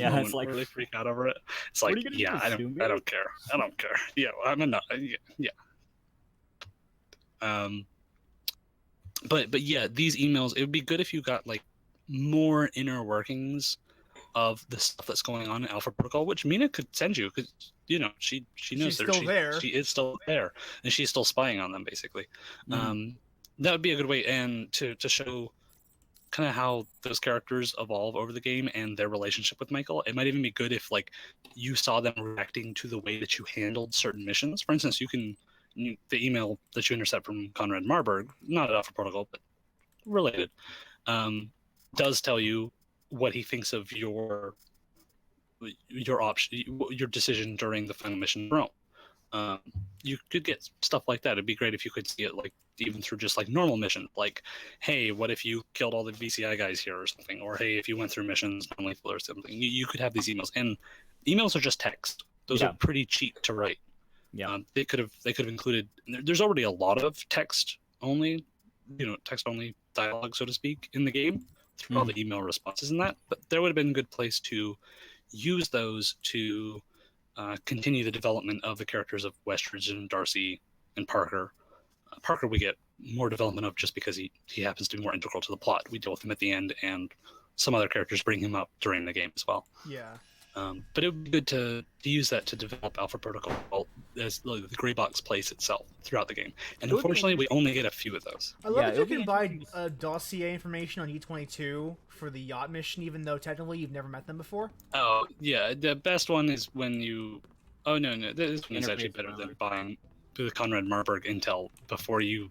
Speaker 3: Yeah,
Speaker 2: moment.
Speaker 3: it's like-
Speaker 2: Really freak out over it. It's
Speaker 3: What
Speaker 2: like,
Speaker 3: are you gonna
Speaker 2: yeah,
Speaker 3: do,
Speaker 2: I
Speaker 3: sue me?
Speaker 2: don't care. Yeah, I'm enough. Yeah. But yeah, these emails, it would be good if you got like more inner workings of the stuff that's going on in Alpha Protocol, which Mina could send you because she knows
Speaker 1: She's
Speaker 2: that
Speaker 1: still there.
Speaker 2: She is still there, and she's still spying on them basically. That would be a good way and to show kind of how those characters evolve over the game and their relationship with Michael. It might even be good if like you saw them reacting to the way that you handled certain missions. For instance, the email that you intercept from Conrad Marburg, not at Alpha Protocol, but related, does tell you what he thinks of your decision during the final mission in Rome. you could get stuff like that. It'd be great if you could see it like even through just like normal mission, like, hey, what if you killed all the VCI guys here or something, or hey, if you went through missions non-lethal or something. You could have these emails, and emails are just text. Those
Speaker 3: Yeah.
Speaker 2: are pretty cheap to write.
Speaker 3: Yeah.
Speaker 2: They could have included. There's already a lot of text only dialogue, so to speak, in the game through all the email responses and that. But there would have been a good place to use those to continue the development of the characters of Westridge and Darcy and Parker. Parker, we get more development of just because he happens to be more integral to the plot. We deal with him at the end, and some other characters bring him up during the game as well.
Speaker 1: Yeah.
Speaker 2: But it would be good to use that to develop Alpha Protocol as the gray box place itself throughout the game. And
Speaker 3: It would be
Speaker 2: unfortunately, we only get a few of those.
Speaker 1: I love
Speaker 3: Yeah,
Speaker 1: that
Speaker 3: it
Speaker 1: you
Speaker 3: would be
Speaker 1: can buy
Speaker 3: interesting
Speaker 1: dossier information on E22 for the yacht mission, even though technically you've never met them before.
Speaker 2: Oh, yeah. The best one is when you... Oh, no. This one is actually
Speaker 3: Interface
Speaker 2: better than
Speaker 3: Marburg.
Speaker 2: buying the Conrad Marburg intel before you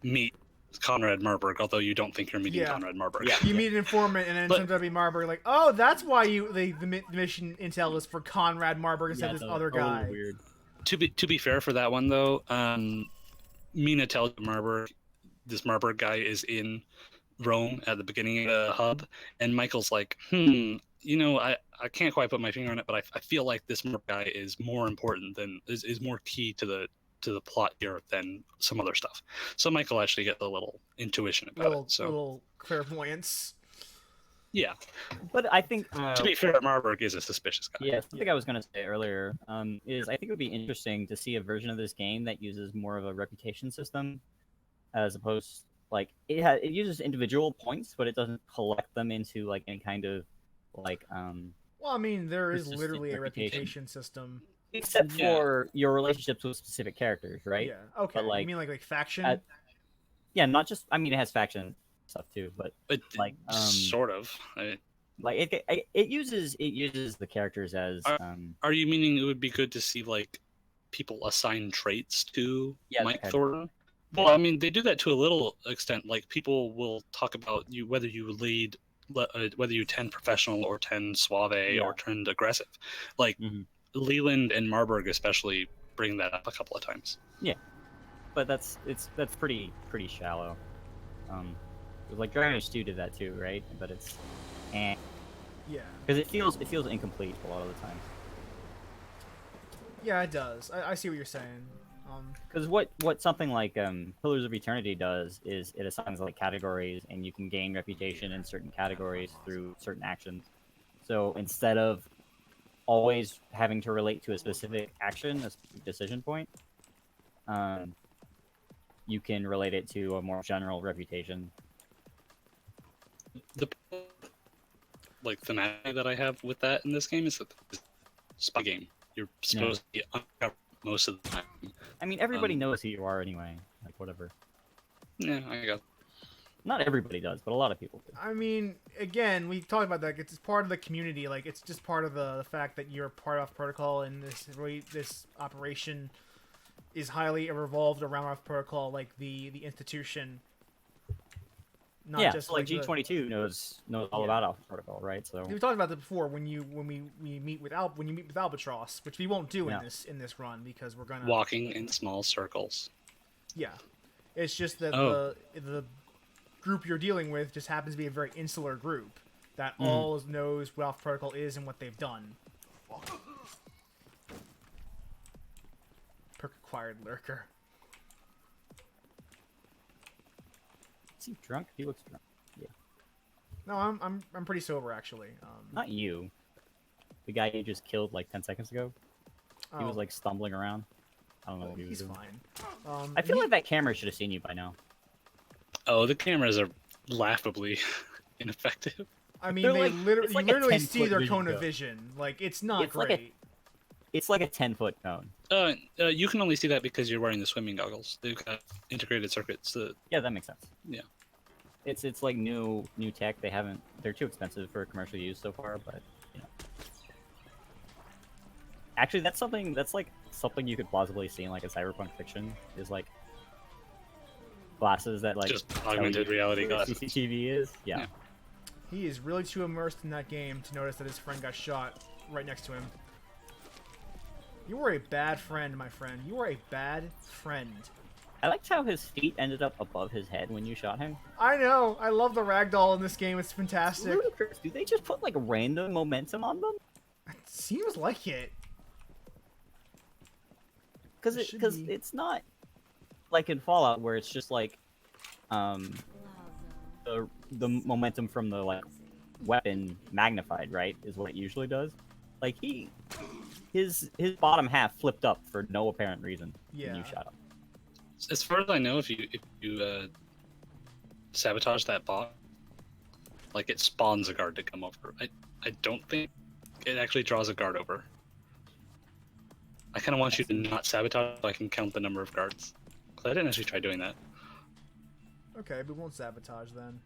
Speaker 2: meet Conrad Marburg, although you don't think you're meeting
Speaker 1: Yeah.
Speaker 2: Conrad Marburg.
Speaker 3: Yeah.
Speaker 1: You meet an informant, and then
Speaker 2: But-
Speaker 1: turns out to be Marburg. Like, oh, that's why the mission intel is for Conrad Marburg instead of this other guy.
Speaker 3: Weird.
Speaker 2: To be fair for that one, though, Mina tells Marburg, this Marburg guy is in Rome at the beginning of the hub, and Michael's like, I can't quite put my finger on it, but I feel like this Marburg guy is more important than is more key to the plot here than some other stuff. So Michael actually gets a little intuition about it. So
Speaker 1: Little clairvoyance.
Speaker 2: yeah,
Speaker 3: But I think
Speaker 2: to be fair, Marburg is a suspicious guy.
Speaker 3: yeah, something I was going to say earlier is I think it would be interesting to see a version of this game that uses more of a reputation system, as opposed like it uses individual points, but it doesn't collect them into like any kind of like
Speaker 1: Well, I mean, there is
Speaker 3: Persistent
Speaker 1: literally a
Speaker 3: reputation.
Speaker 1: reputation system.
Speaker 3: except
Speaker 2: Yeah.
Speaker 3: for your relationships with specific characters, right?
Speaker 1: Yeah. Okay.
Speaker 3: But, like,
Speaker 1: you mean like faction?
Speaker 3: Yeah, not just I mean it has faction stuff too, but
Speaker 2: But
Speaker 3: like
Speaker 2: sort of.
Speaker 3: like it uses the characters as
Speaker 2: Are you meaning it would be good to see like people assign traits to
Speaker 3: Yeah,
Speaker 2: Mike
Speaker 3: that kind of-
Speaker 2: Thornton? Well, I mean, they do that to a little extent. Like people will talk about you whether you whether you tend professional or tend suave
Speaker 3: Yeah.
Speaker 2: or tend aggressive. Like
Speaker 3: Mhm.
Speaker 2: Leland and Marburg especially bring that up a couple of times.
Speaker 3: but that's pretty shallow. It was like Dragon Age 2 did that too, right? But it's
Speaker 1: yeah.
Speaker 3: because it feels incomplete a lot of the time.
Speaker 1: Yeah, it does. I see what you're saying.
Speaker 3: Because what something like Pillars of Eternity does is it assigns like categories, and you can gain reputation in certain categories through certain actions. So instead of always having to relate to a specific action, a specific decision point, you can relate it to a more general reputation.
Speaker 2: The like thematic that I have with that in this game is that it's a spy game. You're supposed to be undercover most of the time.
Speaker 3: I mean, everybody
Speaker 2: Um,
Speaker 3: knows who you are anyway. Like whatever.
Speaker 2: Yeah, I got.
Speaker 3: Not everybody does, but a lot of people do.
Speaker 1: I mean, again, we talked about that. It's part of the community. Like, it's just part of the fact that you're part of Protocol, and this operation is highly revolved around Alpha Protocol, like the institution. Not
Speaker 3: Yeah,
Speaker 1: just
Speaker 3: so like
Speaker 1: the-
Speaker 3: G22 knows all
Speaker 1: Yeah.
Speaker 3: about Alpha Protocol, right? So
Speaker 1: We talked about that before when you meet with Albatross, which we won't do
Speaker 3: Yeah.
Speaker 1: in this run because we're gonna
Speaker 2: Walking in small circles.
Speaker 1: Yeah, it's just that
Speaker 2: Oh.
Speaker 1: the group you're dealing with just happens to be a very insular group that
Speaker 3: Mm-hmm.
Speaker 1: all knows what Alpha Protocol is and what they've done. Perk acquired lurker.
Speaker 3: is he drunk? He looks drunk.
Speaker 1: No, I'm pretty sober actually.
Speaker 3: Not you. The guy you just killed like 10 seconds ago. He was
Speaker 1: oh,
Speaker 3: like stumbling around. I don't know
Speaker 1: oh,
Speaker 3: what he was
Speaker 1: he's
Speaker 3: doing.
Speaker 1: fine.
Speaker 3: I feel like that camera should have seen you by now.
Speaker 2: Oh, the cameras are laughably ineffective.
Speaker 1: I mean,
Speaker 3: they're
Speaker 1: they
Speaker 3: like-
Speaker 1: literally
Speaker 3: it's like
Speaker 1: you
Speaker 3: a
Speaker 1: literally
Speaker 3: 10-foot
Speaker 1: see their
Speaker 3: vision
Speaker 1: cone of
Speaker 3: cone.
Speaker 1: vision. Like it's not
Speaker 3: It's like a-
Speaker 1: great.
Speaker 3: It's like a 10-foot cone.
Speaker 2: You can only see that because you're wearing the swimming goggles. They've got integrated circuits.
Speaker 3: Yeah, that makes sense.
Speaker 2: Yeah.
Speaker 3: It's like new tech. They're too expensive for commercial use so far, but you know. Actually, that's like something you could plausibly see in like a cyberpunk fiction is like glasses that like
Speaker 2: Just
Speaker 3: tell
Speaker 2: augmented
Speaker 3: you
Speaker 2: reality
Speaker 3: where
Speaker 2: glasses.
Speaker 3: CCTV is. Yeah.
Speaker 2: Yeah.
Speaker 1: He is really too immersed in that game to notice that his friend got shot right next to him. You are a bad friend, my friend. You are a bad friend.
Speaker 3: I liked how his feet ended up above his head when you shot him.
Speaker 1: I know. I love the ragdoll in this game. It's fantastic.
Speaker 3: Ludicrous. Do they just put like random momentum on them?
Speaker 1: It seems like it.
Speaker 3: Because
Speaker 1: It should be.
Speaker 3: it's not like in Fallout where it's just like the momentum from the like weapon magnified, right? Is what it usually does. Like his bottom half flipped up for no apparent reason when
Speaker 1: Yeah.
Speaker 3: you shot him.
Speaker 2: As far as I know, if you sabotage that bot, like it spawns a guard to come over. I don't think it actually draws a guard over. I kind of want you to not sabotage so I can count the number of guards. 'Cause I didn't actually try doing that.
Speaker 1: Okay, we won't sabotage then.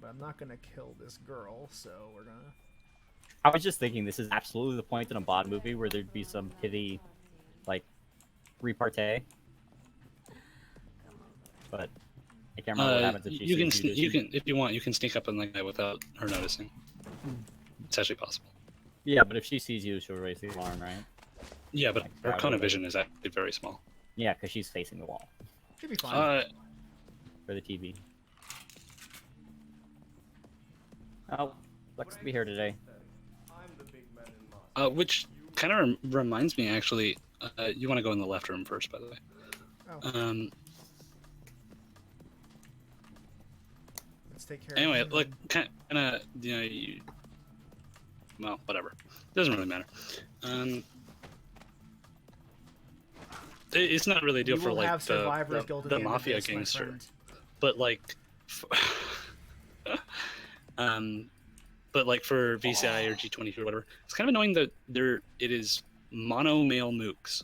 Speaker 1: But I'm not gonna kill this girl, so we're gonna.
Speaker 3: I was just thinking this is absolutely the point in a Bond movie where there'd be some pithy, like, repartee. But I can't remember what happens if she
Speaker 2: you can
Speaker 3: sees you.
Speaker 2: you can if you want you can sneak up on the guy without her noticing. It's actually possible.
Speaker 3: Yeah, but if she sees you, she'll raise the alarm, right?
Speaker 2: Yeah, but
Speaker 3: Like,
Speaker 2: her
Speaker 3: grab
Speaker 2: cone of
Speaker 3: her.
Speaker 2: vision is actually very small.
Speaker 3: Yeah, because she's facing the wall
Speaker 1: Should be fine.
Speaker 3: for the TV. Oh, Lex will be here today.
Speaker 2: Which kind of reminds me, actually, you want to go in the left room first, by the way.
Speaker 1: Oh. Let's take care.
Speaker 2: Anyway,
Speaker 1: of him.
Speaker 2: like kind of, well, whatever. Doesn't really matter. It's not really a deal
Speaker 1: You
Speaker 2: for
Speaker 1: will
Speaker 2: like
Speaker 1: have Survivor's Guild at
Speaker 2: the
Speaker 1: end of
Speaker 2: mafia
Speaker 1: this, my
Speaker 2: gangster,
Speaker 1: friend.
Speaker 2: but like, but like for VCI or G22 or whatever, it's kind of annoying that it is mono male mooks.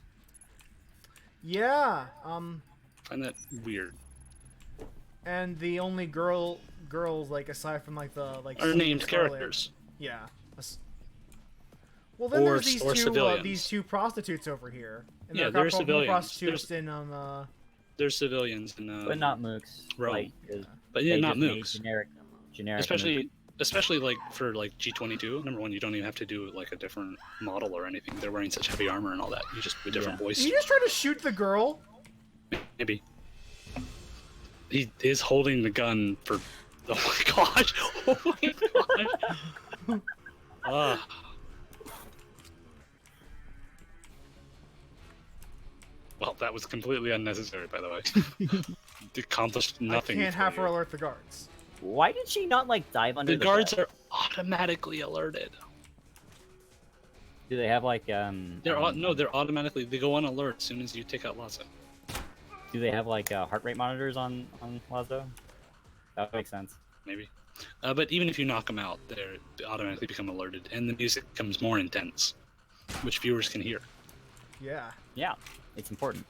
Speaker 1: Yeah.
Speaker 2: I find that weird.
Speaker 1: And the only girls like aside from like the like
Speaker 2: Are
Speaker 1: Steve
Speaker 2: named
Speaker 1: Scarlet-
Speaker 2: characters.
Speaker 1: Yeah. Well, then
Speaker 2: Or-
Speaker 1: there's
Speaker 2: or civilians.
Speaker 1: these two prostitutes over here. And
Speaker 2: Yeah,
Speaker 1: there are
Speaker 2: they're civilians.
Speaker 1: prostitutes in
Speaker 2: There's civilians and
Speaker 3: But not mooks.
Speaker 2: Rome.
Speaker 3: Like,
Speaker 2: but yeah,
Speaker 3: they
Speaker 2: not
Speaker 3: just made
Speaker 2: mooks.
Speaker 3: Generic.
Speaker 2: Especially like for like G22. Number one, you don't even have to do like a different model or anything. They're wearing such heavy armor and all that. You just do a different
Speaker 1: Did
Speaker 2: voice.
Speaker 1: you just try to shoot the girl?
Speaker 2: Maybe. He is holding the gun for. Oh my gosh! Oh my gosh! Ah. Well, that was completely unnecessary, by the way. It accomplished nothing.
Speaker 1: I can't
Speaker 2: for
Speaker 1: have her
Speaker 2: you.
Speaker 1: alert the guards.
Speaker 3: Why did she not like dive under
Speaker 2: The
Speaker 3: the
Speaker 2: guards
Speaker 3: bed?
Speaker 2: are automatically alerted.
Speaker 3: Do they have like
Speaker 2: They're they're automatically. They go on alert as soon as you take out Lazo.
Speaker 3: Do they have like heart rate monitors on Lazo? That makes sense.
Speaker 2: Maybe. But even if you knock them out, they automatically become alerted, and the music becomes more intense, which viewers can hear.
Speaker 1: Yeah.
Speaker 3: Yeah, it's important.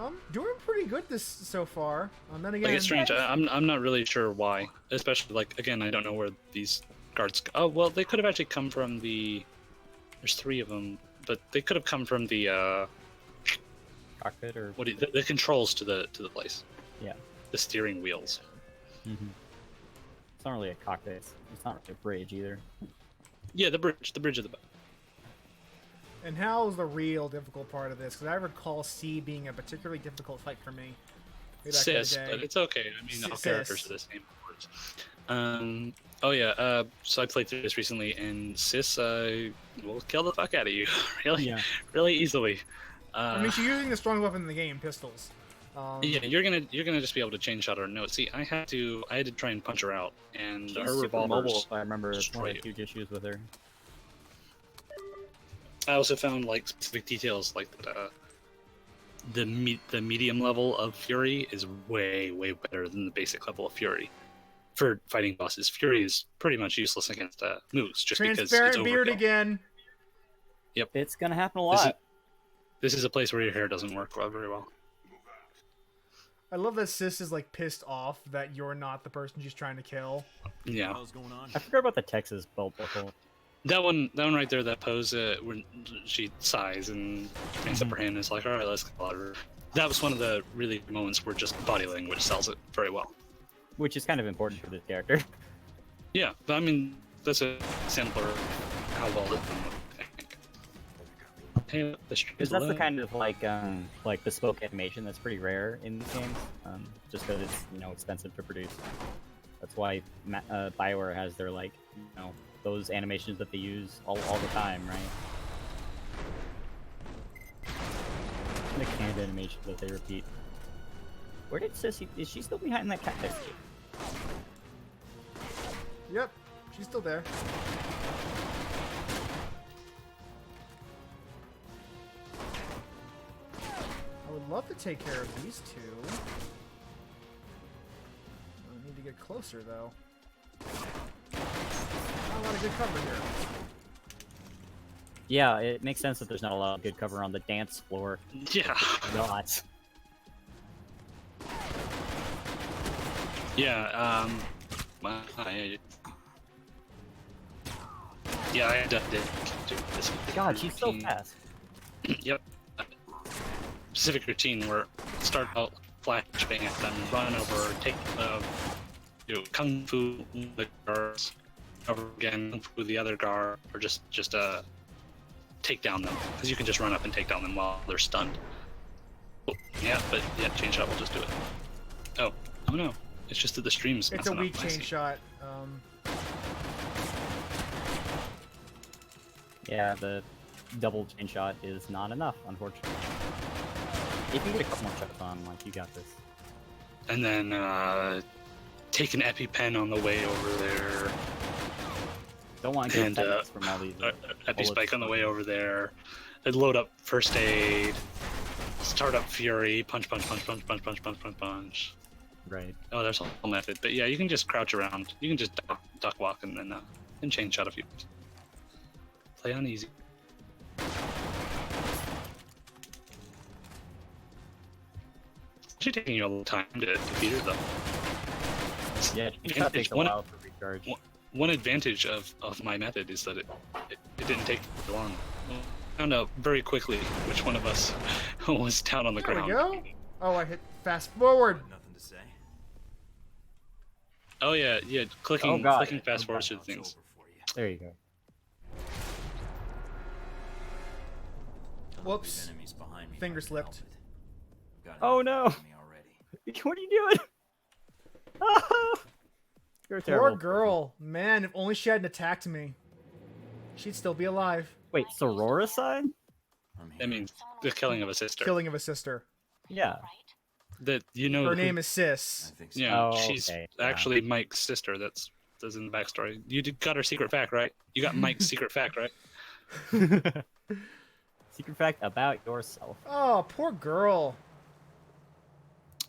Speaker 1: I'm doing pretty good this so far. And then again,
Speaker 2: Like, it's strange. I'm not really sure why. Especially, like, again, I don't know where these guards. Oh, well, they could have actually come from the. There's 3 of them, but they could have come from the
Speaker 3: Cockpit or
Speaker 2: the controls to the place.
Speaker 3: yeah.
Speaker 2: The steering wheels.
Speaker 3: Mm-hmm. It's not really a cockpit. It's not really a bridge either.
Speaker 2: Yeah, the bridge of the boat.
Speaker 1: And how's the real difficult part of this? Because I recall C being a particularly difficult fight for me. way back in the
Speaker 2: Sis,
Speaker 1: day.
Speaker 2: but it's okay. I mean, all
Speaker 1: Sis.
Speaker 2: characters are the same, of course. Oh yeah. So I played through this recently, and Sis will kill the fuck out of you, really easily.
Speaker 1: I mean, she's using the strongest weapon in the game, pistols.
Speaker 2: Yeah, you're gonna just be able to chain shot her. No, see, I had to try and punch her out, and
Speaker 3: She's
Speaker 2: her
Speaker 3: super mobile,
Speaker 2: revolvers.
Speaker 3: if I remember. That's one of
Speaker 2: destroy
Speaker 3: the huge issues with her.
Speaker 2: I also found like specific details, like the medium level of Fury is way better than the basic level of Fury. For fighting bosses, Fury is pretty much useless against Moose, just because it's
Speaker 1: Transparent beard
Speaker 2: overkill.
Speaker 1: again.
Speaker 2: Yep,
Speaker 3: It's gonna happen a lot.
Speaker 2: This is a place where your hair doesn't work very well.
Speaker 1: I love that Sis is like pissed off that you're not the person she's trying to kill.
Speaker 2: Yeah,
Speaker 4: What's going on?
Speaker 3: I forgot about the Texas belt buckle.
Speaker 2: that one right there, that pose when she sighs and hangs up her hand and is like, all right, let's go. That was one of the really moments where just body language sells it very well.
Speaker 3: Which is kind of important for this character.
Speaker 2: Yeah, but I mean, that's a sampler how well it's done, I think. Hey, the stream's
Speaker 3: Because that's the
Speaker 2: low.
Speaker 3: kind of like bespoke animation that's pretty rare in these games, just because it's expensive to produce. That's why BioWare has their those animations that they use all the time, right? The canned animation that they repeat. Where did Sissy? Is she still behind that cactus?
Speaker 1: Yep, she's still there. I would love to take care of these two. I need to get closer, though. Not a lot of good cover here.
Speaker 3: Yeah, it makes sense that there's not a lot of good cover on the dance floor.
Speaker 2: Yeah.
Speaker 3: Not.
Speaker 2: Yeah, yeah, I did this.
Speaker 3: God, she's so
Speaker 2: routine.
Speaker 3: fast.
Speaker 2: Yep. Specific routine where start out flashbang at them, run over, take kung fu the guards over again, kung fu the other guard, or just take down them, because you can just run up and take down them while they're stunned. Oh, yeah, but yeah, chain shot will just do it. Oh no, it's just that the stream's
Speaker 1: It's a
Speaker 2: messing
Speaker 1: weak
Speaker 2: up.
Speaker 1: chain shot.
Speaker 3: Yeah, the double chain shot is not enough, unfortunately. If you get a couple more shots on, you got this.
Speaker 2: And then take an EpiPen on the way over there.
Speaker 3: Don't want to get
Speaker 2: And
Speaker 3: seconds from all these.
Speaker 2: Epi Spike on the way over there. And load up first aid. Start up Fury. Punch. Punch.
Speaker 3: Right.
Speaker 2: Oh, there's a whole method. But yeah, you can just crouch around. You can just duck walk and then chain shot a few. Play on easy. It's actually taking you a little time to defeat her though.
Speaker 3: Yeah, chain shot takes a
Speaker 2: One-
Speaker 3: while to recharge.
Speaker 2: One advantage of my method is that it didn't take long. I found out very quickly which one of us was down on the
Speaker 1: There
Speaker 2: ground.
Speaker 1: we go. Oh, I hit fast forward.
Speaker 4: Nothing to say.
Speaker 2: Oh yeah, clicking
Speaker 3: Oh, God.
Speaker 2: clicking fast
Speaker 3: Oh,
Speaker 2: forward
Speaker 3: God.
Speaker 2: through
Speaker 4: It's
Speaker 2: things.
Speaker 4: over for you.
Speaker 3: There you go.
Speaker 4: Don't
Speaker 1: Whoops.
Speaker 4: leave enemies behind me if
Speaker 1: Finger
Speaker 4: I can
Speaker 1: slipped.
Speaker 4: help it. Got
Speaker 3: Oh,
Speaker 4: enough
Speaker 3: no.
Speaker 4: for me already.
Speaker 3: What are you doing? Oh, you're a terrible.
Speaker 1: Poor girl. Man, if only she hadn't attacked me. She'd still be alive.
Speaker 3: Wait, Sorora side?
Speaker 4: I'm here.
Speaker 2: That means the killing of a sister.
Speaker 1: Killing of a sister.
Speaker 3: Yeah.
Speaker 2: That you know.
Speaker 1: Her
Speaker 2: who-
Speaker 1: name is
Speaker 4: I
Speaker 1: Sis.
Speaker 4: think so.
Speaker 2: Yeah,
Speaker 3: Oh,
Speaker 2: she's
Speaker 3: okay, yeah.
Speaker 2: actually Mike's sister. That's in the backstory. You got her secret fact, right? You got Mike's secret fact, right?
Speaker 3: Secret fact about yourself.
Speaker 1: Oh, poor girl.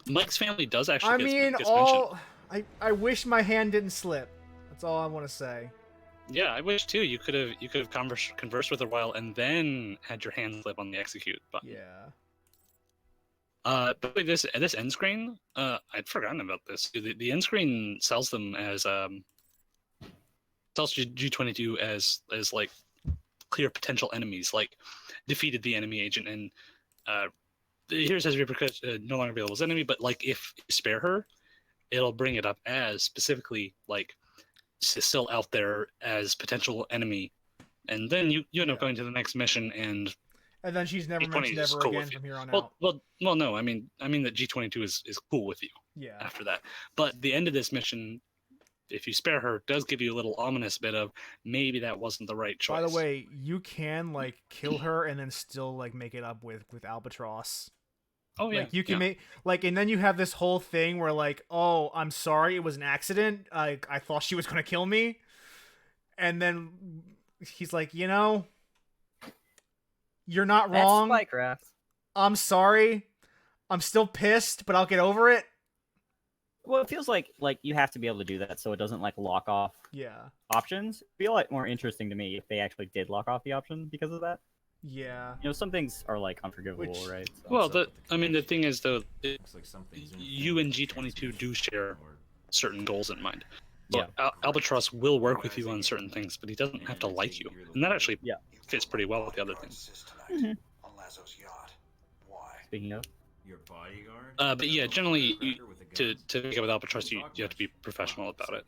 Speaker 2: Mike's family does actually.
Speaker 1: I
Speaker 2: get-
Speaker 1: mean,
Speaker 2: gets mentioned.
Speaker 1: I wish my hand didn't slip. That's all I want to say.
Speaker 2: Yeah, I wish too. You could have conversed with her a while and then had your hand slip on the execute button.
Speaker 1: Yeah.
Speaker 2: By the way, this end screen, I'd forgotten about this. The end screen sells them as sells G22 as like clear potential enemies, like defeated the enemy agent and here's as repercussion no longer available as enemy. But like if you spare her, it'll bring it up as specifically like still out there as potential enemy, and then you end up going to the next mission and.
Speaker 1: And then she's never
Speaker 2: G20
Speaker 1: mentioned
Speaker 2: is
Speaker 1: ever
Speaker 2: cool
Speaker 1: again
Speaker 2: with you.
Speaker 1: from here on out.
Speaker 2: Well, no. I mean that G22 is cool with you
Speaker 1: Yeah.
Speaker 2: after that. But the end of this mission, if you spare her, does give you a little ominous bit of maybe that wasn't the right choice.
Speaker 1: By the way, you can kill her and then still make it up with Albatross.
Speaker 2: oh yeah,
Speaker 1: You can
Speaker 2: yeah.
Speaker 1: make and then you have this whole thing where oh, I'm sorry, it was an accident. I thought she was gonna kill me, and then he's like, you're not
Speaker 3: That's
Speaker 1: wrong.
Speaker 3: Spycraft.
Speaker 1: I'm sorry. I'm still pissed, but I'll get over it.
Speaker 3: Well, it feels like you have to be able to do that so it doesn't lock off
Speaker 1: Yeah.
Speaker 3: options. It'd be a lot more interesting to me if they actually did lock off the option because of that.
Speaker 1: Yeah.
Speaker 3: Some things are unforgivable,
Speaker 1: Which-
Speaker 3: right? So.
Speaker 2: Well,
Speaker 4: What's up with
Speaker 2: the thing is though,
Speaker 4: Looks like something's in
Speaker 2: you and G22 do share
Speaker 4: Or-
Speaker 2: certain goals in mind.
Speaker 3: Yeah.
Speaker 2: So Albatross will work with you on certain things, but he doesn't have to like you, and that actually
Speaker 3: Yeah.
Speaker 2: fits pretty well with the other things.
Speaker 3: Mhm. Speaking of,
Speaker 4: Your bodyguard?
Speaker 2: But yeah, generally,
Speaker 4: With a
Speaker 2: to
Speaker 4: gun?
Speaker 2: make it with Albatross, you have to be professional about it,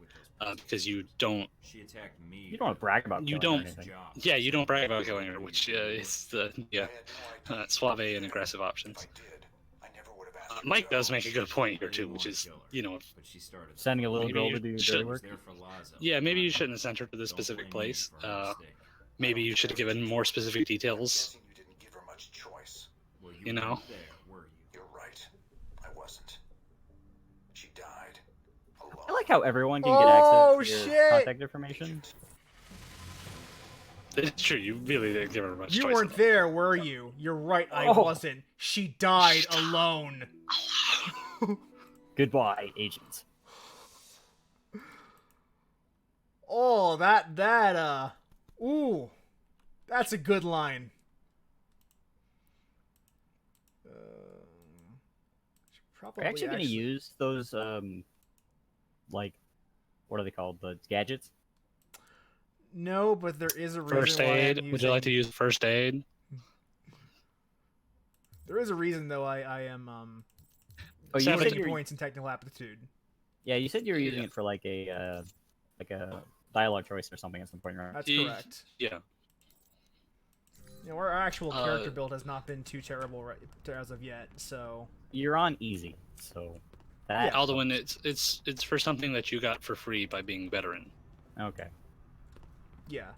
Speaker 2: because you don't.
Speaker 4: She attacked me.
Speaker 3: You don't want to brag about
Speaker 2: You
Speaker 3: killing her or
Speaker 2: don't-
Speaker 3: anything.
Speaker 2: Yeah, you don't brag about killing her, which is the suave and aggressive options. Mike does make a good point here too, which is
Speaker 4: But she started.
Speaker 3: Sending a little
Speaker 2: Maybe
Speaker 3: girl
Speaker 2: you
Speaker 3: to do
Speaker 2: should-
Speaker 3: dirty
Speaker 4: I was
Speaker 3: work.
Speaker 4: there for Lazo.
Speaker 2: yeah, maybe you shouldn't have sent her to this
Speaker 4: Don't
Speaker 2: specific
Speaker 4: blame me
Speaker 2: place.
Speaker 4: for her mistake.
Speaker 2: Maybe you should have given more specific details.
Speaker 5: You didn't give her much choice.
Speaker 4: Well,
Speaker 2: You know?
Speaker 4: weren't there, were you?
Speaker 5: You're right. I wasn't. She died. Alone.
Speaker 3: I like how everyone can get
Speaker 1: Oh,
Speaker 3: access to your
Speaker 1: shit!
Speaker 3: contact information.
Speaker 2: It's true, you really didn't give her much
Speaker 1: You
Speaker 2: choice.
Speaker 1: weren't there, were you? You're right, I
Speaker 3: Oh.
Speaker 1: wasn't. She died alone.
Speaker 3: Goodbye, agents.
Speaker 1: Oh, ooh, that's a good line. Probably
Speaker 3: Are you actually going to use those, like, what are they called? The gadgets?
Speaker 1: No, but there is a reason
Speaker 2: First
Speaker 1: why I'm
Speaker 2: aid. Would you like to
Speaker 1: using-
Speaker 2: use first aid?
Speaker 1: There is a reason though. I am
Speaker 3: Oh, you
Speaker 2: Seven
Speaker 3: said
Speaker 1: 70
Speaker 3: you're,
Speaker 1: points in technical aptitude.
Speaker 3: yeah, you said you were using
Speaker 2: Yeah.
Speaker 3: it for like a dialogue choice or something at some point, right?
Speaker 1: That's
Speaker 2: Ye-
Speaker 1: correct.
Speaker 2: Yeah.
Speaker 1: You know, our actual character
Speaker 2: Uh,
Speaker 1: build has not been too terrible as of yet. So
Speaker 3: You're on easy, so that
Speaker 2: Alduin, it's for something that you got for free by being veteran.
Speaker 3: okay.
Speaker 1: yeah,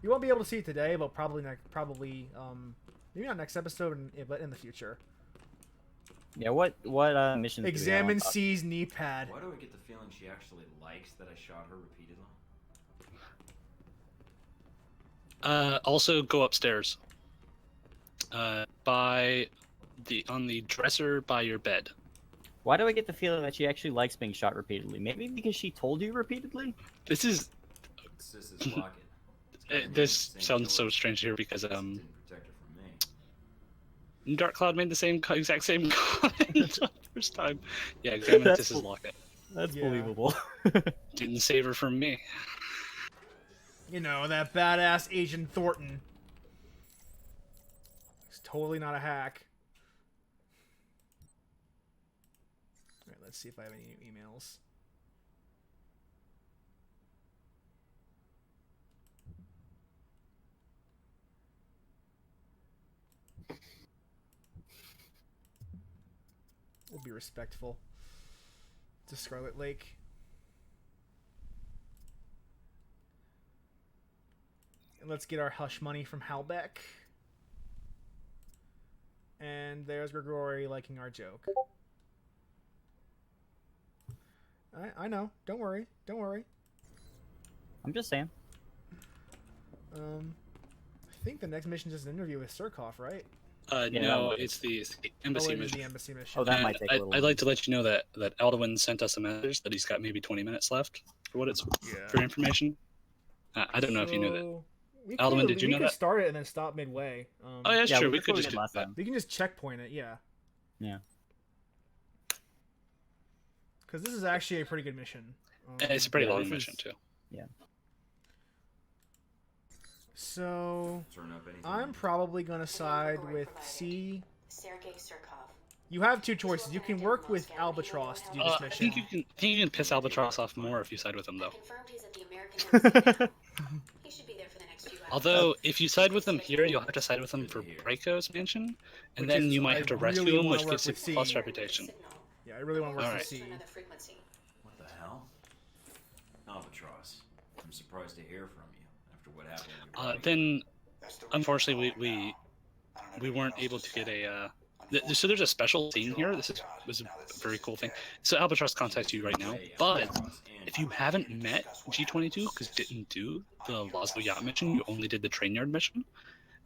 Speaker 1: you won't be able to see it today, but probably maybe not next episode, but in the future.
Speaker 3: Yeah, what missions? do we have
Speaker 1: Examine
Speaker 3: on top?
Speaker 1: C's knee pad.
Speaker 4: Why do I get the feeling she actually likes that I shot her repeatedly?
Speaker 2: Also, go upstairs. On the dresser by your bed.
Speaker 3: Why do I get the feeling that she actually likes being shot repeatedly? Maybe because she told you repeatedly?
Speaker 2: This is
Speaker 4: Sis is locket. It's gotta be
Speaker 2: this
Speaker 4: the same
Speaker 2: sounds so
Speaker 4: killer.
Speaker 2: strange here because
Speaker 4: Didn't protect her from me.
Speaker 2: Dark Cloud made the exact same comment the first time. Yeah, examine
Speaker 3: That's
Speaker 2: Tiss's
Speaker 3: cool.
Speaker 2: locket.
Speaker 3: That's
Speaker 1: Yeah.
Speaker 3: believable.
Speaker 2: Didn't save her from me.
Speaker 1: You know, that badass Agent Thornton. He's totally not a hack. Alright, let's see if I have any emails. We'll be respectful to Scarlet Lake. And let's get our hush money from Halbeck. And there's Grigori liking our joke. I know. Don't worry. Don't worry.
Speaker 3: I'm just saying.
Speaker 1: I think the next mission is just an interview with Surkov, right?
Speaker 3: Yeah,
Speaker 2: No,
Speaker 3: that
Speaker 2: it's the embassy
Speaker 1: Oh, it is
Speaker 2: mission.
Speaker 1: the embassy mission.
Speaker 3: Oh, that
Speaker 2: And
Speaker 3: might take a little.
Speaker 2: I'd like to let you know that Alduin sent us a message that he's got maybe 20 minutes left for what it's
Speaker 1: Yeah.
Speaker 2: for information. I don't know if you knew that.
Speaker 1: So, we
Speaker 2: Alduin,
Speaker 1: could-
Speaker 2: did you
Speaker 1: we
Speaker 2: know
Speaker 1: could
Speaker 2: that?
Speaker 1: start it and then stop midway.
Speaker 2: Oh yeah, that's
Speaker 3: Yeah,
Speaker 2: true.
Speaker 3: we
Speaker 2: We
Speaker 3: did
Speaker 2: could
Speaker 3: what we
Speaker 2: just
Speaker 3: did
Speaker 2: do
Speaker 3: last
Speaker 2: that.
Speaker 3: time.
Speaker 1: We can just checkpoint it, yeah.
Speaker 3: Yeah.
Speaker 1: Because this is actually a pretty good mission.
Speaker 2: It's a pretty
Speaker 3: Yeah,
Speaker 2: long
Speaker 3: this
Speaker 2: mission
Speaker 3: is-
Speaker 2: too.
Speaker 1: So,
Speaker 4: Turn up anything.
Speaker 1: I'm probably going to side with C.
Speaker 6: Sergei Surkov.
Speaker 1: You have two choices. You can work with Albatross to do this
Speaker 2: I
Speaker 1: mission.
Speaker 2: think you can piss Albatross off more if you side with him though.
Speaker 6: Confirmed he's at the American Embassy now. He should be there for the next few hours.
Speaker 2: Although if you side with him here, you'll have to side with him for Braco's mansion, and
Speaker 1: Which
Speaker 2: then
Speaker 1: is-
Speaker 2: you might
Speaker 1: I
Speaker 2: have to rescue
Speaker 1: really
Speaker 2: him,
Speaker 1: wanna
Speaker 2: which
Speaker 1: work
Speaker 2: gives you
Speaker 1: with C.
Speaker 2: plus reputation.
Speaker 6: Signal.
Speaker 1: Yeah, I really want to work
Speaker 2: Alright.
Speaker 1: with C.
Speaker 6: To another frequency.
Speaker 4: What the hell? Albatross. I'm surprised to hear from you after what happened. with your bodyguard.
Speaker 2: Then, unfortunately, we weren't able to get a. So there's a special scene here. This was a very cool thing. So Albatross contacts you right now, but if you haven't met G22 because you didn't do the Lazo Yacht mission, you only did the train yard mission,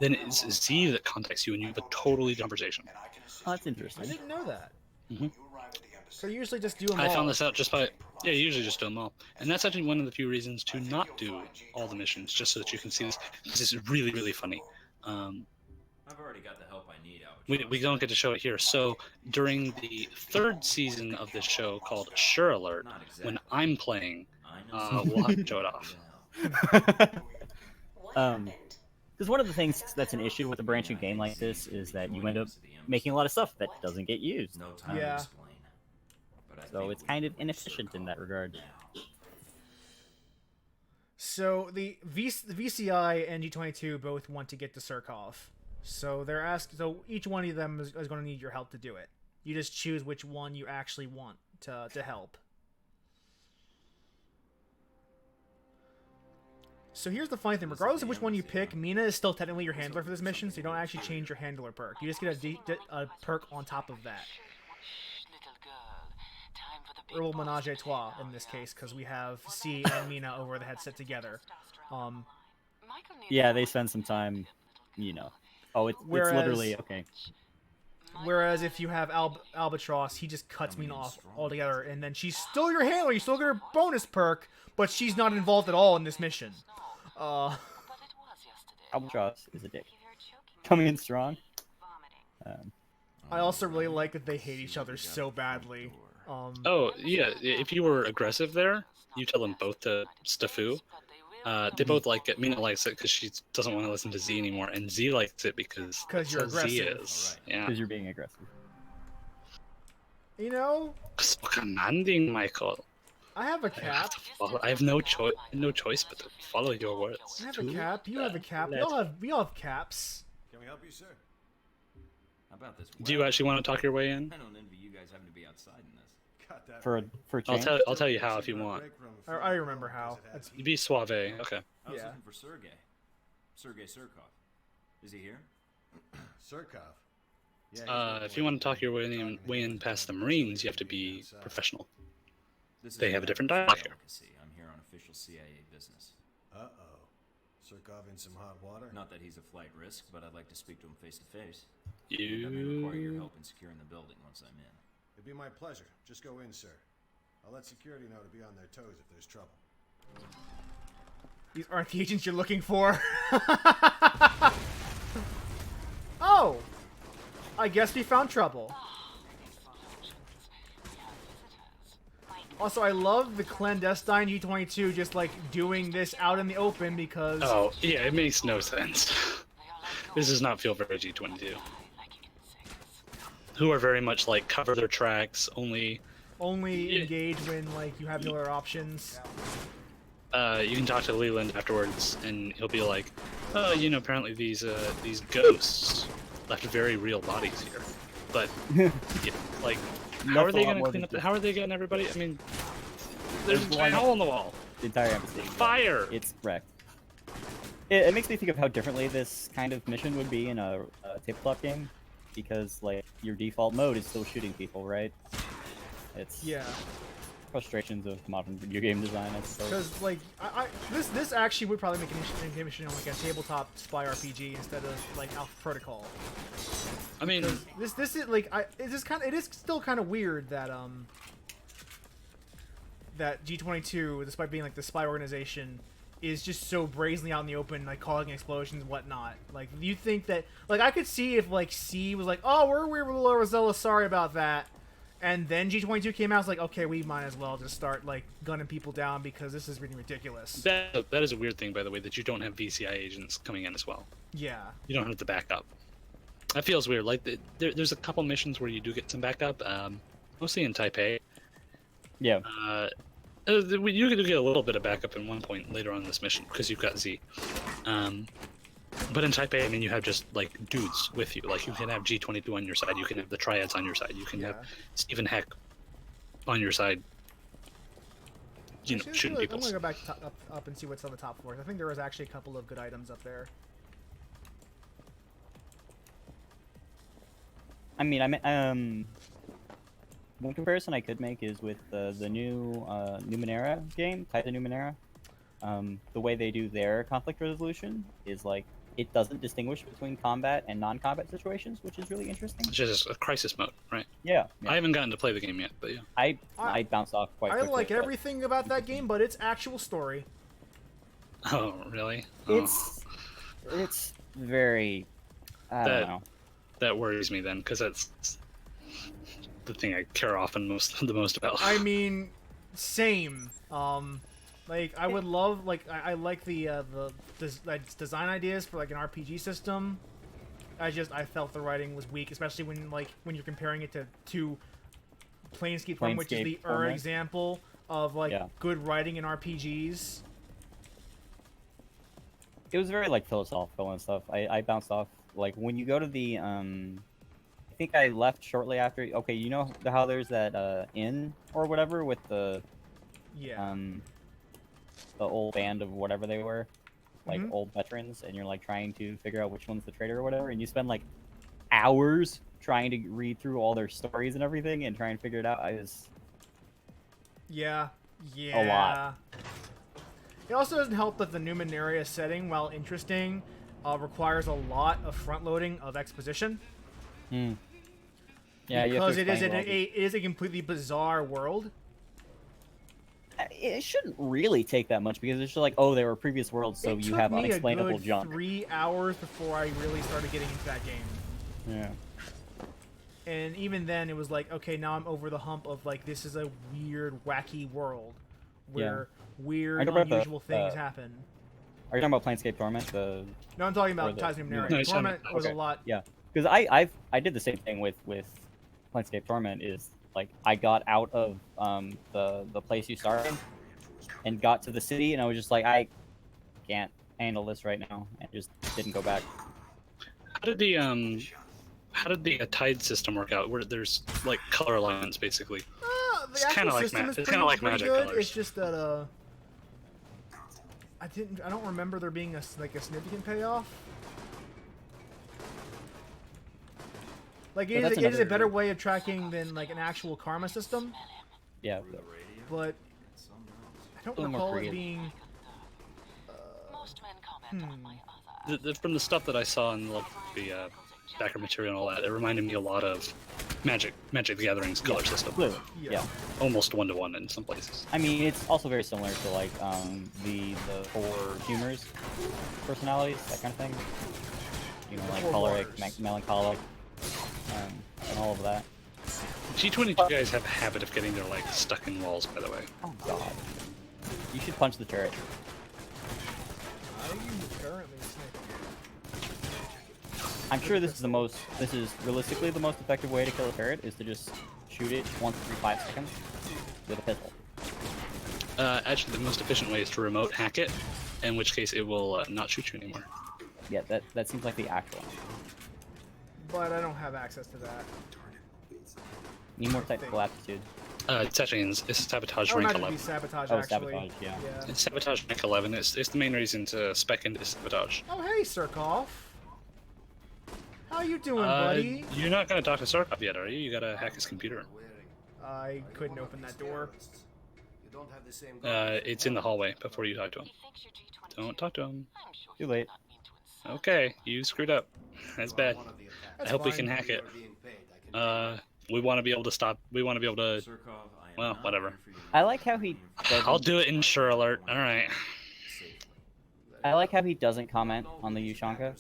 Speaker 2: then it's Z that contacts you and you have a totally different conversation.
Speaker 3: Oh, that's
Speaker 1: I
Speaker 3: interesting.
Speaker 1: didn't know that.
Speaker 2: Mhm.
Speaker 1: So you usually just do them
Speaker 2: I
Speaker 1: all.
Speaker 2: found this out just by you usually just do them all, and that's actually one of the few reasons to not do all the missions, just so that you can see this. This is really really funny.
Speaker 4: I've already got the help I need, Albatross.
Speaker 2: We don't get to show it here. So during the third season of this show called Sure Alert,
Speaker 4: Not exactly.
Speaker 2: when I'm playing,
Speaker 4: I know
Speaker 2: we'll have to show it off.
Speaker 6: What
Speaker 3: Um,
Speaker 6: happened?
Speaker 3: Because one of the things that's an issue with a branching game like this is that you end up making a lot of stuff that doesn't get used.
Speaker 4: No time
Speaker 1: Yeah.
Speaker 4: to explain. But I
Speaker 3: So
Speaker 4: think
Speaker 3: it's
Speaker 4: we
Speaker 3: kind of
Speaker 4: can
Speaker 3: inefficient in that regard.
Speaker 4: now.
Speaker 1: So the VCI and G22 both want to get to Surkov. So they're asked. So each one of them is going to need your help to do it. You just choose which one you actually want to help. So here's the funny thing. Regardless of which one you pick, Mina is still technically your handler for this mission, so you don't actually change your handler perk. You just get a perk on top of that. Or well, Menage a Trois in this case, because we have C and Mina over the headset together.
Speaker 3: Yeah, they spend some time, you know. Oh, it's literally okay.
Speaker 1: Whereas if you have Albatross, he just cuts Mina off altogether, and then she's still your handler. You still get her bonus perk, but she's not involved at all in this mission.
Speaker 3: Albatross is a dick. Coming in strong.
Speaker 1: I also really like that they hate each other so badly.
Speaker 2: Oh yeah, if you were aggressive there, you tell them both to Stafu. They both like it. Mina likes it because she doesn't want to listen to Z anymore, and Z likes it because
Speaker 1: you're
Speaker 2: that's how Z
Speaker 1: aggressive.
Speaker 2: is. Yeah.
Speaker 3: Because you're being aggressive.
Speaker 1: You know,
Speaker 2: So commanding, Michael.
Speaker 1: I have a cap.
Speaker 2: I have no choice but to follow your words.
Speaker 1: I have a cap. You have a cap. We all have caps.
Speaker 5: Can we help you, sir?
Speaker 4: How about this?
Speaker 2: Do you actually want to talk your way in?
Speaker 4: I don't envy you guys having to be outside in this.
Speaker 5: Got that.
Speaker 3: For change.
Speaker 2: I'll tell you how if you want.
Speaker 1: I remember how. That's,
Speaker 2: You be suave. Okay.
Speaker 4: I was
Speaker 1: Yeah.
Speaker 4: looking for Sergey. Sergey Surkov. Is he here?
Speaker 5: Surkov.
Speaker 2: If you want to talk your way in past the Marines, you have to be professional.
Speaker 4: This
Speaker 2: They
Speaker 4: is
Speaker 2: have a different
Speaker 4: matter of
Speaker 2: dialogue here.
Speaker 4: delicacy. I'm here on official CIA business.
Speaker 5: Uh-oh. Surkov in some hot water?
Speaker 4: Not that he's a flight risk, but I'd like to speak to him face to face. And I may require your
Speaker 2: You.
Speaker 4: help in securing the building once I'm in.
Speaker 5: It'd be my pleasure. Just go in, sir. I'll let security know to be on their toes if there's trouble.
Speaker 1: these aren't the agents you're looking for. Oh! I guess we found trouble. Also, I love the clandestine G22 just like doing this out in the open because
Speaker 2: Oh yeah, it makes no sense. This does not feel very G22. Who are very much like cover their tracks, only
Speaker 1: only engage when like you have no other options.
Speaker 2: you can talk to Leland afterwards, and he'll be like, "Oh, you know, apparently these ghosts left very real bodies here." But yeah, like, how are they gonna clean up? How are they getting everybody? I mean, there's a giant hole in the wall.
Speaker 3: The entire embassy.
Speaker 2: Fire!
Speaker 3: It's wrecked. It makes me think of how differently this kind of mission would be in a tabletop game, because like your default mode is still shooting people, right? It's
Speaker 1: Yeah,
Speaker 3: frustrations of modern video game design, I suppose.
Speaker 1: because like this actually would probably make an interesting mission on like a tabletop spy RPG instead of like Alpha Protocol.
Speaker 2: I mean,
Speaker 1: This is like it is still kind of weird that that G22, despite being like the spy organization, is just so brazenly out in the open, like causing explosions and whatnot. Like, you think that like I could see if like C was like, oh, we're overzealous, sorry about that, and then G22 came out, it's like, okay, we might as well just start like gunning people down because this is really ridiculous.
Speaker 2: that is a weird thing, by the way, that you don't have VCI agents coming in as well.
Speaker 1: Yeah.
Speaker 2: You don't have the backup. That feels weird. Like there's a couple missions where you do get some backup, mostly in Taipei.
Speaker 3: Yeah.
Speaker 2: You could get a little bit of backup in one point later on in this mission because you've got Z. But in Taipei, I mean, you have just like dudes with you. Like you can have G22 on your side, you can have the Triads on your side, you can have Stephen Heck on your side. You know,
Speaker 1: Actually,
Speaker 2: shooting people.
Speaker 1: I'm gonna go back up and see what's on the top floors. I think there was actually a couple of good items up there.
Speaker 3: I mean, one comparison I could make is with the new Numenera game, Titan Numenera. The way they do their conflict resolution is like it doesn't distinguish between combat and non-combat situations, which is really interesting.
Speaker 2: It's just a crisis mode, right?
Speaker 3: Yeah,
Speaker 2: I haven't gotten to play the game yet, but yeah.
Speaker 3: I bounced off quite
Speaker 1: I
Speaker 3: quickly.
Speaker 1: like
Speaker 3: but
Speaker 1: everything about that game, but its actual story.
Speaker 2: Oh, really? Oh,
Speaker 3: It's very. I
Speaker 2: That-
Speaker 3: don't know.
Speaker 2: that worries me then, because that's the thing I care often the most about.
Speaker 1: I mean, same. Like, I would love, like, I like the design ideas for, like, an RPG system. I felt the writing was weak, especially when you're comparing it to Planescape Torment, which is the example of, like, good writing in RPGs.
Speaker 3: It was very, like, philosophical and stuff. I bounced off. Like, when you go to the, I think I left shortly after. Okay, you know how there's that, inn or whatever with the...
Speaker 1: Yeah.
Speaker 3: The old band of whatever they were, like
Speaker 1: Mhm.
Speaker 3: old veterans, and you're like trying to figure out which one's the traitor or whatever, and you spend like hours trying to read through all their stories and everything and try and figure it out.
Speaker 1: Yeah.
Speaker 3: A lot.
Speaker 1: It also doesn't help that the Numenaria setting, while interesting, requires a lot of front-loading of exposition.
Speaker 3: Yeah,
Speaker 1: because it is a completely bizarre world.
Speaker 3: It shouldn't really take that much because it's just like, oh, there were previous worlds, so you have unexplainable
Speaker 1: it took me a good
Speaker 3: junk.
Speaker 1: 3 hours before I really started getting into that game.
Speaker 3: Yeah.
Speaker 1: And even then, it was like, okay, now I'm over the hump of, like, this is a weird, wacky world where weird, unusual things happen.
Speaker 3: Are you talking about Planescape Torment?
Speaker 1: No, I'm talking about Ties of Numenaria.
Speaker 2: No,
Speaker 1: Torment was a lot.
Speaker 3: Yeah, because I did the same thing with Planescape Torment. Is like I got out of the place you started and got to the city, and I was just like, I can't handle this right now, and just didn't go back.
Speaker 2: How did the tide system work out? Where there's like color lines basically.
Speaker 1: The actual system is pretty
Speaker 2: Magic
Speaker 1: good.
Speaker 2: colors.
Speaker 1: It's just that I don't remember there being a significant payoff. Like it is a better way of tracking than like an actual karma system.
Speaker 3: Yeah.
Speaker 1: But I don't recall it being.
Speaker 2: From the stuff that I saw in the backer material and all that, it reminded me a lot of Magic the Gathering's color system.
Speaker 3: Clearly.
Speaker 1: Yeah.
Speaker 2: Almost 1-to-1 in some places.
Speaker 3: I mean, it's also very similar to like the 4 humors personalities, that kind of thing. You know, like choleric, melancholic, and all of that.
Speaker 2: G22 guys have a habit of getting their like stuck in walls, by the way.
Speaker 3: Oh god. You should punch the turret.
Speaker 1: I'm currently sniping.
Speaker 3: I'm sure this is realistically the most effective way to kill a turret is to just shoot it once every 5 seconds with a pistol.
Speaker 2: Actually, the most efficient way is to remote hack it, in which case it will not shoot you anymore.
Speaker 3: Yeah, that seems like the actual.
Speaker 1: But I don't have access to that.
Speaker 3: Need more technical aptitude.
Speaker 2: It's actually it's sabotage
Speaker 1: Oh,
Speaker 2: rank
Speaker 1: not
Speaker 2: 11.
Speaker 1: be sabotage,
Speaker 3: Oh,
Speaker 1: actually.
Speaker 3: sabotage, yeah.
Speaker 2: It's sabotage rank 11. It's the main reason to spec into sabotage.
Speaker 1: Oh, hey, Surkov. How you doing, buddy?
Speaker 2: You're not gonna talk to Sarkov yet, are you? You gotta hack his computer.
Speaker 1: I couldn't open that door.
Speaker 2: It's in the hallway before you talk to him. Don't talk to him.
Speaker 3: Too late.
Speaker 2: Okay, you screwed up. That's bad.
Speaker 1: That's
Speaker 2: I hope we
Speaker 1: fine.
Speaker 2: can hack it. We want to be able to stop. We want to be able to. Well, whatever.
Speaker 3: I like how he
Speaker 2: I'll do it in Sure Alert. All right.
Speaker 3: I like how he doesn't comment on the Ushanka.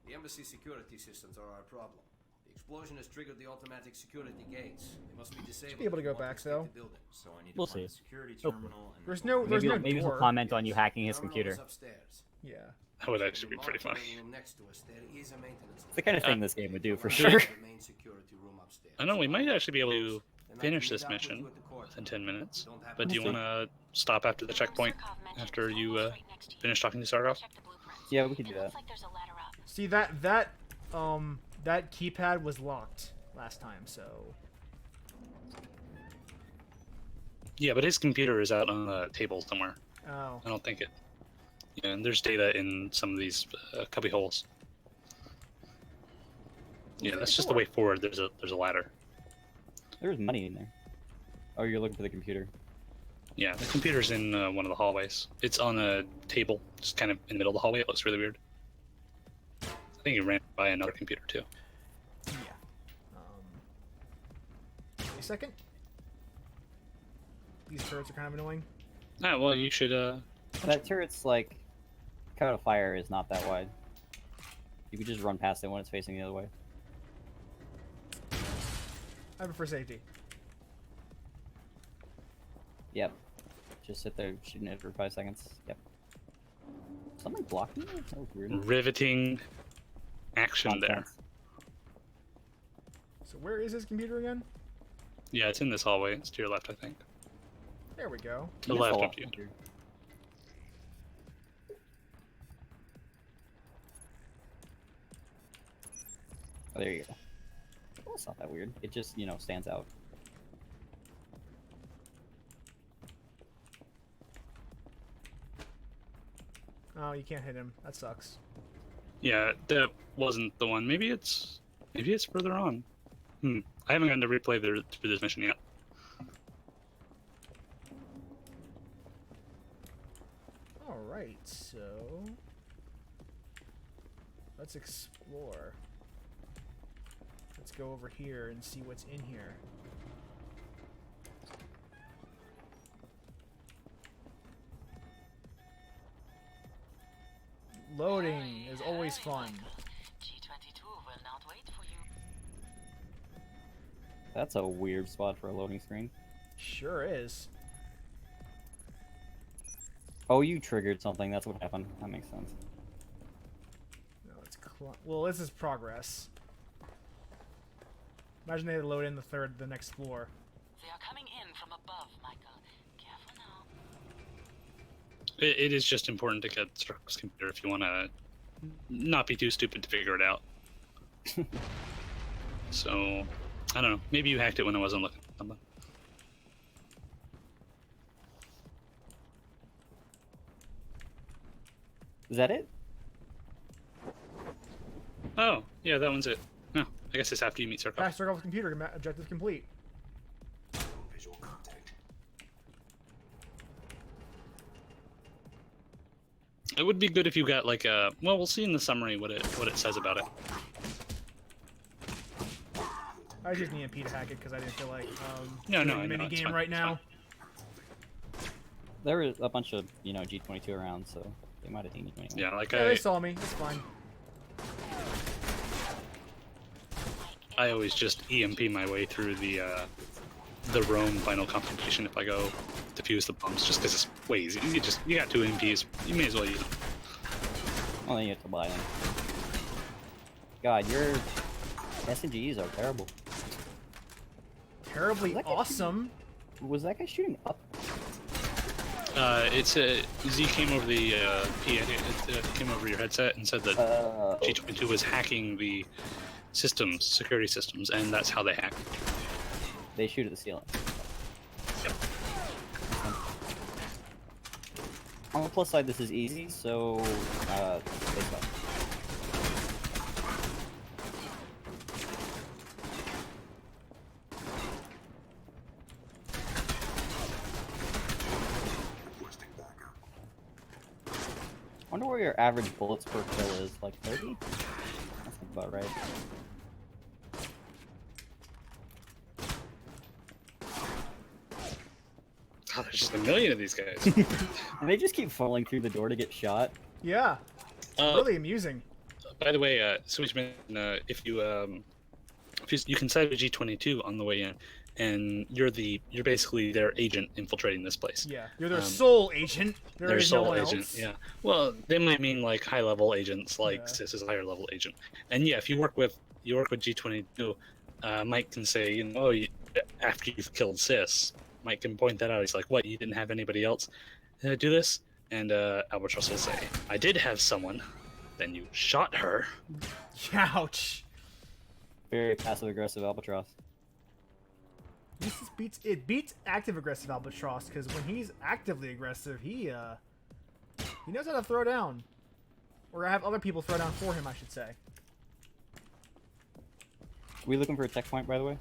Speaker 9: The embassy security systems are our problem. The explosion has triggered the automatic security gates. They must be disabled.
Speaker 1: Be able to go back, though.
Speaker 4: So I need to
Speaker 3: We'll
Speaker 4: find
Speaker 3: see.
Speaker 4: a security
Speaker 3: Hopefully.
Speaker 4: terminal and
Speaker 1: There's no
Speaker 3: Maybe he'll
Speaker 1: door.
Speaker 3: comment on you hacking his computer.
Speaker 1: Yeah.
Speaker 2: That would actually be pretty funny.
Speaker 9: It's
Speaker 3: It's the kind of thing this game would do for sure.
Speaker 2: I know we might actually be able to finish this mission within 10 minutes. But do you want to stop after the checkpoint after you finish talking to Sarkov?
Speaker 3: Yeah, we could do that.
Speaker 1: See that keypad was locked last time, so.
Speaker 2: Yeah, but his computer is out on a table somewhere.
Speaker 1: Oh.
Speaker 2: I don't think it. Yeah, and there's data in some of these cubby holes. Yeah, that's just the way forward. There's a ladder.
Speaker 3: There's money in there. Oh, you're looking for the computer.
Speaker 2: Yeah, the computer's in one of the hallways. It's on a table, just kind of in the middle of the hallway. It looks really weird. I think he ran by another computer too.
Speaker 1: Yeah. Wait a second. These turrets are kind of annoying.
Speaker 2: Ah, well, you should.
Speaker 3: That turret's like, cone of fire is not that wide. You could just run past it when it's facing the other way.
Speaker 1: I prefer safety.
Speaker 3: Yep. Just sit there shooting it for 5 seconds. Yep. Something blocking me? That was weird.
Speaker 2: Riveting action there.
Speaker 3: Nonsense.
Speaker 1: So where is his computer again?
Speaker 2: Yeah, it's in this hallway. It's to your left, I think.
Speaker 1: There we go.
Speaker 2: To the
Speaker 3: Missed a
Speaker 2: left
Speaker 3: lot
Speaker 2: of you.
Speaker 3: here. Oh, there you go. Well, it's not that weird. It just, you know, stands out.
Speaker 1: Oh, you can't hit him. That sucks.
Speaker 2: Yeah, that wasn't the one. Maybe it's further on. I haven't gotten to replay through this mission yet.
Speaker 1: Alright, so... let's explore. Let's go over here and see what's in here. Loading is always fun.
Speaker 8: G22 will not wait for you.
Speaker 3: That's a weird spot for a loading screen.
Speaker 1: Sure is.
Speaker 3: Oh, you triggered something. That's what happened. That makes sense.
Speaker 1: No, it's well, this is progress. Imagine they load in the next floor.
Speaker 8: They are coming in from above, Michael. Careful now.
Speaker 2: It is just important to get Circle's computer if you want to not be too stupid to figure it out. So, I don't know. Maybe you hacked it when I wasn't looking at something.
Speaker 3: Is that it?
Speaker 2: Oh, yeah, that one's it. No, I guess it's after you meet Circle.
Speaker 1: Pass Circle's computer. Objective complete.
Speaker 5: Visual contact.
Speaker 2: It would be good if you got like a. Well, we'll see in the summary what it says about it.
Speaker 1: I just need EMP to hack it because I didn't feel like
Speaker 2: No,
Speaker 1: doing
Speaker 2: I
Speaker 1: a
Speaker 2: know,
Speaker 1: mini
Speaker 2: it's
Speaker 1: game
Speaker 2: fine,
Speaker 1: right
Speaker 2: it's
Speaker 1: now.
Speaker 3: There was a bunch of, you know, G22 around, so they might have seen me anyway.
Speaker 2: Yeah, like
Speaker 1: Yeah, they saw me. It's fine.
Speaker 2: I always just EMP my way through the Rome final confrontation if I go defuse the bombs, just because it's way easy. You got 2 EMPs, you may as well use them.
Speaker 3: Well, then you have to buy them. God, your SMGs are terrible.
Speaker 1: Terribly
Speaker 3: Look at
Speaker 1: awesome.
Speaker 3: Was that guy shooting up?
Speaker 2: It's Z came over the PA, it came over your headset and said that G22 was hacking the systems, security systems, and that's how they hack.
Speaker 3: They shoot at the ceiling.
Speaker 2: Yep.
Speaker 3: On the plus side, this is easy, so they suck. I wonder where your average bullets per kill is, like 30? That's about right.
Speaker 2: God, there's just a million of these guys.
Speaker 3: And they just keep falling through the door to get shot.
Speaker 1: Yeah. Really amusing.
Speaker 2: By the way, Switchman, if you can set a G22 on the way in, and you're basically their agent infiltrating this place.
Speaker 1: Yeah. You're their sole agent. There
Speaker 2: Their
Speaker 1: is no
Speaker 2: sole
Speaker 1: one
Speaker 2: agent.
Speaker 1: else.
Speaker 2: Yeah. Well, they might mean like high level agents, like
Speaker 1: Yeah.
Speaker 2: Sis is a higher level agent. And yeah, if you work with G22, Mike can say, you know, after you've killed Sis, Mike can point that out. He's like, what? You didn't have anybody else do this? And Albatross will say, I did have someone. Then you shot her.
Speaker 1: Ouch.
Speaker 3: Very passive aggressive Albatross.
Speaker 1: It beats active aggressive Albatross because when he's actively aggressive, he knows how to throw down, or have other people throw down for him, I should say.
Speaker 3: Are we looking for a checkpoint, by the way?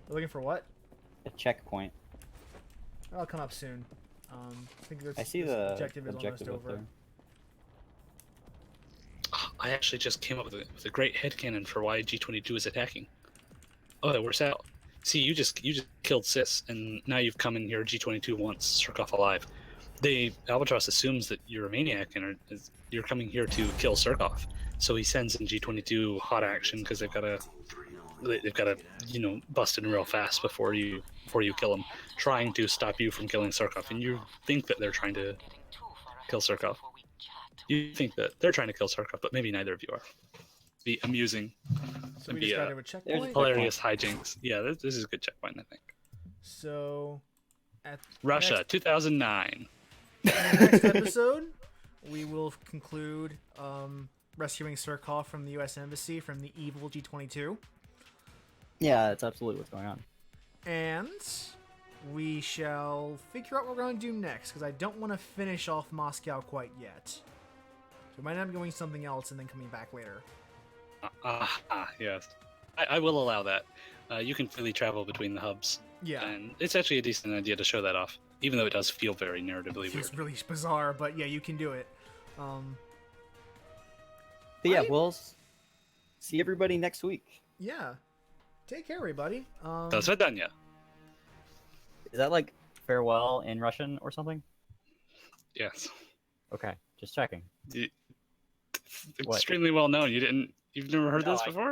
Speaker 1: We're looking for what?
Speaker 3: A checkpoint.
Speaker 1: That'll come up soon. I think
Speaker 3: I see
Speaker 1: this
Speaker 3: the
Speaker 1: objective is almost
Speaker 3: up
Speaker 1: over.
Speaker 3: there.
Speaker 2: I actually just came up with a great headcanon for why G22 is attacking. Oh, that works out. See, you just killed Sis, and now you've come in here. G22 wants Surkov alive. Albatross assumes that you're a maniac and you're coming here to kill Surkov. So he sends in G22 hot action because they've got a they've got to, bust in real fast before you kill them, trying to stop you from killing Surkov. And you think that they're trying to kill Surkov. You think that they're trying to kill Surkov, but maybe neither of you are. Be amusing.
Speaker 1: So
Speaker 2: and
Speaker 1: we
Speaker 2: be
Speaker 1: just got to a checkpoint.
Speaker 2: hilarious hijinks. Yeah, this is a good checkpoint, I think.
Speaker 1: So, at
Speaker 2: Russia, 2009.
Speaker 1: in the next episode, we will conclude rescuing Surkov from the U.S. Embassy from the evil G-22.
Speaker 3: Yeah, that's absolutely what's going on.
Speaker 1: And we shall figure out what we're going to do next, because I don't want to finish off Moscow quite yet. So we might end up doing something else and then coming back later.
Speaker 2: Yes. I will allow that. You can freely travel between the hubs.
Speaker 1: Yeah.
Speaker 2: And it's actually a decent idea to show that off, even though it does feel very narratively
Speaker 1: It
Speaker 2: weird.
Speaker 1: feels really bizarre, but yeah, you can do it.
Speaker 3: But yeah, we'll see everybody next week.
Speaker 1: Yeah. Take care, everybody.
Speaker 2: До свидания.
Speaker 3: Is that like farewell in Russian or something?
Speaker 2: Yes.
Speaker 3: Okay, just checking.
Speaker 2: Extremely well known. You've never heard
Speaker 3: No,
Speaker 2: this before?